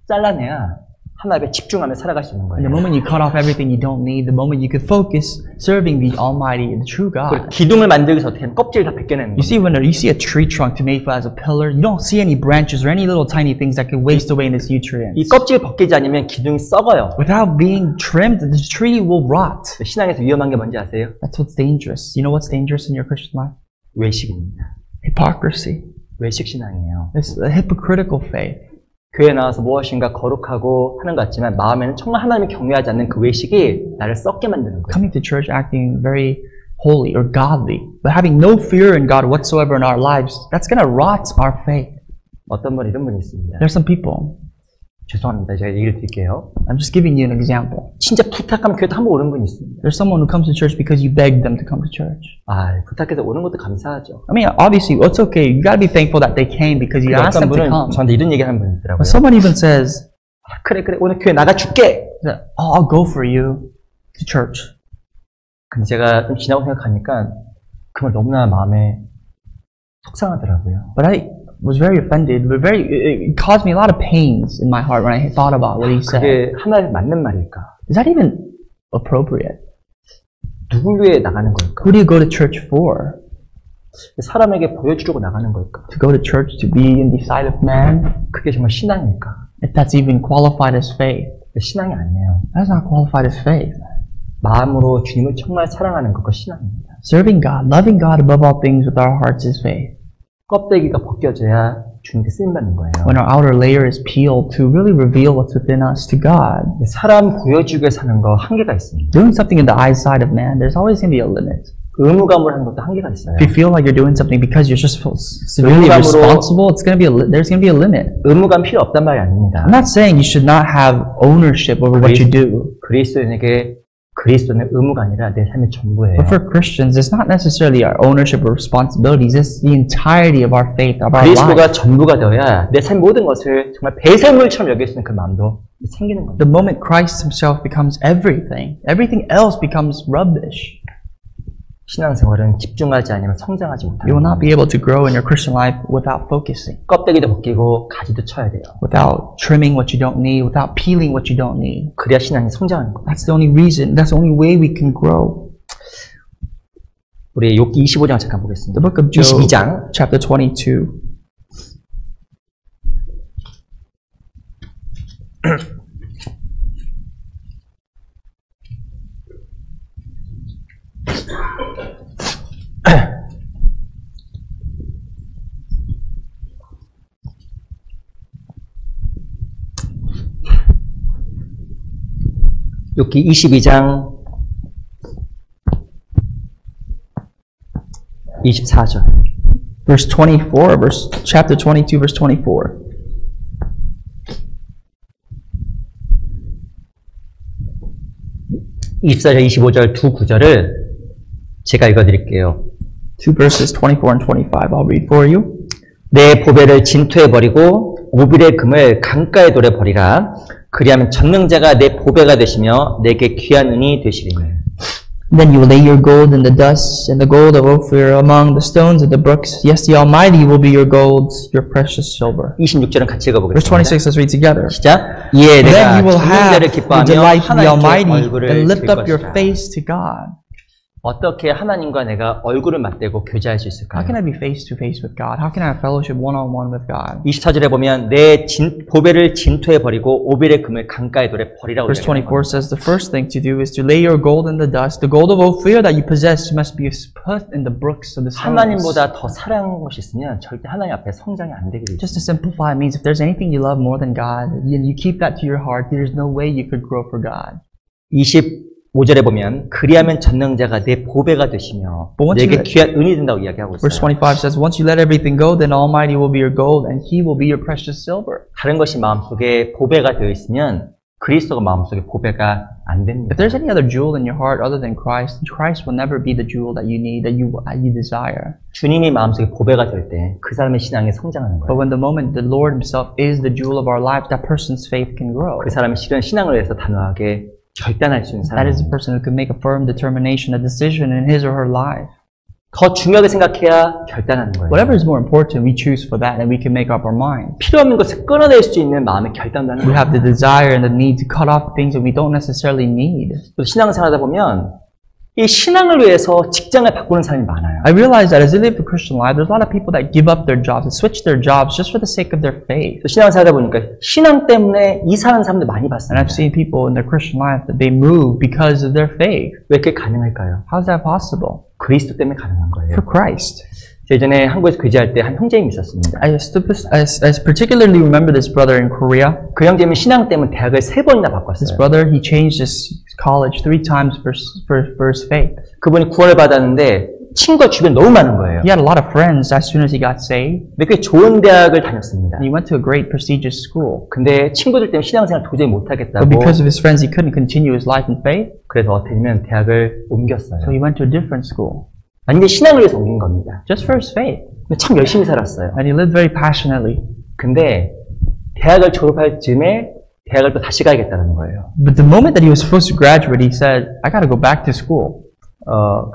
Speaker 1: 잘라내야 하나님에 집중하며 살아갈 수 있는
Speaker 2: And the
Speaker 1: 거예요.
Speaker 2: moment you cut off everything you don't need, the moment you could focus serving the Almighty and the true
Speaker 1: 그리고
Speaker 2: God.
Speaker 1: 기둥을 만들기 위해서 어떻게 하면 껍질을 다 벗겨내는
Speaker 2: You
Speaker 1: 거예요.
Speaker 2: see, when you see a tree trunk to make as a pillar, you don't see any branches or any little tiny things that could waste away in its
Speaker 1: 이
Speaker 2: nutrients.
Speaker 1: 껍질을 벗기지 않으면 기둥이 썩어요.
Speaker 2: Without being trimmed, the tree will rot.
Speaker 1: 신앙에서 위험한 게 뭔지 아세요?
Speaker 2: That's what's dangerous. You know what's dangerous in your Christian life?
Speaker 1: 외식입니다.
Speaker 2: Hypocrisy.
Speaker 1: 외식 신앙이에요.
Speaker 2: It's a hypocritical faith.
Speaker 1: 교회 나와서 무엇인가 거룩하고 하는 것 같지만 마음에는 정말 하나님을 경외하지 않는 그 외식이 나를 썩게 만드는 거예요.
Speaker 2: Coming to church acting very holy or godly, but having no fear in God whatsoever in our lives, that's going to rot our faith.
Speaker 1: 어떤 분 이런 분이 있습니다.
Speaker 2: There's some people.
Speaker 1: 죄송합니다. 제가 얘기를 드릴게요.
Speaker 2: I'm just giving you an example.
Speaker 1: 진짜 부탁하면 교회 한 번 오는 분이 있습니다.
Speaker 2: There's someone who comes to church because you begged them to come to church.
Speaker 1: 아, 부탁해서 오는 것도 감사하죠.
Speaker 2: I mean, obviously, it's okay. You gotta be thankful that they came because you asked them
Speaker 1: 어떤
Speaker 2: to
Speaker 1: 분은
Speaker 2: come.
Speaker 1: 저한테 이런 얘기 하는 분이 있더라고요.
Speaker 2: But someone even says,
Speaker 1: 아, 그래 오늘 교회 나가줄게.
Speaker 2: oh, I'll go for you to church.
Speaker 1: 근데 제가 좀 지나고 생각하니까 그 말 너무나 마음에 속상하더라고요.
Speaker 2: But I was very offended, but it caused me a lot of pains in my heart when I thought about what he said.
Speaker 1: 그게 하나님 맞는 말일까?
Speaker 2: Is that even appropriate?
Speaker 1: 누굴 위해 나가는 걸까?
Speaker 2: Who do you go to church for?
Speaker 1: 사람에게 보여주려고 나가는 걸까?
Speaker 2: To go to church to be in the sight of man?
Speaker 1: 그게 정말 신앙일까?
Speaker 2: If that's even qualified as faith.
Speaker 1: 신앙이 아니에요.
Speaker 2: That's not qualified as faith.
Speaker 1: 마음으로 주님을 정말 사랑하는 것과 신앙입니다.
Speaker 2: Serving God, loving God above all things with our hearts is faith.
Speaker 1: 껍데기가 벗겨져야 주님께 쓰임받는 거예요.
Speaker 2: When our outer layer is peeled to really reveal what's within us to God.
Speaker 1: 사람 보여주게 사는 거 한계가 있습니다.
Speaker 2: Doing something in the eyesight of man, there's always going to be a limit.
Speaker 1: 의무감을 하는 것도 한계가 있어요.
Speaker 2: If you feel like you're doing something because you're just severely responsible, it's going to be there's going to be a limit.
Speaker 1: 의무감 필요 없단 말이 아닙니다.
Speaker 2: I'm not saying you should not have ownership over what you do.
Speaker 1: 그리스도인에게 그리스도는 의무가 아니라 내 삶의 전부예요.
Speaker 2: But for Christians, it's not necessarily our ownership or responsibilities. It's the entirety of our faith, of our
Speaker 1: 그리스도가
Speaker 2: life.
Speaker 1: 전부가 되어야 내 삶 모든 것을 정말 배설물처럼 여길 수 있는 그 마음도 생기는 겁니다.
Speaker 2: The moment Christ himself becomes everything, everything else becomes rubbish.
Speaker 1: 신앙생활은 집중하지 않으면 성장하지
Speaker 2: You will
Speaker 1: 못합니다.
Speaker 2: not be able to grow in your Christian life without focusing,
Speaker 1: 껍데기도 벗기고 가지도 쳐야 돼요.
Speaker 2: without trimming what you don't need, without peeling what you don't need.
Speaker 1: 그래야 신앙이 성장하는 겁니다.
Speaker 2: That's the only reason, that's the only way we can grow.
Speaker 1: 우리 욥기 25장 잠깐
Speaker 2: The
Speaker 1: 보겠습니다.
Speaker 2: book of Job,
Speaker 1: 22장
Speaker 2: chapter 22.
Speaker 1: 욥기 22장 24절.
Speaker 2: Verse 24, chapter 22, verse 24.
Speaker 1: 24절, 25절 두 구절을 제가 읽어드릴게요.
Speaker 2: Two verses 24 and 25. I'll read for you.
Speaker 1: 내 보배를 진토에 버리고 오빌의 금을 강가에 돌에 버리라. 그리하면 전능자가 내 보배가 되시며 내게 귀한 은이 되시리니.
Speaker 2: Then you will lay your gold in the dust, and the gold of Ophir among the stones of the brooks. Yes, the Almighty will be your gold, your precious silver.
Speaker 1: 26절은 같이
Speaker 2: Verse
Speaker 1: 읽어보겠습니다.
Speaker 2: 26, let's read together.
Speaker 1: 시작. 이에
Speaker 2: Then
Speaker 1: 내가
Speaker 2: you will have
Speaker 1: 전능자를
Speaker 2: the
Speaker 1: 기뻐하며
Speaker 2: delight of the
Speaker 1: 하나님께
Speaker 2: Almighty
Speaker 1: 얼굴을
Speaker 2: and lift
Speaker 1: 들
Speaker 2: up your
Speaker 1: 것이다.
Speaker 2: face to God.
Speaker 1: 어떻게 하나님과 내가 얼굴을 맞대고 교제할 수 있을까요?
Speaker 2: How can I be face to face with God? How can I have fellowship one-on-one with God?
Speaker 1: 24절에 보면 내 보배를 진토에 버리고 오빌의 금을 강가에 돌에 버리라고
Speaker 2: Verse
Speaker 1: 얘기합니다.
Speaker 2: 24 says, the first thing to do is to lay your gold in the dust. The gold of Ophir that you possess must be put in the brooks of the stones.
Speaker 1: 하나님보다 더 사랑하는 것이 있으면 절대 하나님 앞에 성장이 안 되게 되죠.
Speaker 2: Just to simplify, it means if there's anything you love more than God, you keep that to your heart, there's no way you could grow for God.
Speaker 1: 25절에 보면 그리하면 전능자가 내 보배가 되시며 내게 귀한 은이 된다고 이야기하고
Speaker 2: Verse
Speaker 1: 있어요.
Speaker 2: 25 says, once you let everything go, then Almighty will be your gold, and He will be your precious silver.
Speaker 1: 다른 것이 마음속에 보배가 되어 있으면 그리스도가 마음속에 보배가 안 됩니다.
Speaker 2: If there's any other jewel in your heart other than Christ, Christ will never be the jewel that you need, that you desire.
Speaker 1: 주님이 마음속에 보배가 될 때 그 사람의 신앙이 성장하는
Speaker 2: But
Speaker 1: 거예요.
Speaker 2: when the moment the Lord Himself is the jewel of our life, that person's faith can grow.
Speaker 1: 그 사람이 실은 신앙을 위해서 단호하게 결단할 수 있는
Speaker 2: That is the
Speaker 1: 사람입니다.
Speaker 2: person who can make a firm determination, a decision in his or her life.
Speaker 1: 더 중요하게 생각해야 결단하는 거예요.
Speaker 2: Whatever is more important, we choose for that, and we can make up our mind.
Speaker 1: 필요 없는 것을 끊어낼 수 있는 마음의 결단도 하는
Speaker 2: We
Speaker 1: 거예요.
Speaker 2: have the desire and the need to cut off things that we don't necessarily need.
Speaker 1: 또 신앙생활 하다 보면 이 신앙을 위해서 직장을 바꾸는 사람이 많아요.
Speaker 2: I realize that as they live the Christian life, there's a lot of people that give up their jobs and switch their jobs just for the sake of their faith.
Speaker 1: 또 신앙생활 하다 보니까 신앙 때문에 이사하는 사람들 많이
Speaker 2: And
Speaker 1: 봤습니다.
Speaker 2: I've seen people in their Christian life that they move because of their faith.
Speaker 1: 왜 그게 가능할까요?
Speaker 2: How's that possible?
Speaker 1: 그리스도 때문에 가능한 거예요.
Speaker 2: For Christ.
Speaker 1: 예전에 한국에서 교제할 때 한 형제님이 있었습니다.
Speaker 2: I particularly remember this brother in Korea.
Speaker 1: 그 형제님은 신앙 때문에 대학을 3번이나
Speaker 2: This
Speaker 1: 바꿨어요.
Speaker 2: brother, he changed his college 3 times for his faith.
Speaker 1: 그분이 구원을 받았는데 친구가 주변에 너무 많은 거예요.
Speaker 2: He had a lot of friends as soon as he got saved.
Speaker 1: 근데 꽤 좋은 대학을 다녔습니다.
Speaker 2: And he went to a great prestigious school.
Speaker 1: 근데 친구들 때문에 신앙생활 도저히
Speaker 2: But
Speaker 1: 못하겠다고
Speaker 2: because of his friends, he couldn't continue his life in faith.
Speaker 1: 그래서 어떻게 되면 대학을 옮겼어요.
Speaker 2: So he went to a different school.
Speaker 1: 아니 근데 신앙을 위해서 옮긴 겁니다.
Speaker 2: Just for his faith.
Speaker 1: 근데 참 열심히 살았어요.
Speaker 2: And he lived very passionately.
Speaker 1: 근데 대학을 졸업할 즈음에 대학을 또 다시 가야겠다는 거예요.
Speaker 2: But the moment that he was supposed to graduate, he said, I gotta go back to school.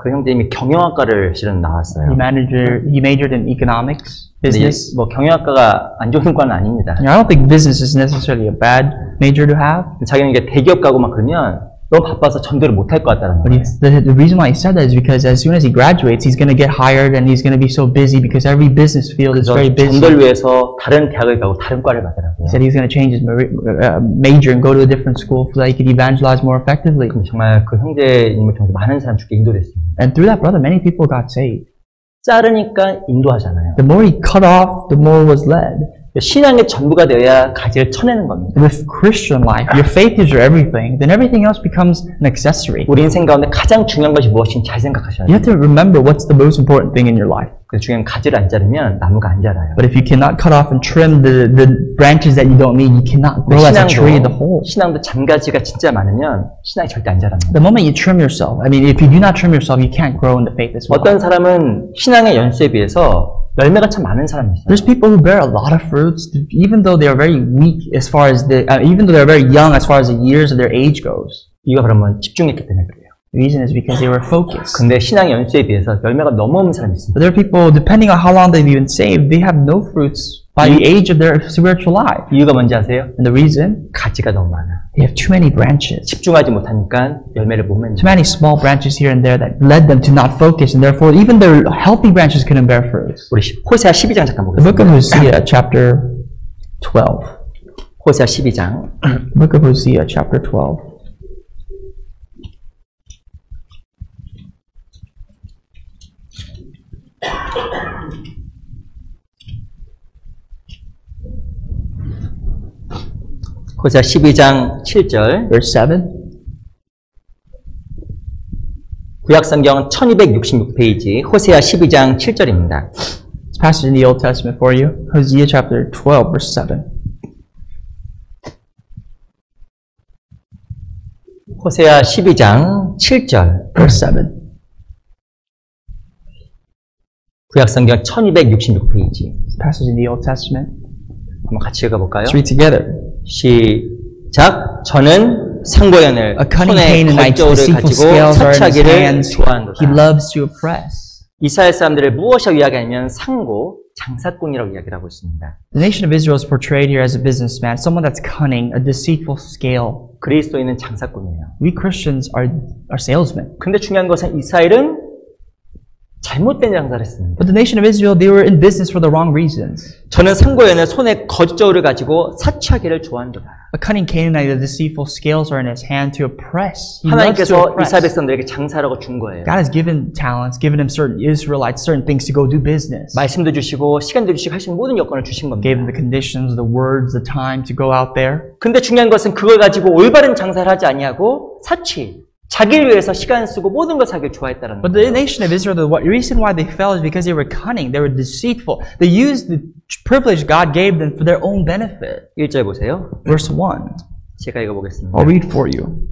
Speaker 1: 그 형제님이 경영학과를 실은 나왔어요.
Speaker 2: He majored in economics, business.
Speaker 1: 뭐 경영학과가 안 좋은 과는 아닙니다.
Speaker 2: I don't think business is necessarily a bad major to have.
Speaker 1: 자기는 이게 대기업 가고 막 그러면 너무 바빠서 전도를 못할 것 같다는
Speaker 2: But
Speaker 1: 거예요.
Speaker 2: the reason why he said that is because as soon as he graduates, he's going to get hired and he's going to be so busy because every business field is very busy.
Speaker 1: 전도를 위해서 다른 대학을 가고 다른 과를 가더라고요.
Speaker 2: He said he's going to change his major and go to a different school so that he could evangelize more effectively.
Speaker 1: 정말 그 형제님을 통해서 많은 사람 죽게 인도됐습니다.
Speaker 2: And through that brother, many people got saved.
Speaker 1: 자르니까 인도하잖아요.
Speaker 2: The more he cut off, the more was led.
Speaker 1: 신앙의 전부가 되어야 가지를 쳐내는 겁니다.
Speaker 2: With Christian life, your faith is your everything. Then everything else becomes an accessory.
Speaker 1: 우리 인생 가운데 가장 중요한 것이 무엇인지 잘 생각하셔야
Speaker 2: You
Speaker 1: 돼요.
Speaker 2: have to remember what's the most important thing in your life.
Speaker 1: 그 중요한 가지를 안 자르면 나무가 안 자라요.
Speaker 2: But if you cannot cut off and trim the branches that you don't need, you cannot grow as a tree as a whole.
Speaker 1: 신앙도 잔가지가 진짜 많으면 신앙이 절대 안 자랍니다.
Speaker 2: The moment you trim yourself, I mean, if you do not trim yourself, you can't grow in the faith as well.
Speaker 1: 어떤 사람은 신앙의 연수에 비해서 열매가 참 많은 사람이 있어요.
Speaker 2: There's people who bear a lot of fruits, even though they are very weak as far as even though they are very young as far as the years of their age goes.
Speaker 1: 이유가 그러면 집중했기 때문에 그래요.
Speaker 2: The reason is because they were focused.
Speaker 1: 근데 신앙의 연수에 비해서 열매가 너무 없는 사람이 있습니다.
Speaker 2: But there are people, depending on how long they've been saved, they have no fruits by the age of their spiritual life.
Speaker 1: 이유가 뭔지 아세요?
Speaker 2: And the reason?
Speaker 1: 가지가 너무 많아.
Speaker 2: They have too many branches.
Speaker 1: 집중하지 못하니까 열매를 못 맺는.
Speaker 2: Too many small branches here and there that led them to not focus, and therefore even their healthy branches couldn't bear fruits.
Speaker 1: 우리 호세아 12장 잠깐
Speaker 2: The book of
Speaker 1: 보겠습니다.
Speaker 2: Hosea, chapter 12.
Speaker 1: 호세아 12장.
Speaker 2: The book of Hosea, chapter 12.
Speaker 1: 호세아 12장 7절.
Speaker 2: Verse 7.
Speaker 1: 구약성경 1266페이지 호세아 12장 7절입니다.
Speaker 2: This passage in the Old Testament for you. Hosea chapter 12, verse 7.
Speaker 1: 호세아 12장 7절
Speaker 2: verse 7.
Speaker 1: 구약성경 1266페이지
Speaker 2: Passage in the Old Testament.
Speaker 1: 한번 같이 읽어볼까요?
Speaker 2: Let's read together.
Speaker 1: 시작. 저는 상고연을
Speaker 2: A cunning
Speaker 1: 손에
Speaker 2: Canaanite,
Speaker 1: 겉저울을
Speaker 2: deceitful
Speaker 1: 가지고
Speaker 2: scales are in his
Speaker 1: 사치하기를
Speaker 2: hands.
Speaker 1: 좋아한도다.
Speaker 2: He loves to oppress.
Speaker 1: 이스라엘 사람들을 무엇이라고 이야기하냐면 상고, 장사꾼이라고 이야기를 하고 있습니다.
Speaker 2: The nation of Israel is portrayed here as a businessman, someone that's cunning, a deceitful scale.
Speaker 1: 그리스도인은 장사꾼이에요.
Speaker 2: We Christians are salesmen.
Speaker 1: 근데 중요한 것은 이스라엘은 잘못된 장사를 했습니다.
Speaker 2: But the nation of Israel, they were in business for the wrong reasons.
Speaker 1: 저는 상고연을 손에 겉저울을 가지고 사치하기를 좋아한도다.
Speaker 2: A cunning Canaanite, the deceitful scales are in his hand to oppress. He loves to
Speaker 1: 하나님께서
Speaker 2: oppress.
Speaker 1: 이스라엘 백성들에게 장사라고 준 거예요.
Speaker 2: God has given talents, given him certain Israelites, certain things to go do business.
Speaker 1: 말씀도 주시고 시간도 주시고 할 수 있는 모든 여건을 주신 겁니다.
Speaker 2: Gave him the conditions, the words, the time to go out there.
Speaker 1: 근데 중요한 것은 그걸 가지고 올바른 장사를 하지 아니하고 사치, 자기를 위해서 시간 쓰고 모든 걸 사기를 좋아했다는
Speaker 2: But the
Speaker 1: 거예요.
Speaker 2: nation of Israel, the reason why they fell is because they were cunning, they were deceitful. They used the privilege God gave them for their own benefit.
Speaker 1: 1절 보세요.
Speaker 2: Verse 1.
Speaker 1: 제가 읽어보겠습니다.
Speaker 2: I'll read for you.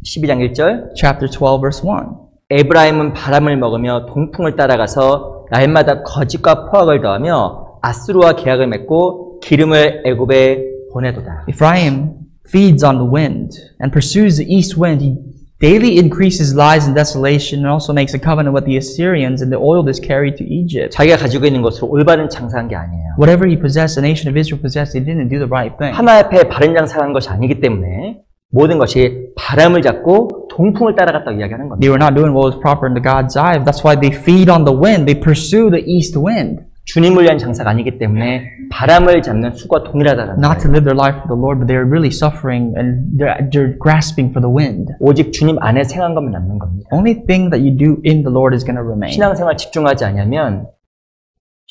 Speaker 1: 12장 1절.
Speaker 2: Chapter 12, verse 1.
Speaker 1: 에브라임은 바람을 먹으며 동풍을 따라가서 날마다 거짓과 포악을 더하며 아수르와 계약을 맺고 기름을 애굽에 보내도다.
Speaker 2: Ephraim feeds on the wind and pursues the east wind. He daily increases lies and desolation and also makes a covenant with the Assyrians, and the oil is carried to Egypt.
Speaker 1: 자기가 가지고 있는 것으로 올바른 장사한 게 아니에요.
Speaker 2: Whatever he possessed, the nation of Israel possessed, they didn't do the right thing.
Speaker 1: 하나님 앞에 바른 장사한 것이 아니기 때문에 모든 것이 바람을 잡고 동풍을 따라갔다고 이야기하는 겁니다.
Speaker 2: They were not doing what was proper in the God's eye. That's why they feed on the wind. They pursue the east wind.
Speaker 1: 주님을 위한 장사가 아니기 때문에 바람을 잡는 수가 동일하다는
Speaker 2: Not to
Speaker 1: 거예요.
Speaker 2: live their life for the Lord, but they're really suffering and they're grasping for the wind.
Speaker 1: 오직 주님 안에 생한 것만 남는 겁니다.
Speaker 2: Only thing that you do in the Lord is going to remain.
Speaker 1: 신앙생활 집중하지 않으면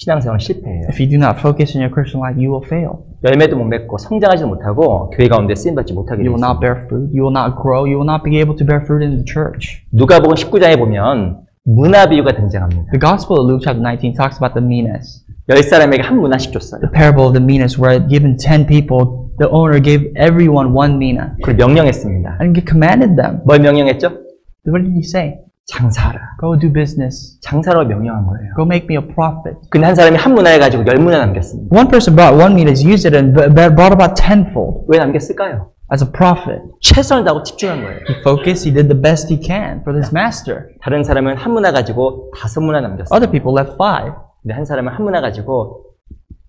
Speaker 1: 신앙생활 실패해요.
Speaker 2: If you do not focus in your Christian life, you will fail.
Speaker 1: 열매도 못 맺고 성장하지 못하고 교회 가운데 쓰임받지 못하게
Speaker 2: You will not
Speaker 1: 됩니다.
Speaker 2: bear fruit. You will not grow. You will not be able to bear fruit in the church.
Speaker 1: 누가복음 19장에 보면 문화 비유가 등장합니다.
Speaker 2: The Gospel of Luke chapter 19 talks about the minas.
Speaker 1: 10사람에게 한 문화씩 줬어요.
Speaker 2: The parable of the minas, where given 10 people, the owner gave everyone one mina.
Speaker 1: 그걸 명령했습니다.
Speaker 2: And he commanded them.
Speaker 1: 뭘 명령했죠?
Speaker 2: What did he say?
Speaker 1: 장사하라.
Speaker 2: Go do business.
Speaker 1: 장사로 명령한 거예요.
Speaker 2: Go make me a profit.
Speaker 1: 근데 한 사람이 한 문화를 가지고 10문화 남겼습니다.
Speaker 2: One person brought one minas, used it, and brought about tenfold
Speaker 1: 왜 남겼을까요?
Speaker 2: as a profit.
Speaker 1: 최선을 다하고 집중한 거예요.
Speaker 2: He focused. He did the best he can for his master.
Speaker 1: 다른 사람은 한 문화 가지고 5문화 남겼어요.
Speaker 2: Other people left 5.
Speaker 1: 근데 한 사람은 한 문화 가지고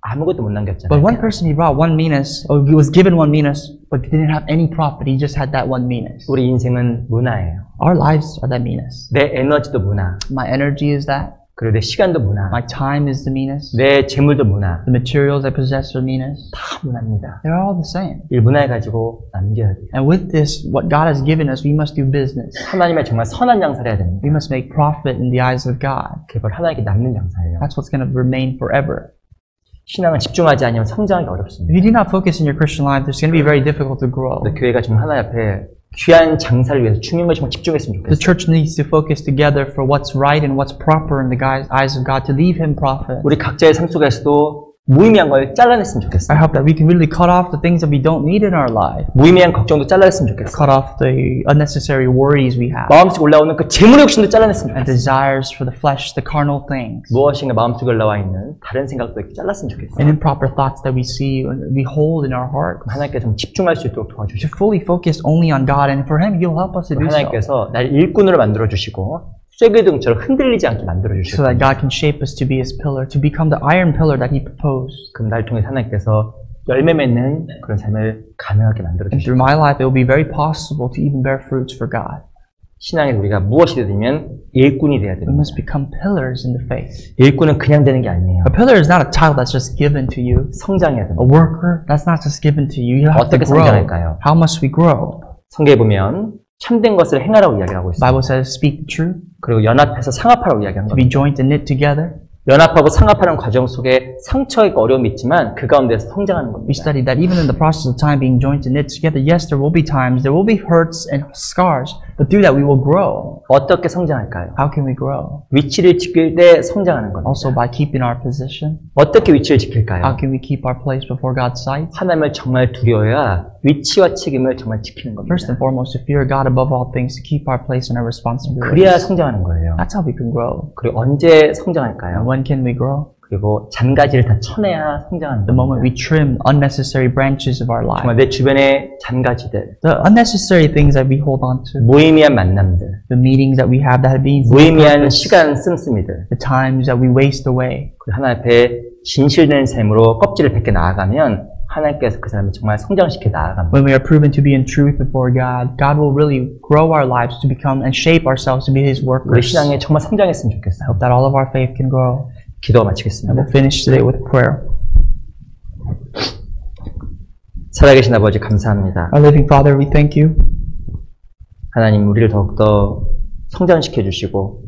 Speaker 1: 아무것도 못 남겼잖아요.
Speaker 2: But one person, he brought one minas, or he was given one minas, but he didn't have any profit. He just had that one minas.
Speaker 1: 우리 인생은 문화예요.
Speaker 2: Our lives are that minas.
Speaker 1: 내 에너지도 문화,
Speaker 2: My energy is that.
Speaker 1: 그리고 내 시간도 문화,
Speaker 2: My time is the minas.
Speaker 1: 내 재물도 문화,
Speaker 2: The materials I possess are minas.
Speaker 1: 다 문화입니다.
Speaker 2: They're all the same.
Speaker 1: 이 문화를 가지고 남겨야 돼요.
Speaker 2: And with this, what God has given us, we must do business.
Speaker 1: 하나님의 정말 선한 장사를 해야 됩니다.
Speaker 2: We must make profit in the eyes of God.
Speaker 1: 그걸 하나님께 남는 장사예요.
Speaker 2: That's what's going to remain forever.
Speaker 1: 신앙은 집중하지 않으면 성장하기 어렵습니다.
Speaker 2: If you do not focus in your Christian life, it's going to be very difficult to grow.
Speaker 1: 근데 교회가 지금 하나님 앞에 귀한 장사를 위해서 중요한 것만 집중했으면
Speaker 2: The
Speaker 1: 좋겠어요.
Speaker 2: church needs to focus together for what's right and what's proper in the eyes of God to leave Him profit.
Speaker 1: 우리 각자의 삶 속에서도 무의미한 걸 잘라냈으면
Speaker 2: I
Speaker 1: 좋겠어요.
Speaker 2: hope that we can really cut off the things that we don't need in our life.
Speaker 1: 무의미한 걱정도 잘라냈으면 좋겠어요.
Speaker 2: Cut off the unnecessary worries we have.
Speaker 1: 마음속에 올라오는 그 재물의 욕심도 잘라냈으면
Speaker 2: And
Speaker 1: 좋겠어요.
Speaker 2: desires for the flesh, the carnal things.
Speaker 1: 무엇인가 마음속에 올라와 있는 다른 생각도 이렇게 잘랐으면 좋겠어요.
Speaker 2: And improper thoughts that we see, we hold in our heart.
Speaker 1: 하나님께서 집중할 수 있도록
Speaker 2: To
Speaker 1: 도와주시고
Speaker 2: fully focus only on God, and for Him, He'll help us to do so.
Speaker 1: 하나님께서 날 일꾼으로 만들어주시고 쇠기둥처럼 흔들리지 않게 만들어주시고
Speaker 2: So that God can shape us to be His pillar, to become the iron pillar that He proposed.
Speaker 1: 그럼 날 통해 하나님께서 열매 맺는 그런 삶을 가능하게
Speaker 2: And
Speaker 1: 만들어주시고
Speaker 2: through my life, it will be very possible to even bear fruits for God.
Speaker 1: 신앙에 우리가 무엇이 되면 일꾼이 돼야
Speaker 2: We
Speaker 1: 됩니다.
Speaker 2: must become pillars in the faith.
Speaker 1: 일꾼은 그냥 되는 게 아니에요.
Speaker 2: A pillar is not a title that's just given to you.
Speaker 1: 성장해야
Speaker 2: A
Speaker 1: 됩니다.
Speaker 2: worker, that's not just given to you. You have to
Speaker 1: 어떻게
Speaker 2: grow.
Speaker 1: 성장할까요?
Speaker 2: How must we grow?
Speaker 1: 성경에 보면 참된 것을 행하라고 이야기하고
Speaker 2: The
Speaker 1: 있어요.
Speaker 2: Bible says, speak the truth,
Speaker 1: 그리고 연합해서 상합하라고 이야기하는
Speaker 2: to be
Speaker 1: 겁니다.
Speaker 2: joined and knit together.
Speaker 1: 연합하고 상합하는 과정 속에 상처와 어려움이 있지만 그 가운데서 성장하는
Speaker 2: We
Speaker 1: 겁니다.
Speaker 2: studied that even in the process of time being joined and knit together, yes, there will be times, there will be hurts and scars, But through that we will grow.
Speaker 1: 어떻게 성장할까요?
Speaker 2: How can we grow?
Speaker 1: 위치를 지킬 때 성장하는 겁니다.
Speaker 2: Also by keeping our position.
Speaker 1: 어떻게 위치를 지킬까요?
Speaker 2: How can we keep our place before God's sight?
Speaker 1: 하나님을 정말 두려워야 위치와 책임을 정말 지키는 겁니다.
Speaker 2: First and foremost, to fear God above all things, to keep our place and our responsibility.
Speaker 1: 그래야 성장하는 거예요.
Speaker 2: That's how we can grow.
Speaker 1: 그리고 언제 성장할까요?
Speaker 2: And when can we grow?
Speaker 1: 그리고 잔가지를 다 쳐내야 성장하는
Speaker 2: The moment
Speaker 1: 겁니다.
Speaker 2: we trim unnecessary branches of our life.
Speaker 1: 정말 내 주변의 잔가지들,
Speaker 2: The unnecessary things that we hold on to.
Speaker 1: 무의미한 만남들,
Speaker 2: The meetings that we have that have been
Speaker 1: 무의미한 시간 씀씀이들,
Speaker 2: the times that we waste away.
Speaker 1: 그리고 하나님 앞에 진실된 삶으로 껍질을 벗겨 나아가면 하나님께서 그 사람을 정말 성장시켜 나아갑니다.
Speaker 2: When we are proven to be in truth before God, God will really grow our lives to become and shape ourselves to be His
Speaker 1: 우리
Speaker 2: workers.
Speaker 1: 신앙에 정말 성장했으면
Speaker 2: I
Speaker 1: 좋겠어요.
Speaker 2: hope that all of our faith can grow.
Speaker 1: 기도가
Speaker 2: And
Speaker 1: 마치겠습니다.
Speaker 2: we'll finish today with prayer.
Speaker 1: 살아계신 아버지 감사합니다.
Speaker 2: Our living Father, we thank you.
Speaker 1: 하나님 우리를 더욱더 성장시켜 주시고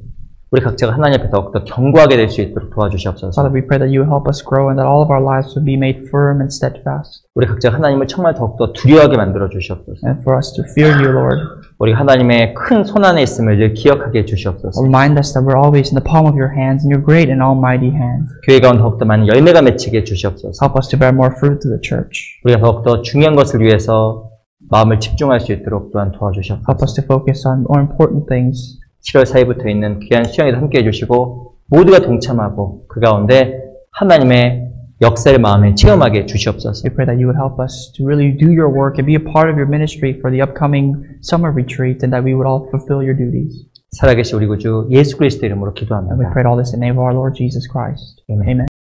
Speaker 1: 우리 각자가 하나님 앞에 더욱더 견고하게 될 수 있도록 도와주시옵소서.
Speaker 2: Father, we pray that you will help us grow and that all of our lives will be made firm and steadfast.
Speaker 1: 우리 각자가 하나님을 정말 더욱더 두려워하게 만들어 주시옵소서.
Speaker 2: And for us to fear you, Lord.
Speaker 1: 우리 하나님의 큰 손안에 있음을 늘 기억하게 해주시옵소서.
Speaker 2: Remind us that we're always in the palm of your hands and your great and almighty hand.
Speaker 1: 교회 가운데 더욱더 많은 열매가 맺히게 해주시옵소서.
Speaker 2: Help us to bear more fruit to the church.
Speaker 1: 우리가 더욱더 중요한 것을 위해서 마음을 집중할 수 있도록 또한
Speaker 2: Help
Speaker 1: 도와주시옵소서.
Speaker 2: us to focus on more important things.
Speaker 1: 7월 4일부터 있는 귀한 수양에도 함께 해주시고 모두가 동참하고 그 가운데 하나님의 역사를 마음에 체험하게 해주시옵소서.
Speaker 2: We pray that you would help us to really do your work and be a part of your ministry for the upcoming summer retreat and that we would all fulfill your duties.
Speaker 1: 살아계신 우리 구주 예수 그리스도 이름으로
Speaker 2: And we
Speaker 1: 기도합니다.
Speaker 2: pray all this in the name of our Lord Jesus Christ.
Speaker 1: Amen.
Speaker 2: Amen.